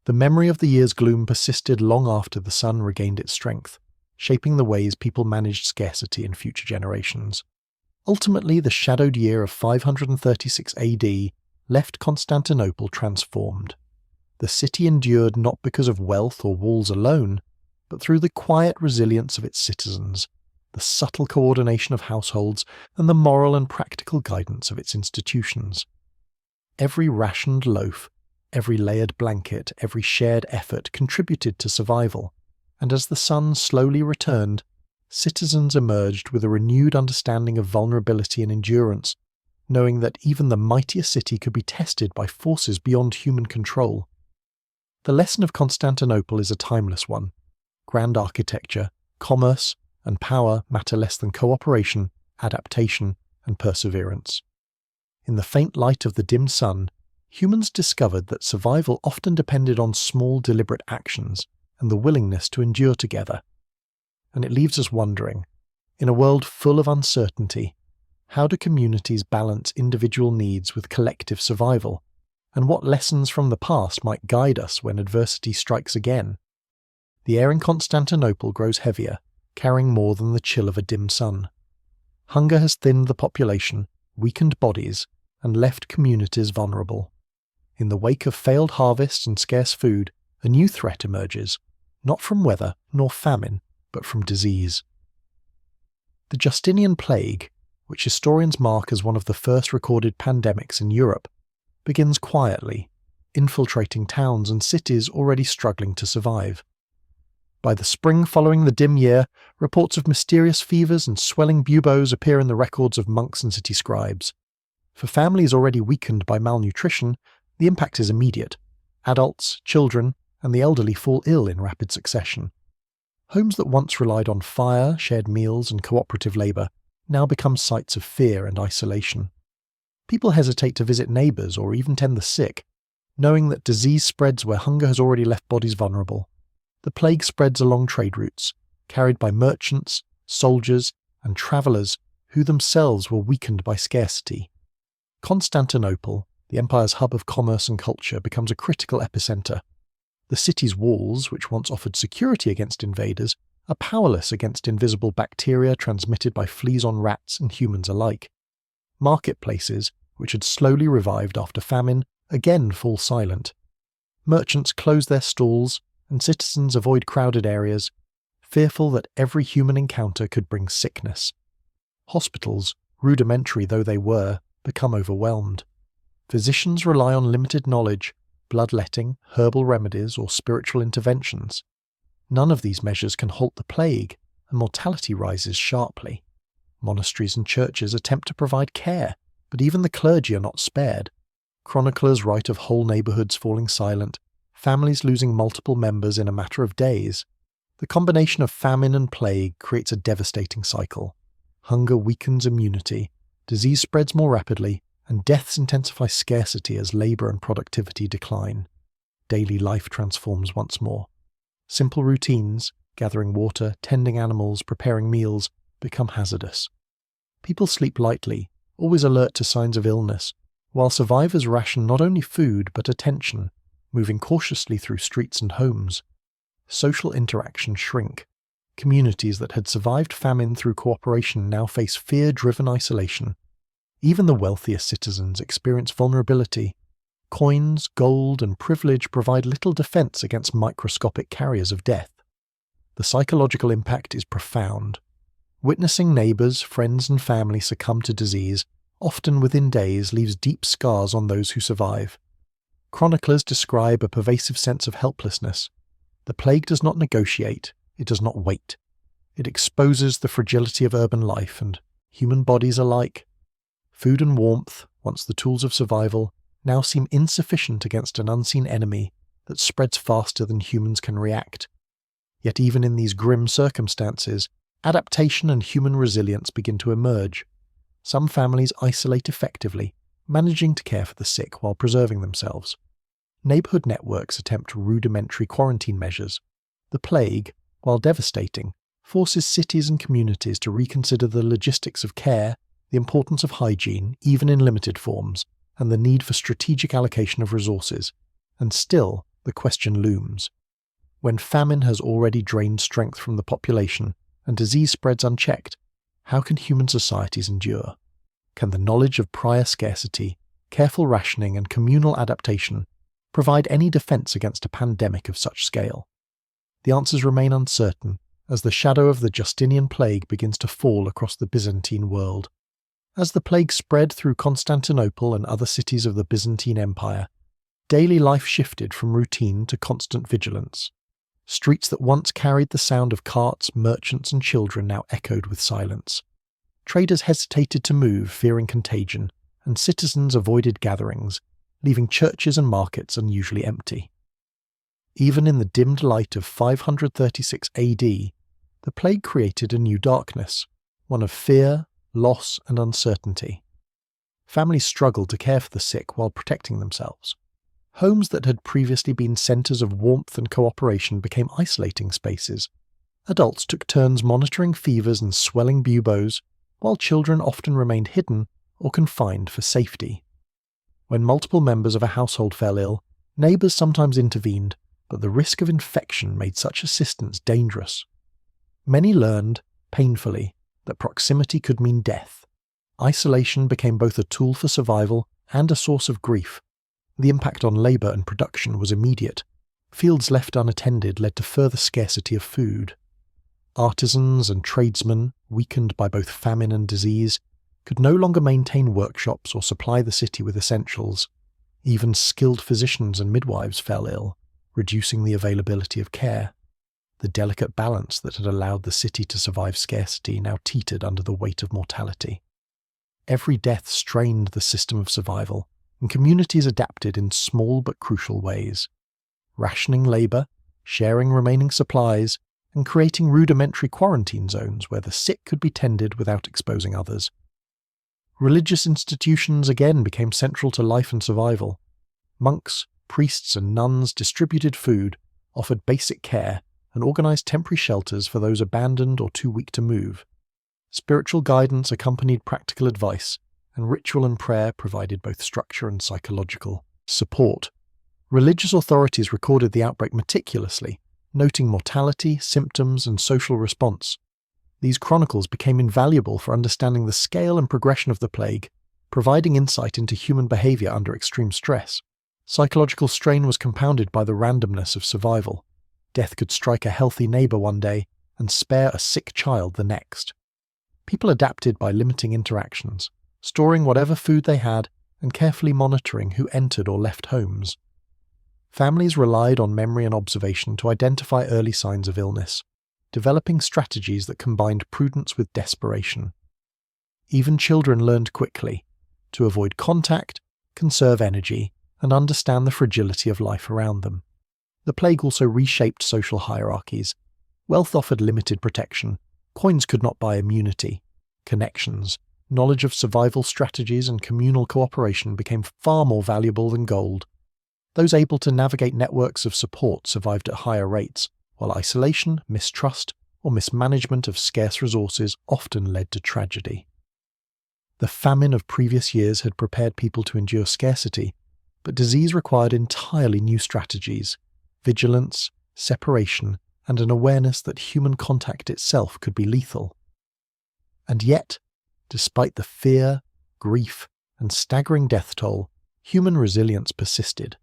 The memory of the year's gloom persisted long after the sun regained its strength, shaping the ways people managed scarcity in future generations. Ultimately, the shadowed year of 536 AD left Constantinople transformed. The city endured not because of wealth or walls alone, but through the quiet resilience of its citizens, the subtle coordination of households, and the moral and practical guidance of its institutions. Every rationed loaf, every layered blanket, every shared effort contributed to survival, and as the sun slowly returned, citizens emerged with a renewed understanding of vulnerability and endurance, knowing that even the mightiest city could be tested by forces beyond human control. The lesson of Constantinople is a timeless one. Grand architecture, commerce, and power matter less than cooperation, adaptation, and perseverance. In the faint light of the dim sun, humans discovered that survival often depended on small, deliberate actions and the willingness to endure together. And it leaves us wondering, in a world full of uncertainty, how do communities balance individual needs with collective survival? And what lessons from the past might guide us when adversity strikes again? The air in Constantinople grows heavier, carrying more than the chill of a dim sun. Hunger has thinned the population, weakened bodies, and left communities vulnerable. In the wake of failed harvests and scarce food, a new threat emerges, not from weather nor famine, but from disease. The Justinian plague, which historians mark as one of the first recorded pandemics in Europe, begins quietly, infiltrating towns and cities already struggling to survive. By the spring following the dim year, reports of mysterious fevers and swelling buboes appear in the records of monks and city scribes. For families already weakened by malnutrition, the impact is immediate. Adults, children, and the elderly fall ill in rapid succession. Homes that once relied on fire, shared meals, and cooperative labour now become sites of fear and isolation. People hesitate to visit neighbours or even tend the sick, knowing that disease spreads where hunger has already left bodies vulnerable. The plague spreads along trade routes, carried by merchants, soldiers, and travellers who themselves were weakened by scarcity. Constantinople, the empire's hub of commerce and culture, becomes a critical epicentre. The city's walls, which once offered security against invaders, are powerless against invisible bacteria transmitted by fleas on rats and humans alike. Marketplaces, which had slowly revived after famine, again fall silent. Merchants close their stalls, and citizens avoid crowded areas, fearful that every human encounter could bring sickness. Hospitals, rudimentary though they were, become overwhelmed. Physicians rely on limited knowledge, bloodletting, herbal remedies, or spiritual interventions. None of these measures can halt the plague, and mortality rises sharply. Monasteries and churches attempt to provide care, but even the clergy are not spared. Chroniclers write of whole neighbourhoods falling silent, families losing multiple members in a matter of days. The combination of famine and plague creates a devastating cycle. Hunger weakens immunity, disease spreads more rapidly, and deaths intensify scarcity as labour and productivity decline. Daily life transforms once more. Simple routines, gathering water, tending animals, preparing meals, become hazardous. People sleep lightly, always alert to signs of illness, while survivors ration not only food but attention, moving cautiously through streets and homes. Social interactions shrink. Communities that had survived famine through cooperation now face fear-driven isolation. Even the wealthiest citizens experience vulnerability. Coins, gold, and privilege provide little defense against microscopic carriers of death. The psychological impact is profound. Witnessing neighbours, friends, and family succumb to disease, often within days, leaves deep scars on those who survive. Chroniclers describe a pervasive sense of helplessness. The plague does not negotiate, it does not wait. It exposes the fragility of urban life and human bodies alike. Food and warmth, once the tools of survival, now seem insufficient against an unseen enemy that spreads faster than humans can react. Yet even in these grim circumstances, adaptation and human resilience begin to emerge. Some families isolate effectively, managing to care for the sick while preserving themselves. Neighbourhood networks attempt rudimentary quarantine measures. The plague, while devastating, forces cities and communities to reconsider the logistics of care, the importance of hygiene, even in limited forms, and the need for strategic allocation of resources. And still, the question looms. When famine has already drained strength from the population and disease spreads unchecked, how can human societies endure? Can the knowledge of prior scarcity, careful rationing, and communal adaptation provide any defense against a pandemic of such scale? The answers remain uncertain as the shadow of the Justinian plague begins to fall across the Byzantine world. As the plague spread through Constantinople and other cities of the Byzantine Empire, daily life shifted from routine to constant vigilance. Streets that once carried the sound of carts, merchants, and children now echoed with silence. Traders hesitated to move, fearing contagion, and citizens avoided gatherings, leaving churches and markets unusually empty. Even in the dimmed light of 536 AD, the plague created a new darkness, one of fear, loss, and uncertainty. Families struggled to care for the sick while protecting themselves. Homes that had previously been centres of warmth and cooperation became isolating spaces. Adults took turns monitoring fevers and swelling buboes, while children often remained hidden or confined for safety. When multiple members of a household fell ill, neighbours sometimes intervened, but the risk of infection made such assistance dangerous. Many learned, painfully, that proximity could mean death. Isolation became both a tool for survival and a source of grief. The impact on labour and production was immediate. Fields left unattended led to further scarcity of food. Artisans and tradesmen, weakened by both famine and disease, could no longer maintain workshops or supply the city with essentials. Even skilled physicians and midwives fell ill, reducing the availability of care. The delicate balance that had allowed the city to survive scarcity now teetered under the weight of mortality. Every death strained the system of survival, and communities adapted in small but crucial ways. Rationing labour, sharing remaining supplies, and creating rudimentary quarantine zones where the sick could be tended without exposing others. Religious institutions again became central to life and survival. Monks, priests, and nuns distributed food, offered basic care, and organised temporary shelters for those abandoned or too weak to move. Spiritual guidance accompanied practical advice, and ritual and prayer provided both structure and psychological support. Religious authorities recorded the outbreak meticulously, noting mortality, symptoms, and social response. These chronicles became invaluable for understanding the scale and progression of the plague, providing insight into human behaviour under extreme stress. Psychological strain was compounded by the randomness of survival. Death could strike a healthy neighbour one day and spare a sick child the next. People adapted by limiting interactions, storing whatever food they had, and carefully monitoring who entered or left homes. Families relied on memory and observation to identify early signs of illness, developing strategies that combined prudence with desperation. Even children learned quickly to avoid contact, conserve energy, and understand the fragility of life around them. The plague also reshaped social hierarchies. Wealth offered limited protection. Coins could not buy immunity. Connections, knowledge of survival strategies, and communal cooperation became far more valuable than gold. Those able to navigate networks of support survived at higher rates, while isolation, mistrust, or mismanagement of scarce resources often led to tragedy. The famine of previous years had prepared people to endure scarcity, but disease required entirely new strategies: vigilance, separation, and an awareness that human contact itself could be lethal. And yet, despite the fear, grief, and staggering death toll, human resilience persisted.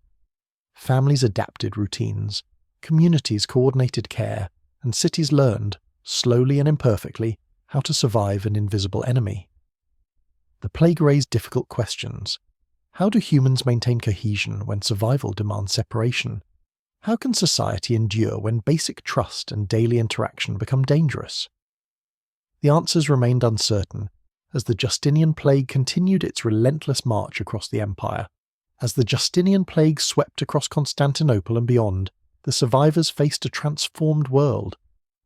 Families adapted routines, communities coordinated care, and cities learned, slowly and imperfectly, how to survive an invisible enemy. The plague raised difficult questions. How do humans maintain cohesion when survival demands separation? How can society endure when basic trust and daily interaction become dangerous? The answers remained uncertain as the Justinian plague continued its relentless march across the empire. As the Justinian plague swept across Constantinople and beyond, the survivors faced a transformed world.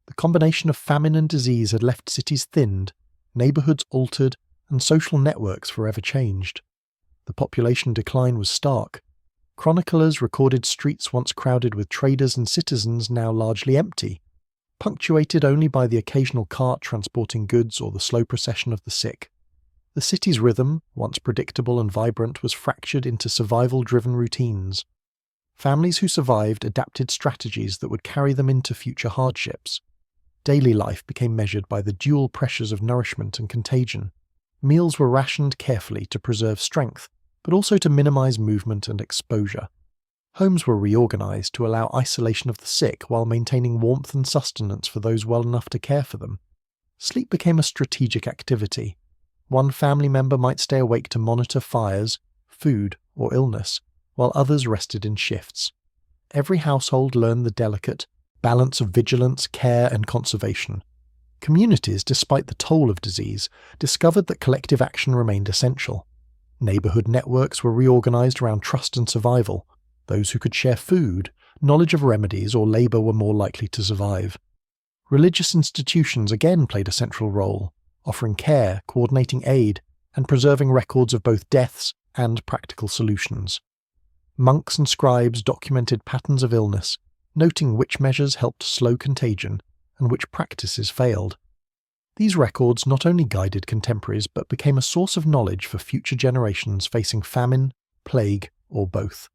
The combination of famine and disease had left cities thinned, neighbourhoods altered, and social networks forever changed. The population decline was stark. Chroniclers recorded streets once crowded with traders and citizens now largely empty, punctuated only by the occasional cart transporting goods or the slow procession of the sick. The city's rhythm, once predictable and vibrant, was fractured into survival-driven routines. Families who survived adapted strategies that would carry them into future hardships. Daily life became measured by the dual pressures of nourishment and contagion. Meals were rationed carefully to preserve strength, but also to minimize movement and exposure. Homes were reorganized to allow isolation of the sick while maintaining warmth and sustenance for those well enough to care for them. Sleep became a strategic activity. One family member might stay awake to monitor fires, food, or illness, while others rested in shifts. Every household learned the delicate balance of vigilance, care, and conservation. Communities, despite the toll of disease, discovered that collective action remained essential. Neighbourhood networks were reorganised around trust and survival. Those who could share food, knowledge of remedies, or labour were more likely to survive. Religious institutions again played a central role, offering care, coordinating aid, and preserving records of both deaths and practical solutions. Monks and scribes documented patterns of illness, noting which measures helped slow contagion and which practices failed. These records not only guided contemporaries but became a source of knowledge for future generations facing famine, plague, or both.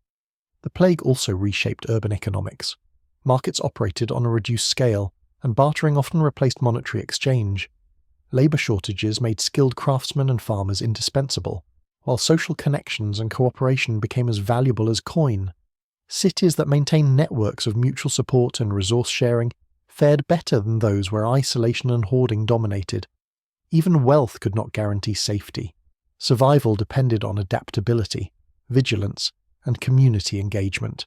The plague also reshaped urban economics. Markets operated on a reduced scale, and bartering often replaced monetary exchange. Labour shortages made skilled craftsmen and farmers indispensable, while social connections and cooperation became as valuable as coin. Cities that maintained networks of mutual support and resource sharing fared better than those where isolation and hoarding dominated. Even wealth could not guarantee safety. Survival depended on adaptability, vigilance, and community engagement.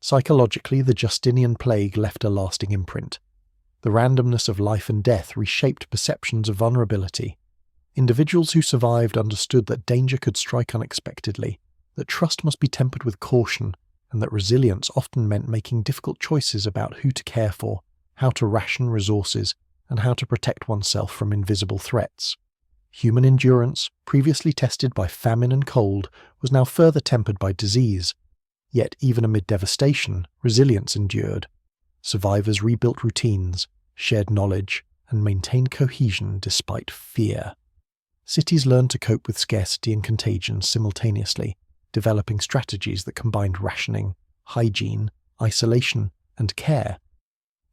Psychologically, the Justinian plague left a lasting imprint. The randomness of life and death reshaped perceptions of vulnerability. Individuals who survived understood that danger could strike unexpectedly, that trust must be tempered with caution, and that resilience often meant making difficult choices about who to care for, how to ration resources, and how to protect oneself from invisible threats. Human endurance, previously tested by famine and cold, was now further tempered by disease. Yet even amid devastation, resilience endured. Survivors rebuilt routines, shared knowledge, and maintained cohesion despite fear. Cities learned to cope with scarcity and contagion simultaneously, developing strategies that combined rationing, hygiene, isolation, and care.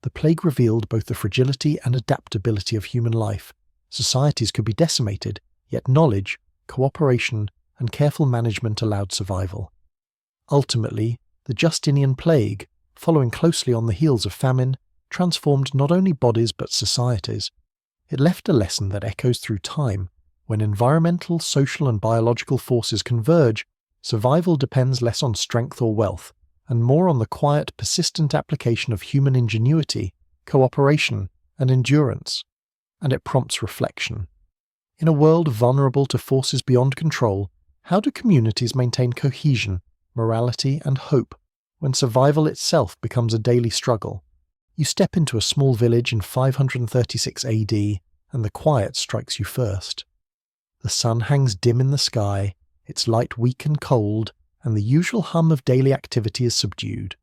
The plague revealed both the fragility and adaptability of human life. Societies could be decimated, yet knowledge, cooperation, and careful management allowed survival. Ultimately, the Justinian plague, following closely on the heels of famine, transformed not only bodies but societies. It left a lesson that echoes through time. When environmental, social, and biological forces converge, survival depends less on strength or wealth, and more on the quiet, persistent application of human ingenuity, cooperation, and endurance. And it prompts reflection. In a world vulnerable to forces beyond control, how do communities maintain cohesion, morality, and hope when survival itself becomes a daily struggle? You step into a small village in 536 AD, and the quiet strikes you first. The sun hangs dim in the sky, its light weak and cold, and the usual hum of daily activity is subdued.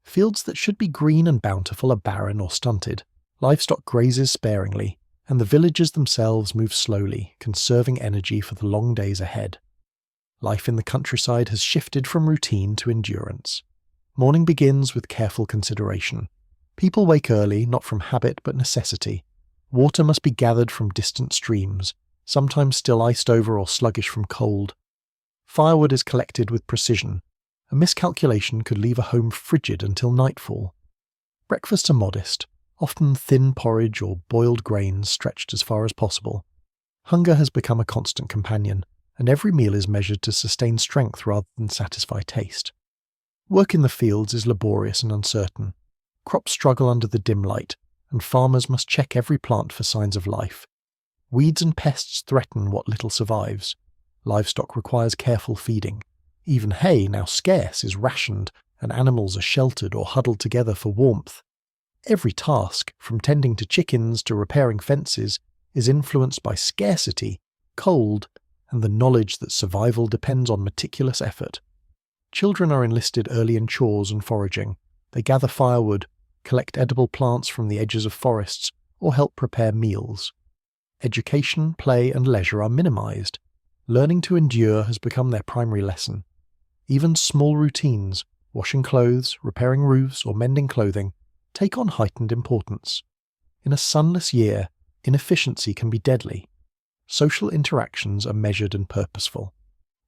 Fields that should be green and bountiful are barren or stunted. Livestock grazes sparingly, and the villagers themselves move slowly, conserving energy for the long days ahead. Life in the countryside has shifted from routine to endurance. Morning begins with careful consideration. People wake early, not from habit but necessity. Water must be gathered from distant streams, sometimes still iced over or sluggish from cold. Firewood is collected with precision. A miscalculation could leave a home frigid until nightfall. Breakfasts are modest, often thin porridge or boiled grains stretched as far as possible. Hunger has become a constant companion, and every meal is measured to sustain strength rather than satisfy taste. Work in the fields is laborious and uncertain. Crops struggle under the dim light, and farmers must check every plant for signs of life. Weeds and pests threaten what little survives. Livestock requires careful feeding. Even hay, now scarce, is rationed, and animals are sheltered or huddled together for warmth. Every task, from tending to chickens to repairing fences, is influenced by scarcity, cold, and the knowledge that survival depends on meticulous effort. Children are enlisted early in chores and foraging. They gather firewood, collect edible plants from the edges of forests, or help prepare meals. Education, play, and leisure are minimized. Learning to endure has become their primary lesson. Even small routines, washing clothes, repairing roofs, or mending clothing, take on heightened importance. In a sunless year, inefficiency can be deadly. Social interactions are measured and purposeful.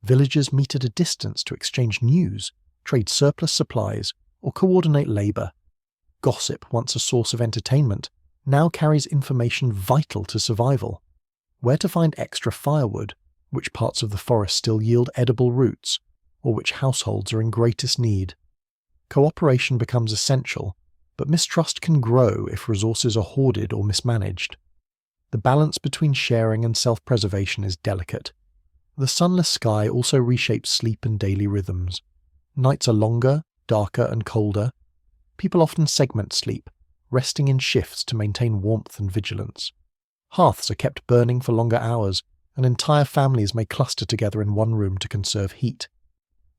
Villagers meet at a distance to exchange news, trade surplus supplies, or coordinate labour. Gossip, once a source of entertainment, now carries information vital to survival. Where to find extra firewood, which parts of the forest still yield edible roots, or which households are in greatest need. Cooperation becomes essential, but mistrust can grow if resources are hoarded or mismanaged. The balance between sharing and self-preservation is delicate. The sunless sky also reshapes sleep and daily rhythms. Nights are longer, darker, and colder. People often segment sleep, resting in shifts to maintain warmth and vigilance. Hearths are kept burning for longer hours, and entire families may cluster together in one room to conserve heat.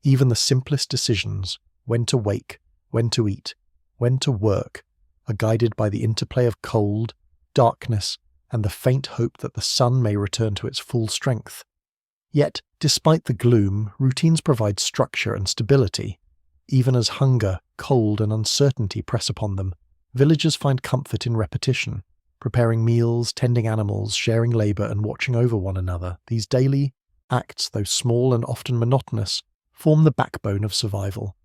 Even the simplest decisions, when to wake, when to eat, when to work, are guided by the interplay of cold, darkness, and the faint hope that the sun may return to its full strength. Yet, despite the gloom, routines provide structure and stability. Even as hunger, cold, and uncertainty press upon them, villagers find comfort in repetition, preparing meals, tending animals, sharing labour, and watching over one another. These daily acts, though small and often monotonous, form the backbone of survival.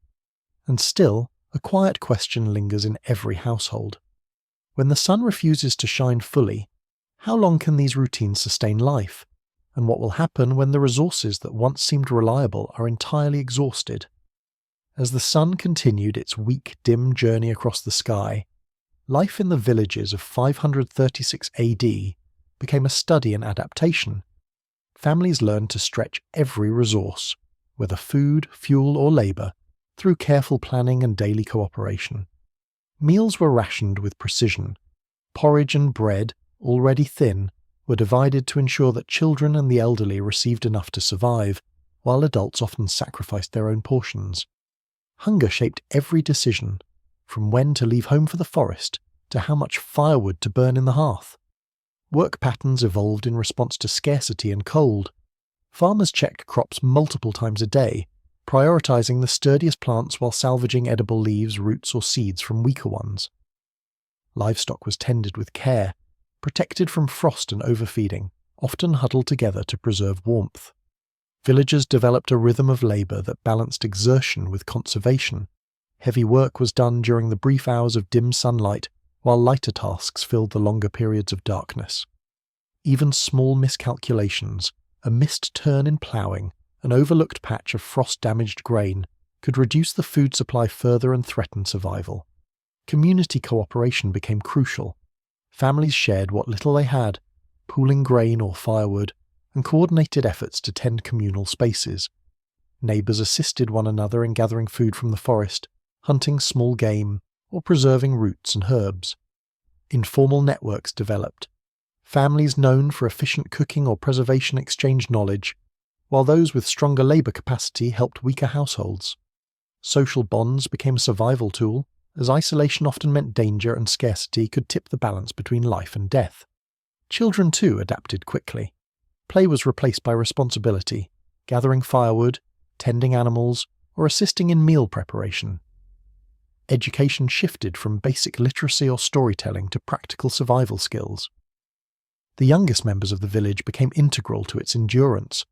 And still, a quiet question lingers in every household. When the sun refuses to shine fully, how long can these routines sustain life? And what will happen when the resources that once seemed reliable are entirely exhausted? As the sun continued its weak, dim journey across the sky, life in the villages of 536 AD became a study in adaptation. Families learned to stretch every resource, whether food, fuel, or labour, through careful planning and daily cooperation. Meals were rationed with precision. Porridge and bread, already thin, were divided to ensure that children and the elderly received enough to survive, while adults often sacrificed their own portions. Hunger shaped every decision, from when to leave home for the forest to how much firewood to burn in the hearth. Work patterns evolved in response to scarcity and cold. Farmers checked crops multiple times a day, prioritizing the sturdiest plants while salvaging edible leaves, roots, or seeds from weaker ones. Livestock was tended with care, protected from frost and overfeeding, often huddled together to preserve warmth. Villagers developed a rhythm of labour that balanced exertion with conservation. Heavy work was done during the brief hours of dim sunlight, while lighter tasks filled the longer periods of darkness. Even small miscalculations, a missed turn in ploughing, an overlooked patch of frost-damaged grain, could reduce the food supply further and threaten survival. Community cooperation became crucial. Families shared what little they had, pooling grain or firewood, and coordinated efforts to tend communal spaces. Neighbours assisted one another in gathering food from the forest, hunting small game, or preserving roots and herbs. Informal networks developed. Families known for efficient cooking or preservation exchanged knowledge, while those with stronger labour capacity helped weaker households. Social bonds became a survival tool, as isolation often meant danger and scarcity could tip the balance between life and death. Children too adapted quickly. Play was replaced by responsibility, gathering firewood, tending animals, or assisting in meal preparation. Education shifted from basic literacy or storytelling to practical survival skills. The youngest members of the village became integral to its endurance,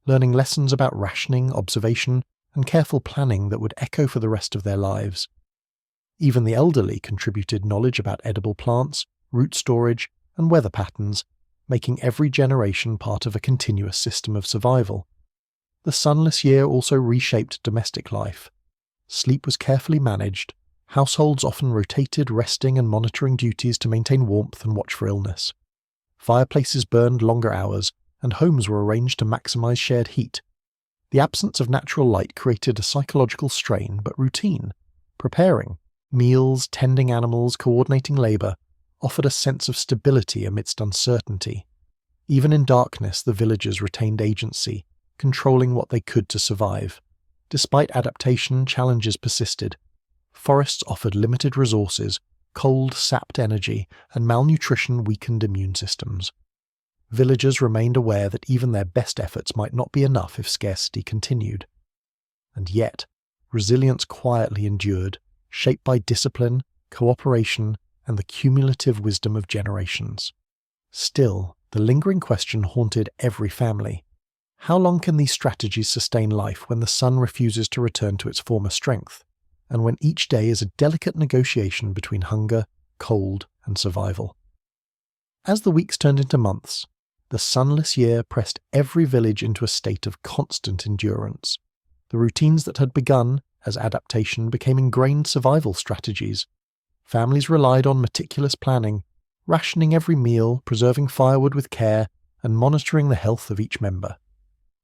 learning lessons about rationing, observation, and careful planning that would echo for the rest of their lives. Even the elderly contributed knowledge about edible plants, root storage, and weather patterns, making every generation part of a continuous system of survival. The sunless year also reshaped domestic life. Sleep was carefully managed. Households often rotated resting and monitoring duties to maintain warmth and watch for illness. Fireplaces burned longer hours, and homes were arranged to maximize shared heat. The absence of natural light created a psychological strain, but routine, preparing, meals, tending animals, coordinating labour, offered a sense of stability amidst uncertainty. Even in darkness, the villagers retained agency, controlling what they could to survive. Despite adaptation, challenges persisted. Forests offered limited resources, cold sapped energy, and malnutrition weakened immune systems. Villagers remained aware that even their best efforts might not be enough if scarcity continued. And yet, resilience quietly endured, shaped by discipline, cooperation, and the cumulative wisdom of generations. Still, the lingering question haunted every family. How long can these strategies sustain life when the sun refuses to return to its former strength, and when each day is a delicate negotiation between hunger, cold, and survival? As the weeks turned into months, the sunless year pressed every village into a state of constant endurance. The routines that had begun as adaptation became ingrained survival strategies. Families relied on meticulous planning, rationing every meal, preserving firewood with care, and monitoring the health of each member.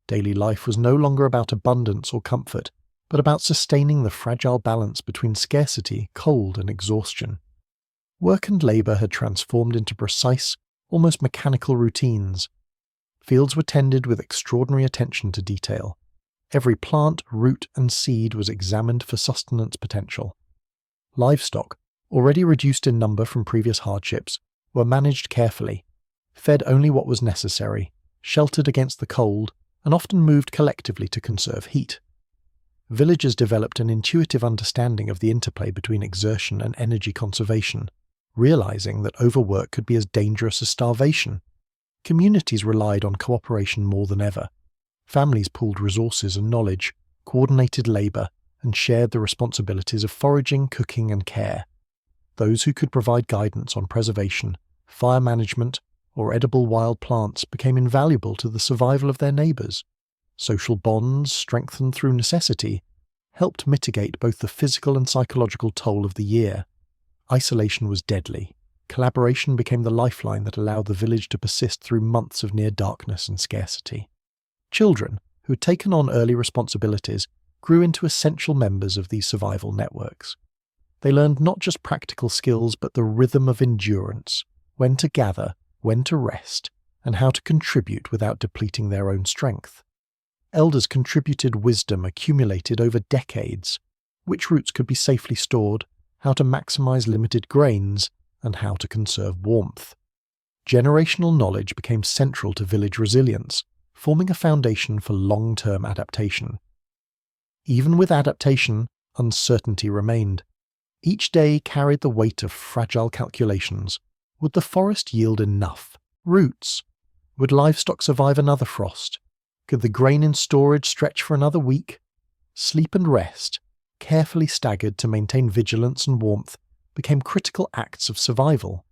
Daily life was no longer about abundance or comfort, but about sustaining the fragile balance between scarcity, cold, and exhaustion. Work and labour had transformed into precise, almost mechanical routines. Fields were tended with extraordinary attention to detail. Every plant, root, and seed was examined for sustenance potential. Livestock, already reduced in number from previous hardships, were managed carefully, fed only what was necessary, sheltered against the cold, and often moved collectively to conserve heat. Villagers developed an intuitive understanding of the interplay between exertion and energy conservation, realizing that overwork could be as dangerous as starvation. Communities relied on cooperation more than ever. Families pooled resources and knowledge, coordinated labour, and shared the responsibilities of foraging, cooking, and care. Those who could provide guidance on preservation, fire management, or edible wild plants became invaluable to the survival of their neighbours. Social bonds, strengthened through necessity, helped mitigate both the physical and psychological toll of the year. Isolation was deadly. Collaboration became the lifeline that allowed the village to persist through months of near darkness and scarcity. Children, who had taken on early responsibilities, grew into essential members of these survival networks. They learned not just practical skills but the rhythm of endurance, when to gather, when to rest, and how to contribute without depleting their own strength. Elders contributed wisdom accumulated over decades, which roots could be safely stored, how to maximize limited grains, and how to conserve warmth. Generational knowledge became central to village resilience, forming a foundation for long-term adaptation. Even with adaptation, uncertainty remained. Each day carried the weight of fragile calculations. Would the forest yield enough roots? Would livestock survive another frost? Could the grain in storage stretch for another week? Sleep and rest, carefully staggered to maintain vigilance and warmth, became critical acts of survival.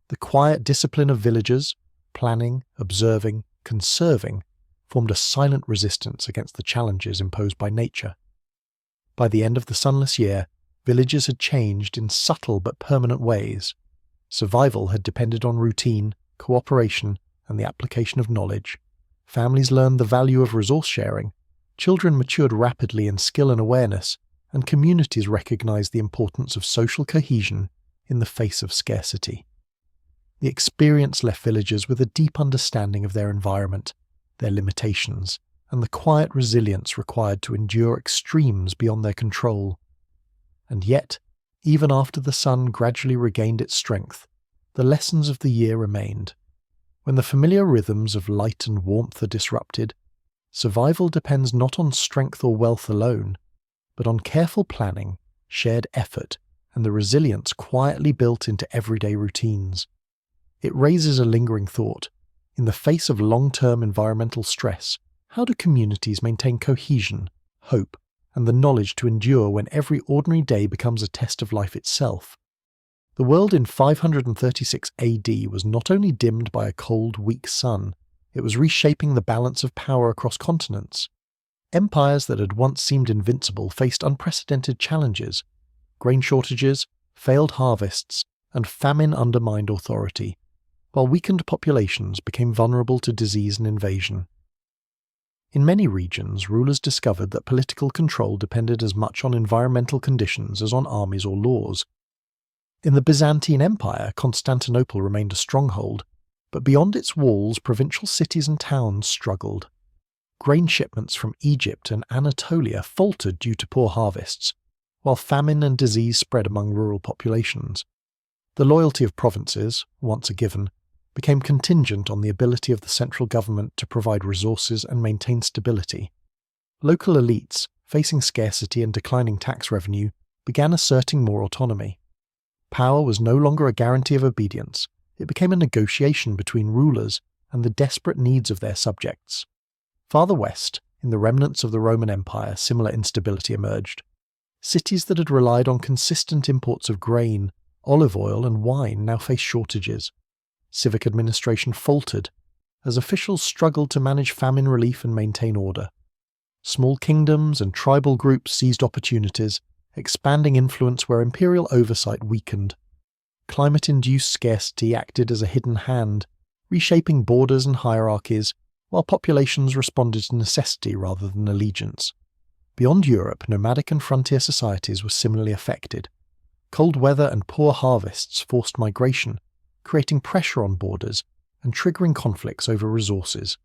The quiet discipline of villagers, planning, observing, conserving, formed a silent resistance against the challenges imposed by nature. By the end of the sunless year, villages had changed in subtle but permanent ways. Survival had depended on routine, cooperation, and the application of knowledge. Families learned the value of resource sharing, children matured rapidly in skill and awareness, and communities recognized the importance of social cohesion in the face of scarcity. The experience left villagers with a deep understanding of their environment, their limitations, and the quiet resilience required to endure extremes beyond their control. And yet, even after the sun gradually regained its strength, the lessons of the year remained. When the familiar rhythms of light and warmth are disrupted, survival depends not on strength or wealth alone, but on careful planning, shared effort, and the resilience quietly built into everyday routines. It raises a lingering thought. In the face of long-term environmental stress, how do communities maintain cohesion, hope, and the knowledge to endure when every ordinary day becomes a test of life itself? The world in 536 AD was not only dimmed by a cold, weak sun, it was reshaping the balance of power across continents. Empires that had once seemed invincible faced unprecedented challenges. Grain shortages, failed harvests, and famine undermined authority, while weakened populations became vulnerable to disease and invasion. In many regions, rulers discovered that political control depended as much on environmental conditions as on armies or laws. In the Byzantine Empire, Constantinople remained a stronghold, but beyond its walls, provincial cities and towns struggled. Grain shipments from Egypt and Anatolia faltered due to poor harvests, while famine and disease spread among rural populations. The loyalty of provinces, once a given, became contingent on the ability of the central government to provide resources and maintain stability. Local elites, facing scarcity and declining tax revenue, began asserting more autonomy. Power was no longer a guarantee of obedience, it became a negotiation between rulers and the desperate needs of their subjects. Farther west, in the remnants of the Roman Empire, similar instability emerged. Cities that had relied on consistent imports of grain, olive oil, and wine now faced shortages. Civic administration faltered, as officials struggled to manage famine relief and maintain order. Small kingdoms and tribal groups seized opportunities, expanding influence where imperial oversight weakened. Climate-induced scarcity acted as a hidden hand, reshaping borders and hierarchies, while populations responded to necessity rather than allegiance. Beyond Europe, nomadic and frontier societies were similarly affected. Cold weather and poor harvests forced migration, creating pressure on borders and triggering conflicts over resources.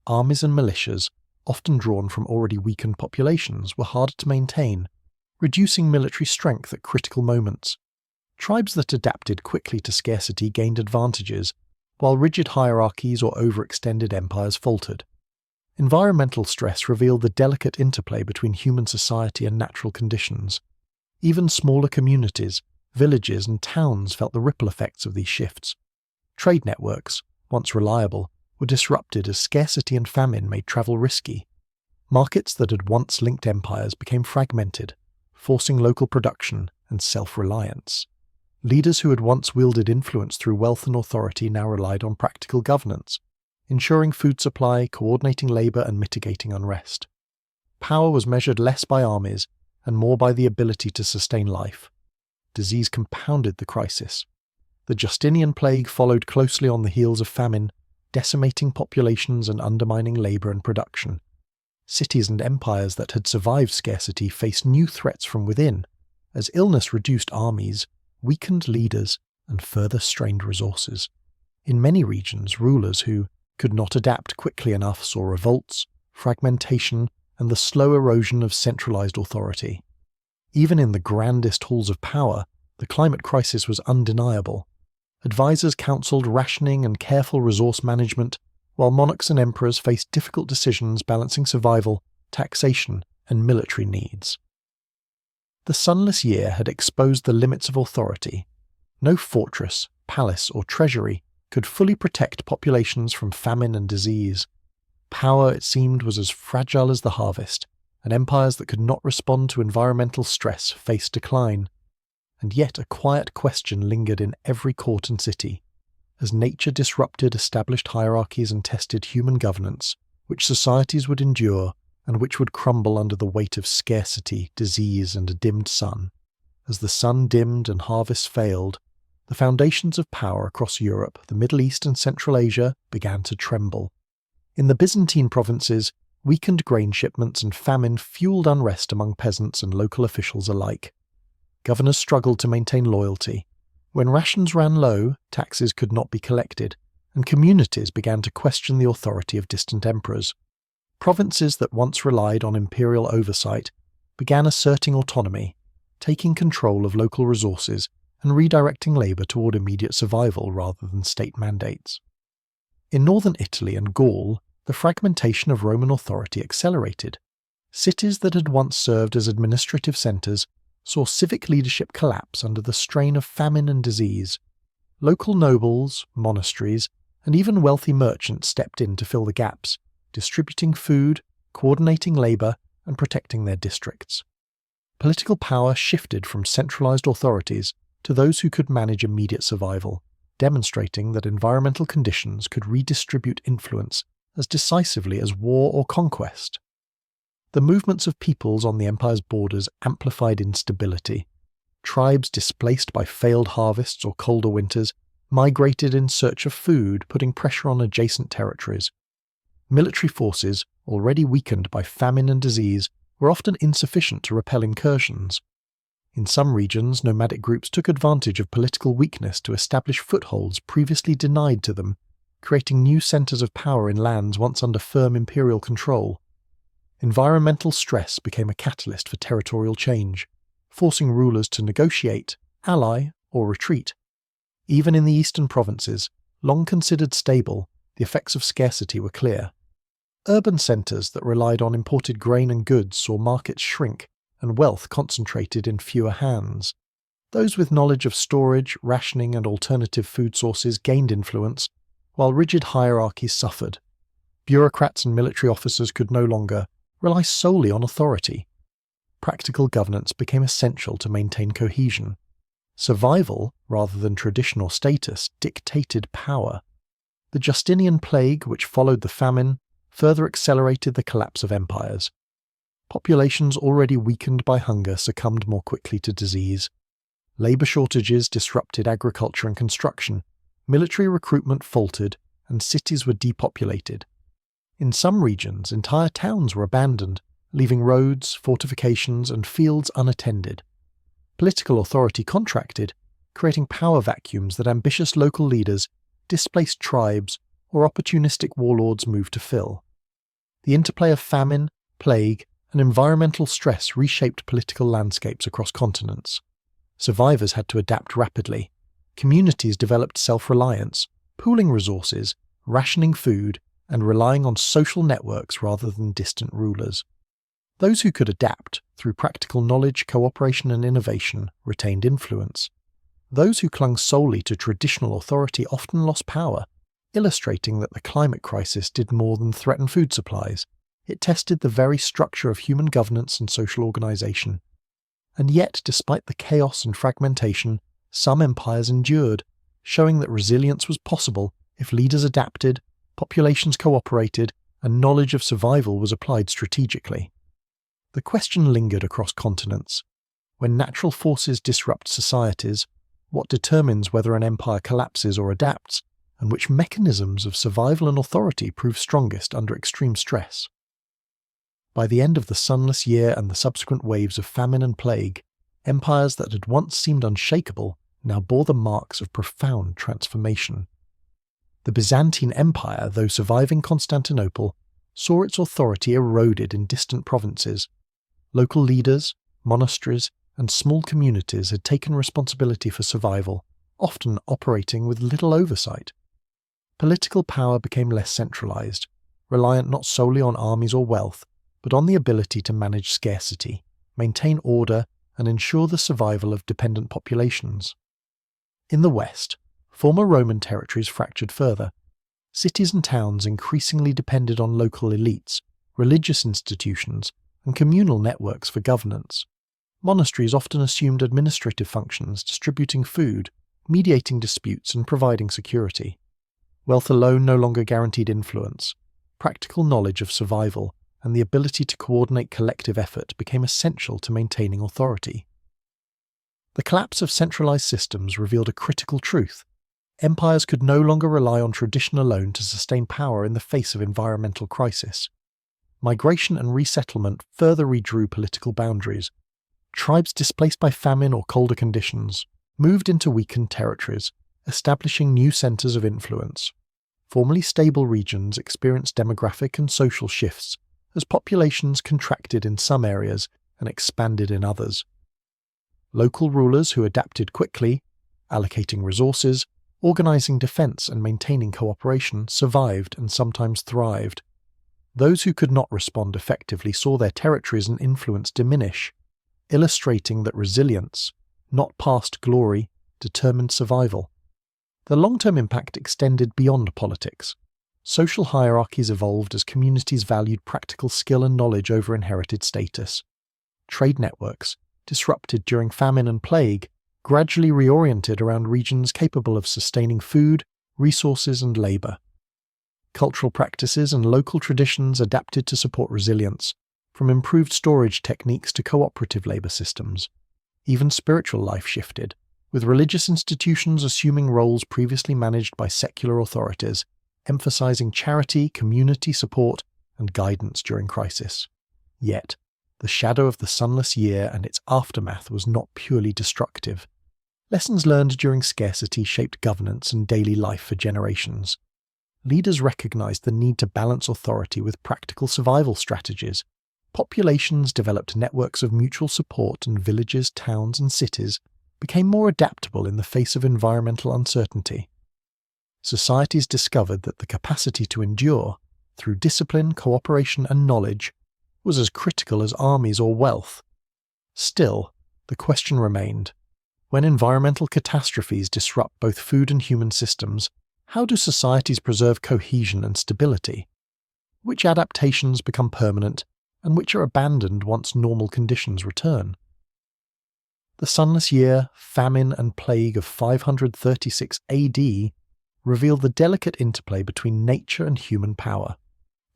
Armies and militias, often drawn from already weakened populations, were harder to maintain, reducing military strength at critical moments. Tribes that adapted quickly to scarcity gained advantages, while rigid hierarchies or overextended empires faltered. Environmental stress revealed the delicate interplay between human society and natural conditions. Even smaller communities, villages and towns felt the ripple effects of these shifts. Trade networks, once reliable, were disrupted as scarcity and famine made travel risky. Markets that had once linked empires became fragmented, forcing local production and self-reliance. Leaders who had once wielded influence through wealth and authority now relied on practical governance, ensuring food supply, coordinating labour and mitigating unrest. Power was measured less by armies and more by the ability to sustain life. Disease compounded the crisis. The Justinian plague followed closely on the heels of famine, decimating populations and undermining labour and production. Cities and empires that had survived scarcity faced new threats from within, as illness reduced armies, weakened leaders, and further strained resources. In many regions, rulers who could not adapt quickly enough saw revolts, fragmentation, and the slow erosion of centralized authority. Even in the grandest halls of power, the climate crisis was undeniable. Advisors counseled rationing and careful resource management, while monarchs and emperors faced difficult decisions balancing survival, taxation, and military needs. The sunless year had exposed the limits of authority. No fortress, palace, or treasury could fully protect populations from famine and disease. Power, it seemed, was as fragile as the harvest, and empires that could not respond to environmental stress faced decline. And yet a quiet question lingered in every court and city. As nature disrupted established hierarchies and tested human governance, which societies would endure and which would crumble under the weight of scarcity, disease, and a dimmed sun. As the sun dimmed and harvests failed, the foundations of power across Europe, the Middle East and Central Asia began to tremble. In the Byzantine provinces, weakened grain shipments and famine fueled unrest among peasants and local officials alike. Governors struggled to maintain loyalty. When rations ran low, taxes could not be collected, and communities began to question the authority of distant emperors. Provinces that once relied on imperial oversight began asserting autonomy, taking control of local resources and redirecting labour toward immediate survival rather than state mandates. In northern Italy and Gaul, the fragmentation of Roman authority accelerated. Cities that had once served as administrative centres saw civic leadership collapse under the strain of famine and disease. Local nobles, monasteries, and even wealthy merchants stepped in to fill the gaps, distributing food, coordinating labour, and protecting their districts. Political power shifted from centralised authorities to those who could manage immediate survival, demonstrating that environmental conditions could redistribute influence as decisively as war or conquest. The movements of peoples on the empire's borders amplified instability. Tribes displaced by failed harvests or colder winters migrated in search of food, putting pressure on adjacent territories. Military forces, already weakened by famine and disease, were often insufficient to repel incursions. In some regions, nomadic groups took advantage of political weakness to establish footholds previously denied to them, creating new centres of power in lands once under firm imperial control. Environmental stress became a catalyst for territorial change, forcing rulers to negotiate, ally, or retreat. Even in the eastern provinces, long considered stable, the effects of scarcity were clear. Urban centres that relied on imported grain and goods saw markets shrink and wealth concentrated in fewer hands. Those with knowledge of storage, rationing, and alternative food sources gained influence, while rigid hierarchies suffered. Bureaucrats and military officers could no longer rely solely on authority. Practical governance became essential to maintain cohesion. Survival, rather than traditional status, dictated power. The Justinian plague, which followed the famine, further accelerated the collapse of empires. Populations already weakened by hunger succumbed more quickly to disease. Labour shortages disrupted agriculture and construction, military recruitment faltered, and cities were depopulated. In some regions, entire towns were abandoned, leaving roads, fortifications, and fields unattended. Political authority contracted, creating power vacuums that ambitious local leaders, displaced tribes, or opportunistic warlords moved to fill. The interplay of famine, plague, and environmental stress reshaped political landscapes across continents. Survivors had to adapt rapidly. Communities developed self-reliance, pooling resources, rationing food, and relying on social networks rather than distant rulers. Those who could adapt, through practical knowledge, cooperation, and innovation, retained influence. Those who clung solely to traditional authority often lost power, illustrating that the climate crisis did more than threaten food supplies. It tested the very structure of human governance and social organization. And yet, despite the chaos and fragmentation, some empires endured, showing that resilience was possible if leaders adapted, populations cooperated, and knowledge of survival was applied strategically. The question lingered across continents. When natural forces disrupt societies, what determines whether an empire collapses or adapts, and which mechanisms of survival and authority prove strongest under extreme stress? By the end of the sunless year and the subsequent waves of famine and plague, empires that had once seemed unshakable now bore the marks of profound transformation. The Byzantine Empire, though surviving Constantinople, saw its authority eroded in distant provinces. Local leaders, monasteries, and small communities had taken responsibility for survival, often operating with little oversight. Political power became less centralized, reliant not solely on armies or wealth, but on the ability to manage scarcity, maintain order, and ensure the survival of dependent populations. In the West, former Roman territories fractured further. Cities and towns increasingly depended on local elites, religious institutions, and communal networks for governance. Monasteries often assumed administrative functions, distributing food, mediating disputes, and providing security. Wealth alone no longer guaranteed influence. Practical knowledge of survival and the ability to coordinate collective effort became essential to maintaining authority. The collapse of centralized systems revealed a critical truth. Empires could no longer rely on tradition alone to sustain power in the face of environmental crisis. Migration and resettlement further redrew political boundaries. Tribes displaced by famine or colder conditions moved into weakened territories, establishing new centers of influence. Formerly stable regions experienced demographic and social shifts as populations contracted in some areas and expanded in others. Local rulers who adapted quickly, allocating resources, organizing defense and maintaining cooperation, survived and sometimes thrived. Those who could not respond effectively saw their territories and influence diminish, illustrating that resilience, not past glory, determined survival. The long-term impact extended beyond politics. Social hierarchies evolved as communities valued practical skill and knowledge over inherited status. Trade networks, disrupted during famine and plague, gradually reoriented around regions capable of sustaining food, resources, and labor. Cultural practices and local traditions adapted to support resilience, from improved storage techniques to cooperative labor systems. Even spiritual life shifted, with religious institutions assuming roles previously managed by secular authorities, emphasizing charity, community support, and guidance during crisis. Yet, the shadow of the sunless year and its aftermath was not purely destructive. Lessons learned during scarcity shaped governance and daily life for generations. Leaders recognized the need to balance authority with practical survival strategies. Populations developed networks of mutual support, and villages, towns, and cities became more adaptable in the face of environmental uncertainty. Societies discovered that the capacity to endure, through discipline, cooperation, and knowledge, was as critical as armies or wealth. Still, the question remained: when environmental catastrophes disrupt both food and human systems, how do societies preserve cohesion and stability? Which adaptations become permanent, and which are abandoned once normal conditions return? The sunless year, famine, and plague of 536 AD reveal the delicate interplay between nature and human power.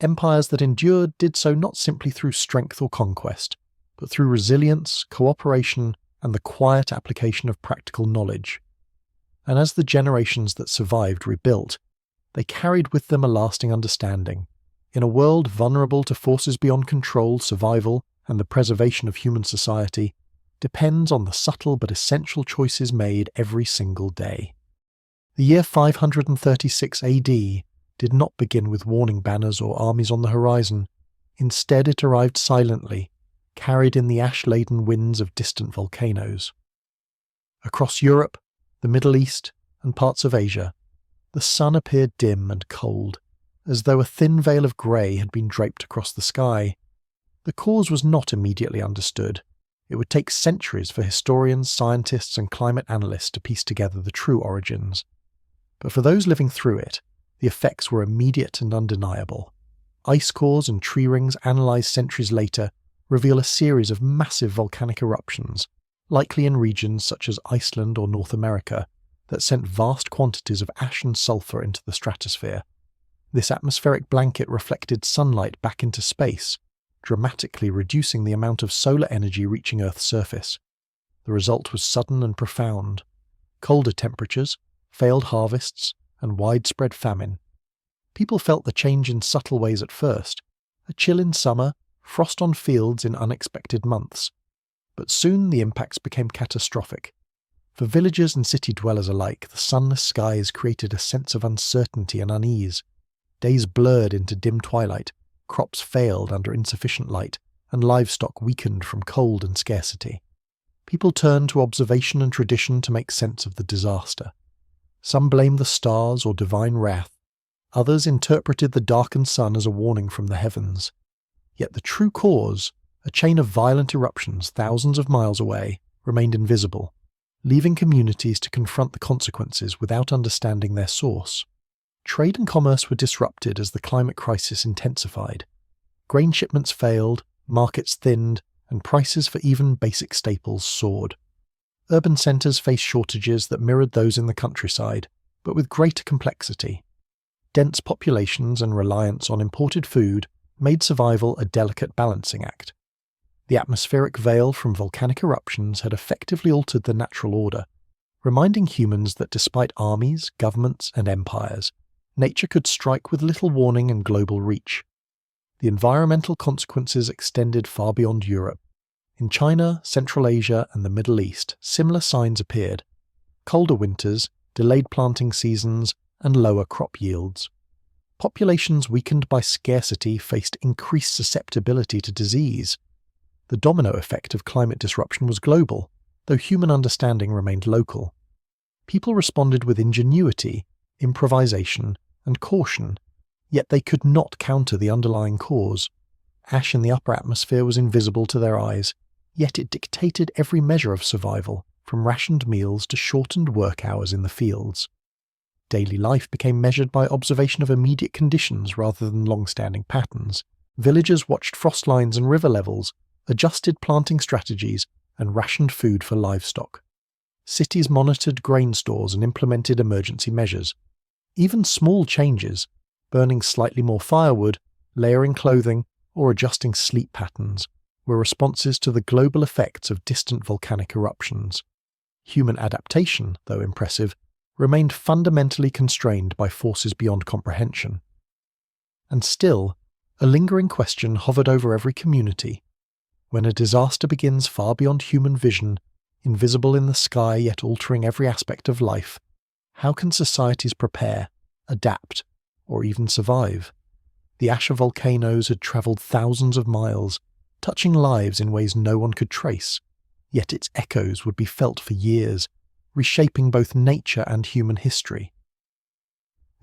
Empires that endured did so not simply through strength or conquest, but through resilience, cooperation, and the quiet application of practical knowledge. And as the generations that survived rebuilt, they carried with them a lasting understanding. In a world vulnerable to forces beyond control, survival, and the preservation of human society depends on the subtle but essential choices made every single day. The year 536 AD did not begin with warning banners or armies on the horizon. Instead, it arrived silently, carried in the ash-laden winds of distant volcanoes. Across Europe, the Middle East, and parts of Asia, the sun appeared dim and cold, as though a thin veil of grey had been draped across the sky. The cause was not immediately understood. It would take centuries for historians, scientists, and climate analysts to piece together the true origins. But for those living through it, the effects were immediate and undeniable. Ice cores and tree rings analysed centuries later reveal a series of massive volcanic eruptions, likely in regions such as Iceland or North America, that sent vast quantities of ash and sulphur into the stratosphere. This atmospheric blanket reflected sunlight back into space, dramatically reducing the amount of solar energy reaching Earth's surface. The result was sudden and profound: colder temperatures, failed harvests, and widespread famine. People felt the change in subtle ways at first: a chill in summer, frost on fields in unexpected months. But soon the impacts became catastrophic. For villagers and city dwellers alike, the sunless skies created a sense of uncertainty and unease. Days blurred into dim twilight, crops failed under insufficient light, and livestock weakened from cold and scarcity. People turned to observation and tradition to make sense of the disaster. Some blamed the stars or divine wrath. Others interpreted the darkened sun as a warning from the heavens. Yet the true cause, a chain of violent eruptions thousands of miles away, remained invisible, leaving communities to confront the consequences without understanding their source. Trade and commerce were disrupted as the climate crisis intensified. Grain shipments failed, markets thinned, and prices for even basic staples soared. Urban centres faced shortages that mirrored those in the countryside, but with greater complexity. Dense populations and reliance on imported food made survival a delicate balancing act. The atmospheric veil from volcanic eruptions had effectively altered the natural order, reminding humans that despite armies, governments, and empires, nature could strike with little warning and global reach. The environmental consequences extended far beyond Europe. In China, Central Asia, and the Middle East, similar signs appeared: colder winters, delayed planting seasons, and lower crop yields. Populations weakened by scarcity faced increased susceptibility to disease. The domino effect of climate disruption was global, though human understanding remained local. People responded with ingenuity, improvisation, and caution, yet they could not counter the underlying cause. Ash in the upper atmosphere was invisible to their eyes, yet it dictated every measure of survival, from rationed meals to shortened work hours in the fields. Daily life became measured by observation of immediate conditions rather than long-standing patterns. Villagers watched frost lines and river levels, adjusted planting strategies, and rationed food for livestock. Cities monitored grain stores and implemented emergency measures. Even small changes, burning slightly more firewood, layering clothing, or adjusting sleep patterns, were responses to the global effects of distant volcanic eruptions. Human adaptation, though impressive, remained fundamentally constrained by forces beyond comprehension. And still, A lingering question hovered over every community. When a disaster begins far beyond human vision, invisible in the sky yet altering every aspect of life, how can societies prepare, adapt, or even survive? The ash of volcanoes had travelled thousands of miles, touching lives in ways no one could trace, yet its echoes would be felt for years, reshaping both nature and human history.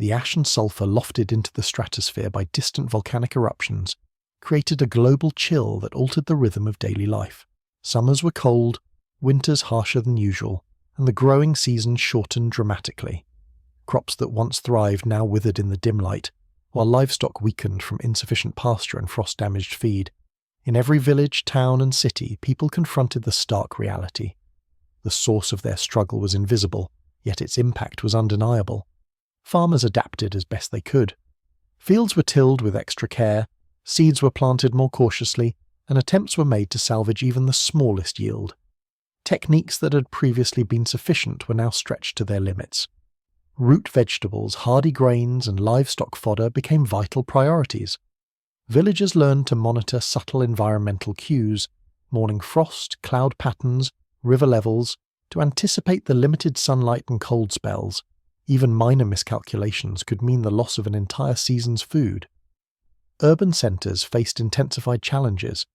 The ash and sulphur lofted into the stratosphere by distant volcanic eruptions created a global chill that altered the rhythm of daily life. Summers were cold, winters harsher than usual, and the growing seasons shortened dramatically. Crops that once thrived now withered in the dim light, while livestock weakened from insufficient pasture and frost-damaged feed. In every village, town, and city, people confronted the stark reality. The source of their struggle was invisible, yet its impact was undeniable. Farmers adapted as best they could. Fields were tilled with extra care, seeds were planted more cautiously, and attempts were made to salvage even the smallest yield. Techniques that had previously been sufficient were now stretched to their limits. Root vegetables, hardy grains, and livestock fodder became vital priorities. Villagers learned to monitor subtle environmental cues, morning frost, cloud patterns, river levels, to anticipate the limited sunlight and cold spells. Even minor miscalculations could mean the loss of an entire season's food. Urban centres faced intensified challenges.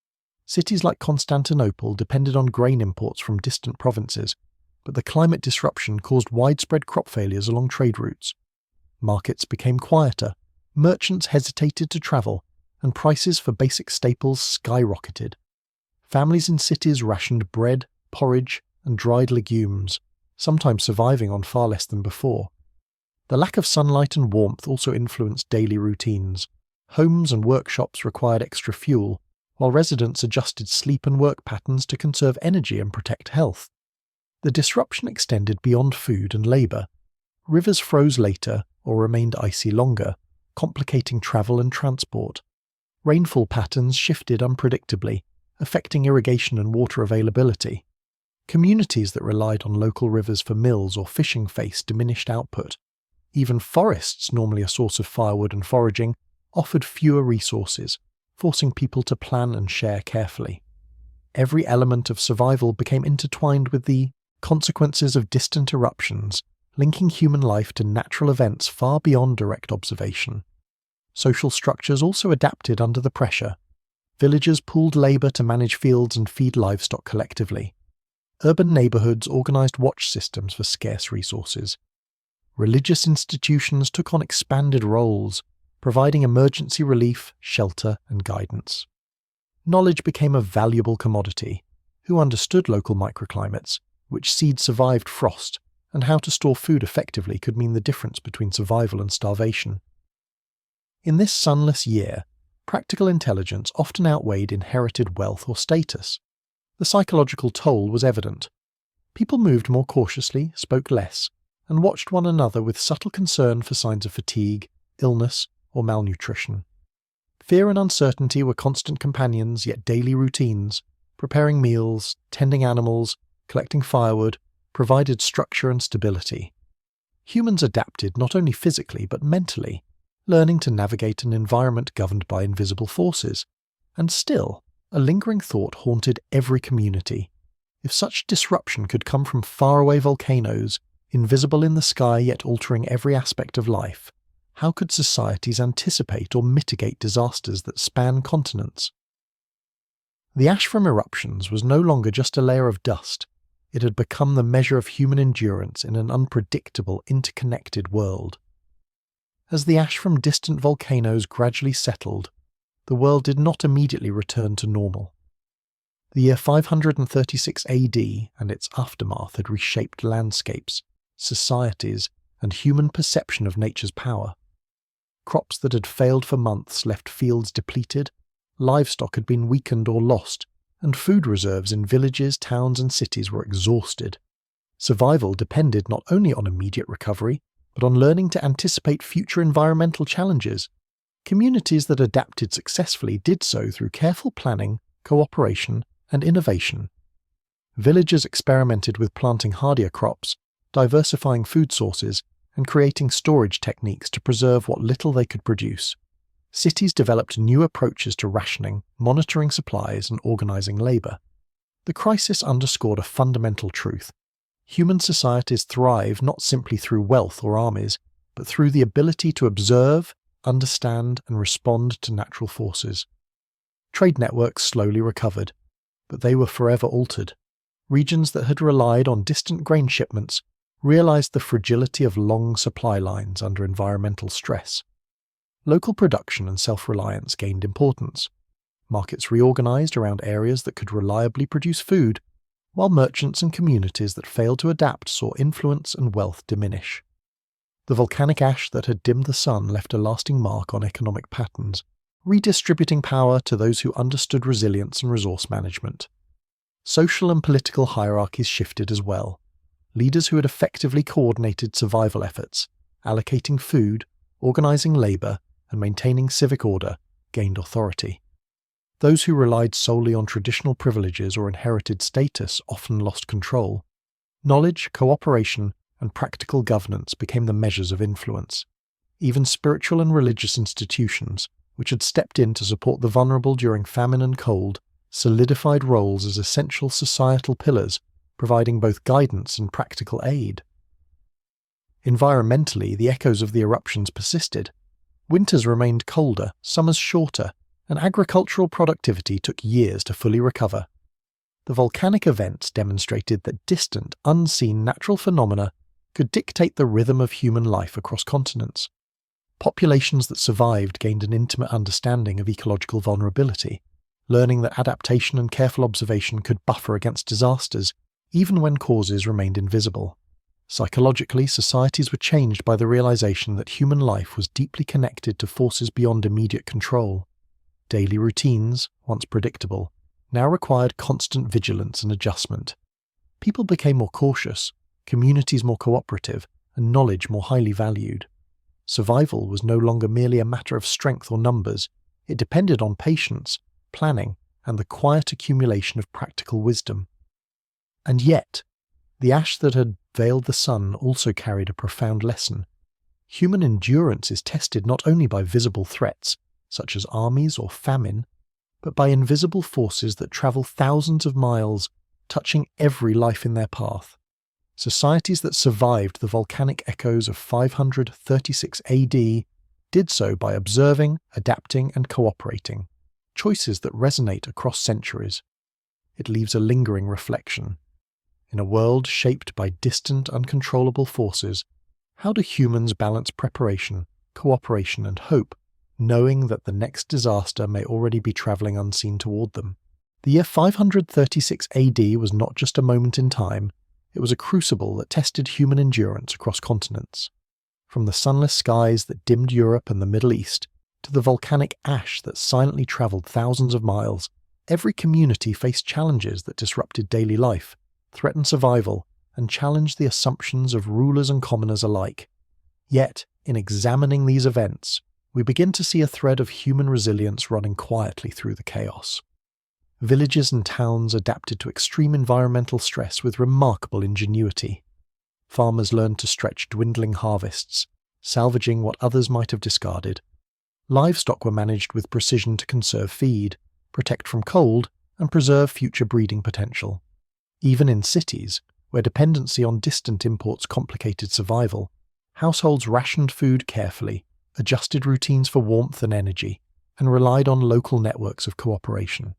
Cities like Constantinople depended on grain imports from distant provinces, but the climate disruption caused widespread crop failures along trade routes. Markets became quieter, merchants hesitated to travel, and prices for basic staples skyrocketed. Families in cities rationed bread, porridge, and dried legumes, sometimes surviving on far less than before. The lack of sunlight and warmth also influenced daily routines. Homes and workshops required extra fuel, while residents adjusted sleep and work patterns to conserve energy and protect health. The disruption extended beyond food and labour. Rivers froze later or remained icy longer, complicating travel and transport. Rainfall patterns shifted unpredictably, affecting irrigation and water availability. Communities that relied on local rivers for mills or fishing faced diminished output. Even forests, normally a source of firewood and foraging, offered fewer resources, forcing people to plan and share carefully. Every element of survival became intertwined with the consequences of distant eruptions, linking human life to natural events far beyond direct observation. Social structures also adapted under the pressure. Villagers pooled labour to manage fields and feed livestock collectively. Urban neighbourhoods organised watch systems for scarce resources. Religious institutions took on expanded roles, providing emergency relief, shelter, and guidance. Knowledge became a valuable commodity. Who understood local microclimates, which seeds survived frost, and how to store food effectively could mean the difference between survival and starvation. In this sunless year, practical intelligence often outweighed inherited wealth or status. The psychological toll was evident. People moved more cautiously, spoke less, and watched one another with subtle concern for signs of fatigue, illness, or malnutrition. Fear and uncertainty were constant companions, yet daily routines. Preparing meals, tending animals, collecting firewood, provided structure and stability. Humans adapted not only physically but mentally, learning to navigate an environment governed by invisible forces. And still, a lingering thought haunted every community. If such disruption could come from faraway volcanoes, invisible in the sky yet altering every aspect of life, how could societies anticipate or mitigate disasters that span continents? The ash from eruptions was no longer just a layer of dust. It had become the measure of human endurance in an unpredictable, interconnected world. As the ash from distant volcanoes gradually settled, the world did not immediately return to normal. The year 536 AD and its aftermath had reshaped landscapes, societies, and human perception of nature's power. Crops that had failed for months left fields depleted, livestock had been weakened or lost, and food reserves in villages, towns, and cities were exhausted. Survival depended not only on immediate recovery, but on learning to anticipate future environmental challenges. Communities that adapted successfully did so through careful planning, cooperation, and innovation. Villagers experimented with planting hardier crops, diversifying food sources, and creating storage techniques to preserve what little they could produce. cities developed new approaches to rationing, monitoring supplies, and organizing labor. The crisis underscored a fundamental truth. Human societies thrive not simply through wealth or armies, but through the ability to observe, understand, and respond to natural forces. Trade networks slowly recovered, but they were forever altered. Regions that had relied on distant grain shipments realized the fragility of long supply lines under environmental stress. Local production and self-reliance gained importance. Markets reorganized around areas that could reliably produce food, while merchants and communities that failed to adapt saw influence and wealth diminish. The volcanic ash that had dimmed the sun left a lasting mark on economic patterns, redistributing power to those who understood resilience and resource management. Social and political hierarchies shifted as well. Leaders who had effectively coordinated survival efforts, allocating food, organizing labor, and maintaining civic order, gained authority. Those who relied solely on traditional privileges or inherited status often lost control. Knowledge, cooperation, and practical governance became the measures of influence. Even spiritual and religious institutions, which had stepped in to support the vulnerable during famine and cold, solidified roles as essential societal pillars, providing both guidance and practical aid. Environmentally, the echoes of the eruptions persisted. Winters remained colder, summers shorter, and agricultural productivity took years to fully recover. The volcanic events demonstrated that distant, unseen natural phenomena could dictate the rhythm of human life across continents. Populations that survived gained an intimate understanding of ecological vulnerability, learning that adaptation and careful observation could buffer against disasters, even when causes remained invisible. Psychologically, societies were changed by the realization that human life was deeply connected to forces beyond immediate control. Daily routines, once predictable, now required constant vigilance and adjustment. People became more cautious, communities more cooperative, and knowledge more highly valued. Survival was no longer merely a matter of strength or numbers. It depended on patience, planning, and the quiet accumulation of practical wisdom. And yet, the ash that had veiled the sun also carried a profound lesson. Human endurance is tested not only by visible threats, such as armies or famine, but by invisible forces that travel thousands of miles, touching every life in their path. Societies that survived the volcanic echoes of 536 AD did so by observing, adapting, and cooperating, choices that resonate across centuries. It leaves a lingering reflection. In a world shaped by distant, uncontrollable forces, how do humans balance preparation, cooperation, and hope, knowing that the next disaster may already be travelling unseen toward them? The year 536 AD was not just a moment in time, it was a crucible that tested human endurance across continents. From the sunless skies that dimmed Europe and the Middle East, to the volcanic ash that silently travelled thousands of miles, every community faced challenges that disrupted daily life, threatened survival, and challenged the assumptions of rulers and commoners alike. Yet, in examining these events, we begin to see a thread of human resilience running quietly through the chaos. Villages and towns adapted to extreme environmental stress with remarkable ingenuity. Farmers learned to stretch dwindling harvests, salvaging what others might have discarded. Livestock were managed with precision to conserve feed, protect from cold, and preserve future breeding potential. Even in cities, where dependency on distant imports complicated survival, households rationed food carefully, adjusted routines for warmth and energy, and relied on local networks of cooperation.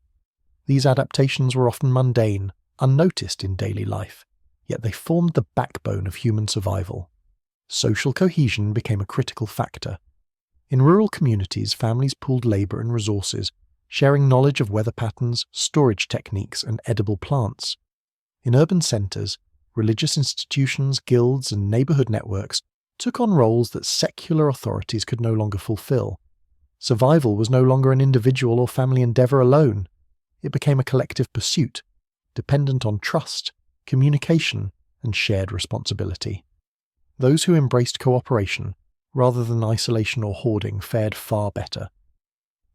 These adaptations were often mundane, unnoticed in daily life, yet they formed the backbone of human survival. Social cohesion became a critical factor. In rural communities, families pooled labor and resources, sharing knowledge of weather patterns, storage techniques, and edible plants. In urban centers, religious institutions, guilds, and neighborhood networks took on roles that secular authorities could no longer fulfill. Survival was no longer an individual or family endeavor alone. It became a collective pursuit, dependent on trust, communication, and shared responsibility. Those who embraced cooperation, rather than isolation or hoarding, fared far better.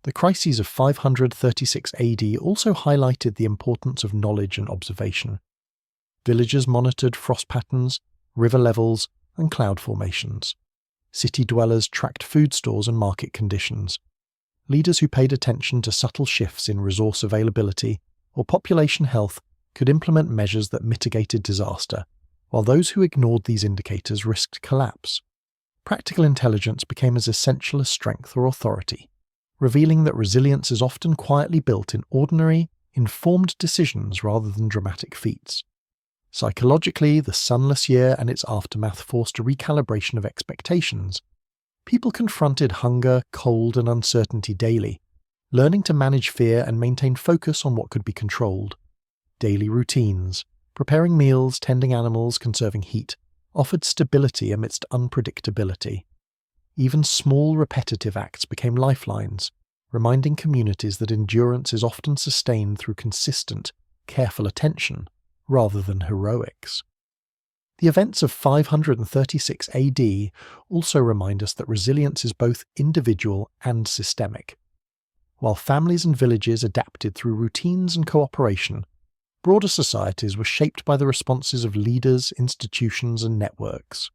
The crises of 536 AD also highlighted the importance of knowledge and observation. Villagers monitored frost patterns, river levels, and cloud formations. City dwellers tracked food stores and market conditions. leaders who paid attention to subtle shifts in resource availability or population health could implement measures that mitigated disaster, while those who ignored these indicators risked collapse. Practical intelligence became as essential as strength or authority, revealing that resilience is often quietly built in ordinary, informed decisions rather than dramatic feats. Psychologically, the sunless year and its aftermath forced a recalibration of expectations. People confronted hunger, cold, and uncertainty daily, learning to manage fear and maintain focus on what could be controlled. Daily routines, preparing meals, tending animals, conserving heat, offered stability amidst unpredictability. Even small repetitive acts became lifelines, reminding communities that endurance is often sustained through consistent, careful attention rather than heroics. The events of 536 AD also remind us that resilience is both individual and systemic. While families and villages adapted through routines and cooperation, broader societies were shaped by the responses of leaders, institutions, and networks.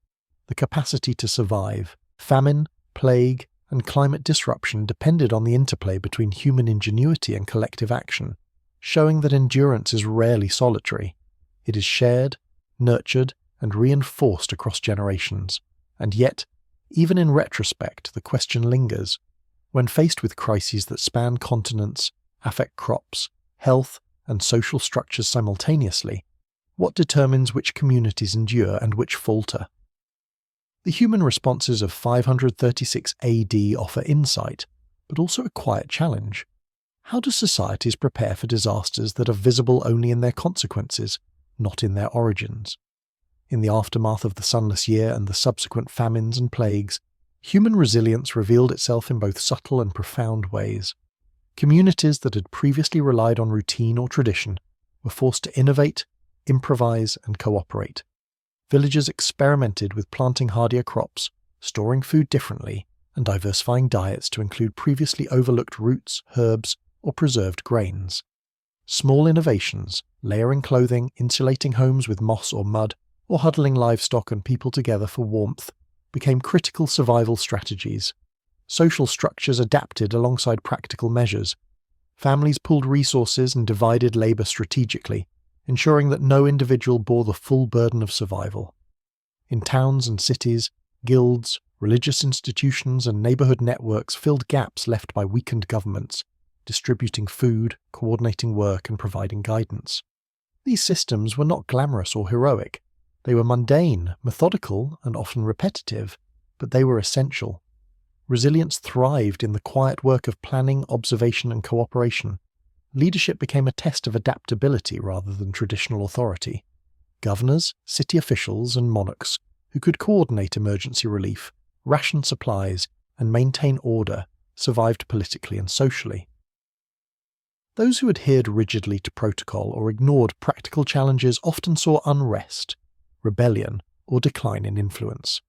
The capacity to survive, famine, plague, and climate disruption depended on the interplay between human ingenuity and collective action, showing that endurance is rarely solitary. It is shared, nurtured, and reinforced across generations. And yet, even in retrospect, the question lingers. When faced with crises that span continents, affect crops, health, and social structures simultaneously, what determines which communities endure and which falter? The human responses of 536 AD offer insight, but also a quiet challenge. How do societies prepare for disasters that are visible only in their consequences, not in their origins? In the aftermath of the sunless year and the subsequent famines and plagues, human resilience revealed itself in both subtle and profound ways. Communities that had previously relied on routine or tradition were forced to innovate, improvise, and cooperate. Villagers experimented with planting hardier crops, storing food differently, and diversifying diets to include previously overlooked roots, herbs, or preserved grains. Small innovations, layering clothing, insulating homes with moss or mud, or huddling livestock and people together for warmth, became critical survival strategies. Social structures adapted alongside practical measures. Families pooled resources and divided labour strategically, ensuring that no individual bore the full burden of survival. In towns and cities, guilds, religious institutions, and neighbourhood networks filled gaps left by weakened governments, distributing food, coordinating work, and providing guidance. These systems were not glamorous or heroic. They were mundane, methodical, and often repetitive, but they were essential. Resilience thrived in the quiet work of planning, observation, and cooperation. Leadership became a test of adaptability rather than traditional authority. Governors, city officials, and monarchs who could coordinate emergency relief, ration supplies, and maintain order survived politically and socially. Those who adhered rigidly to protocol or ignored practical challenges often saw unrest, rebellion, or decline in influence.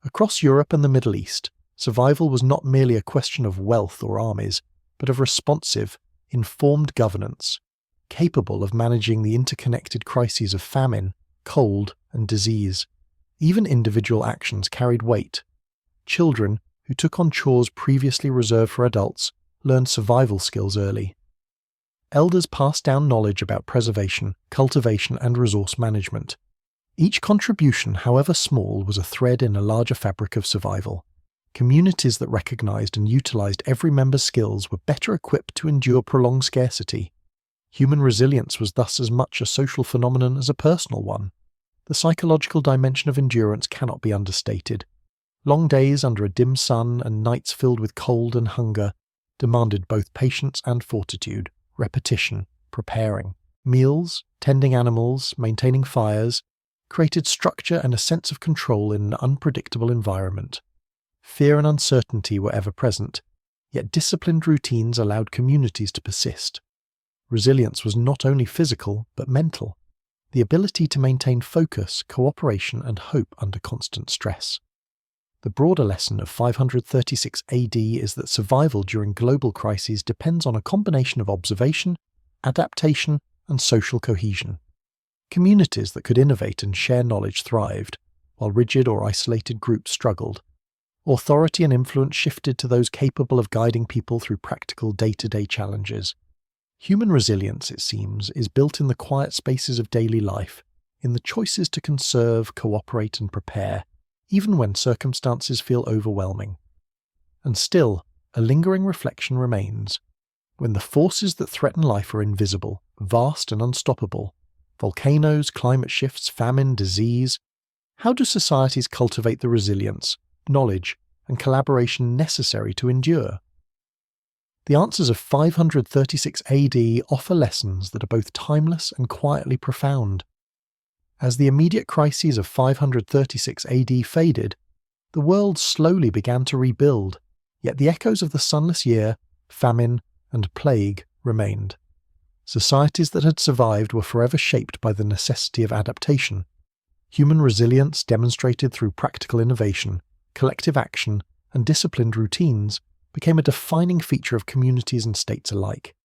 Across Europe and the Middle East, survival was not merely a question of wealth or armies, but of responsive, informed governance, capable of managing the interconnected crises of famine, cold, and disease. Even individual actions carried weight. Children, who took on chores previously reserved for adults, learned survival skills early. Elders passed down knowledge about preservation, cultivation, and resource management. Each contribution, however small, was a thread in a larger fabric of survival. Communities that recognized and utilized every member's skills were better equipped to endure prolonged scarcity. Human resilience was thus as much a social phenomenon as a personal one. The psychological dimension of endurance cannot be understated. Long days under a dim sun and nights filled with cold and hunger demanded both patience and fortitude, repetition, preparing. Meals, tending animals, maintaining fires, created structure and a sense of control in an unpredictable environment. Fear and uncertainty were ever present, yet disciplined routines allowed communities to persist. Resilience was not only physical, but mental. The ability to maintain focus, cooperation, and hope under constant stress. The broader lesson of 536 AD is that survival during global crises depends on a combination of observation, adaptation, and social cohesion. Communities that could innovate and share knowledge thrived, while rigid or isolated groups struggled. Authority and influence shifted to those capable of guiding people through practical day-to-day challenges. Human resilience, it seems, is built in the quiet spaces of daily life, in the choices to conserve, cooperate, and prepare, even when circumstances feel overwhelming. And still, a lingering reflection remains. When the forces that threaten life are invisible, vast and unstoppable, volcanoes, climate shifts, famine, disease, how do societies cultivate the resilience, knowledge, and collaboration necessary to endure? The answers of 536 AD offer lessons that are both timeless and quietly profound. As the immediate crises of 536 AD faded, the world slowly began to rebuild, yet the echoes of the sunless year, famine, and plague remained. Societies that had survived were forever shaped by the necessity of adaptation. Human resilience demonstrated through practical innovation, collective action, and disciplined routines became a defining feature of communities and states alike.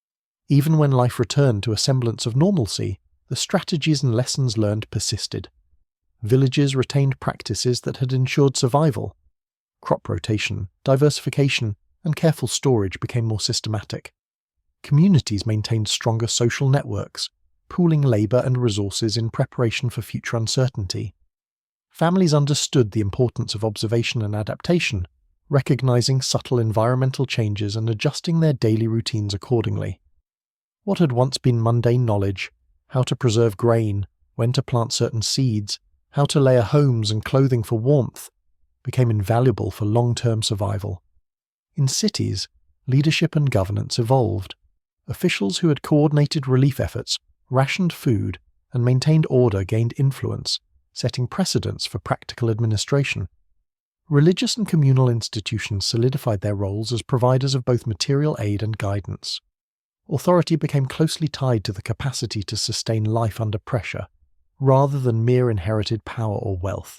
Even when life returned to a semblance of normalcy, the strategies and lessons learned persisted. Villages retained practices that had ensured survival. Crop rotation, diversification, and careful storage became more systematic. Communities maintained stronger social networks, pooling labour and resources in preparation for future uncertainty. Families understood the importance of observation and adaptation, recognizing subtle environmental changes and adjusting their daily routines accordingly. What had once been mundane knowledge, how to preserve grain, when to plant certain seeds, how to layer homes and clothing for warmth, became invaluable for long-term survival. In cities, leadership and governance evolved. Officials who had coordinated relief efforts, rationed food, and maintained order gained influence, setting precedents for practical administration. Religious and communal institutions solidified their roles as providers of both material aid and guidance. Authority became closely tied to the capacity to sustain life under pressure, rather than mere inherited power or wealth.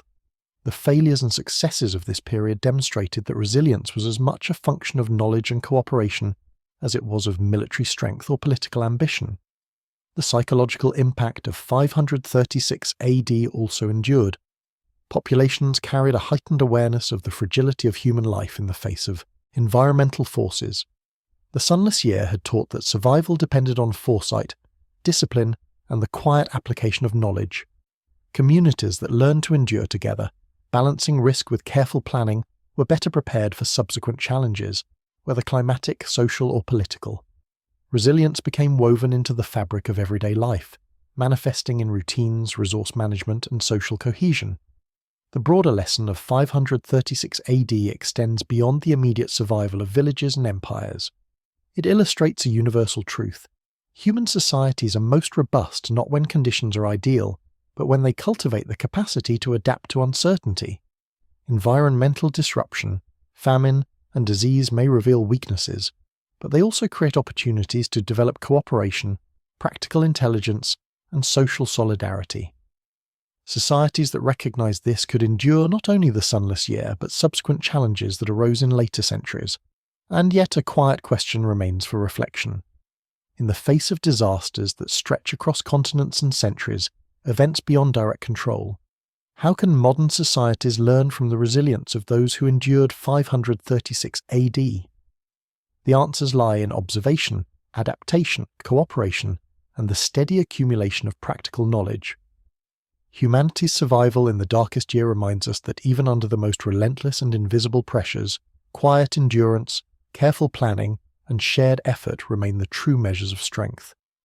The failures and successes of this period demonstrated that resilience was as much a function of knowledge and cooperation as it was of military strength or political ambition. The psychological impact of 536 AD also endured. Populations carried a heightened awareness of the fragility of human life in the face of environmental forces. The sunless year had taught that survival depended on foresight, discipline, and the quiet application of knowledge. Communities that learned to endure together, balancing risk with careful planning, were better prepared for subsequent challenges, whether climatic, social, or political. Resilience became woven into the fabric of everyday life, manifesting in routines, resource management, and social cohesion. The broader lesson of 536 AD extends beyond the immediate survival of villages and empires. It illustrates a universal truth. Human societies are most robust not when conditions are ideal, but when they cultivate the capacity to adapt to uncertainty. Environmental disruption, famine, and disease may reveal weaknesses, but they also create opportunities to develop cooperation, practical intelligence, and social solidarity. Societies that recognized this could endure not only the sunless year, but subsequent challenges that arose in later centuries. And yet a quiet question remains for reflection. In the face of disasters that stretch across continents and centuries, events beyond direct control, how can modern societies learn from the resilience of those who endured 536 AD? The answers lie in observation, adaptation, cooperation, and the steady accumulation of practical knowledge. Humanity's survival in the darkest year reminds us that even under the most relentless and invisible pressures, quiet endurance, careful planning, and shared effort remain the true measures of strength.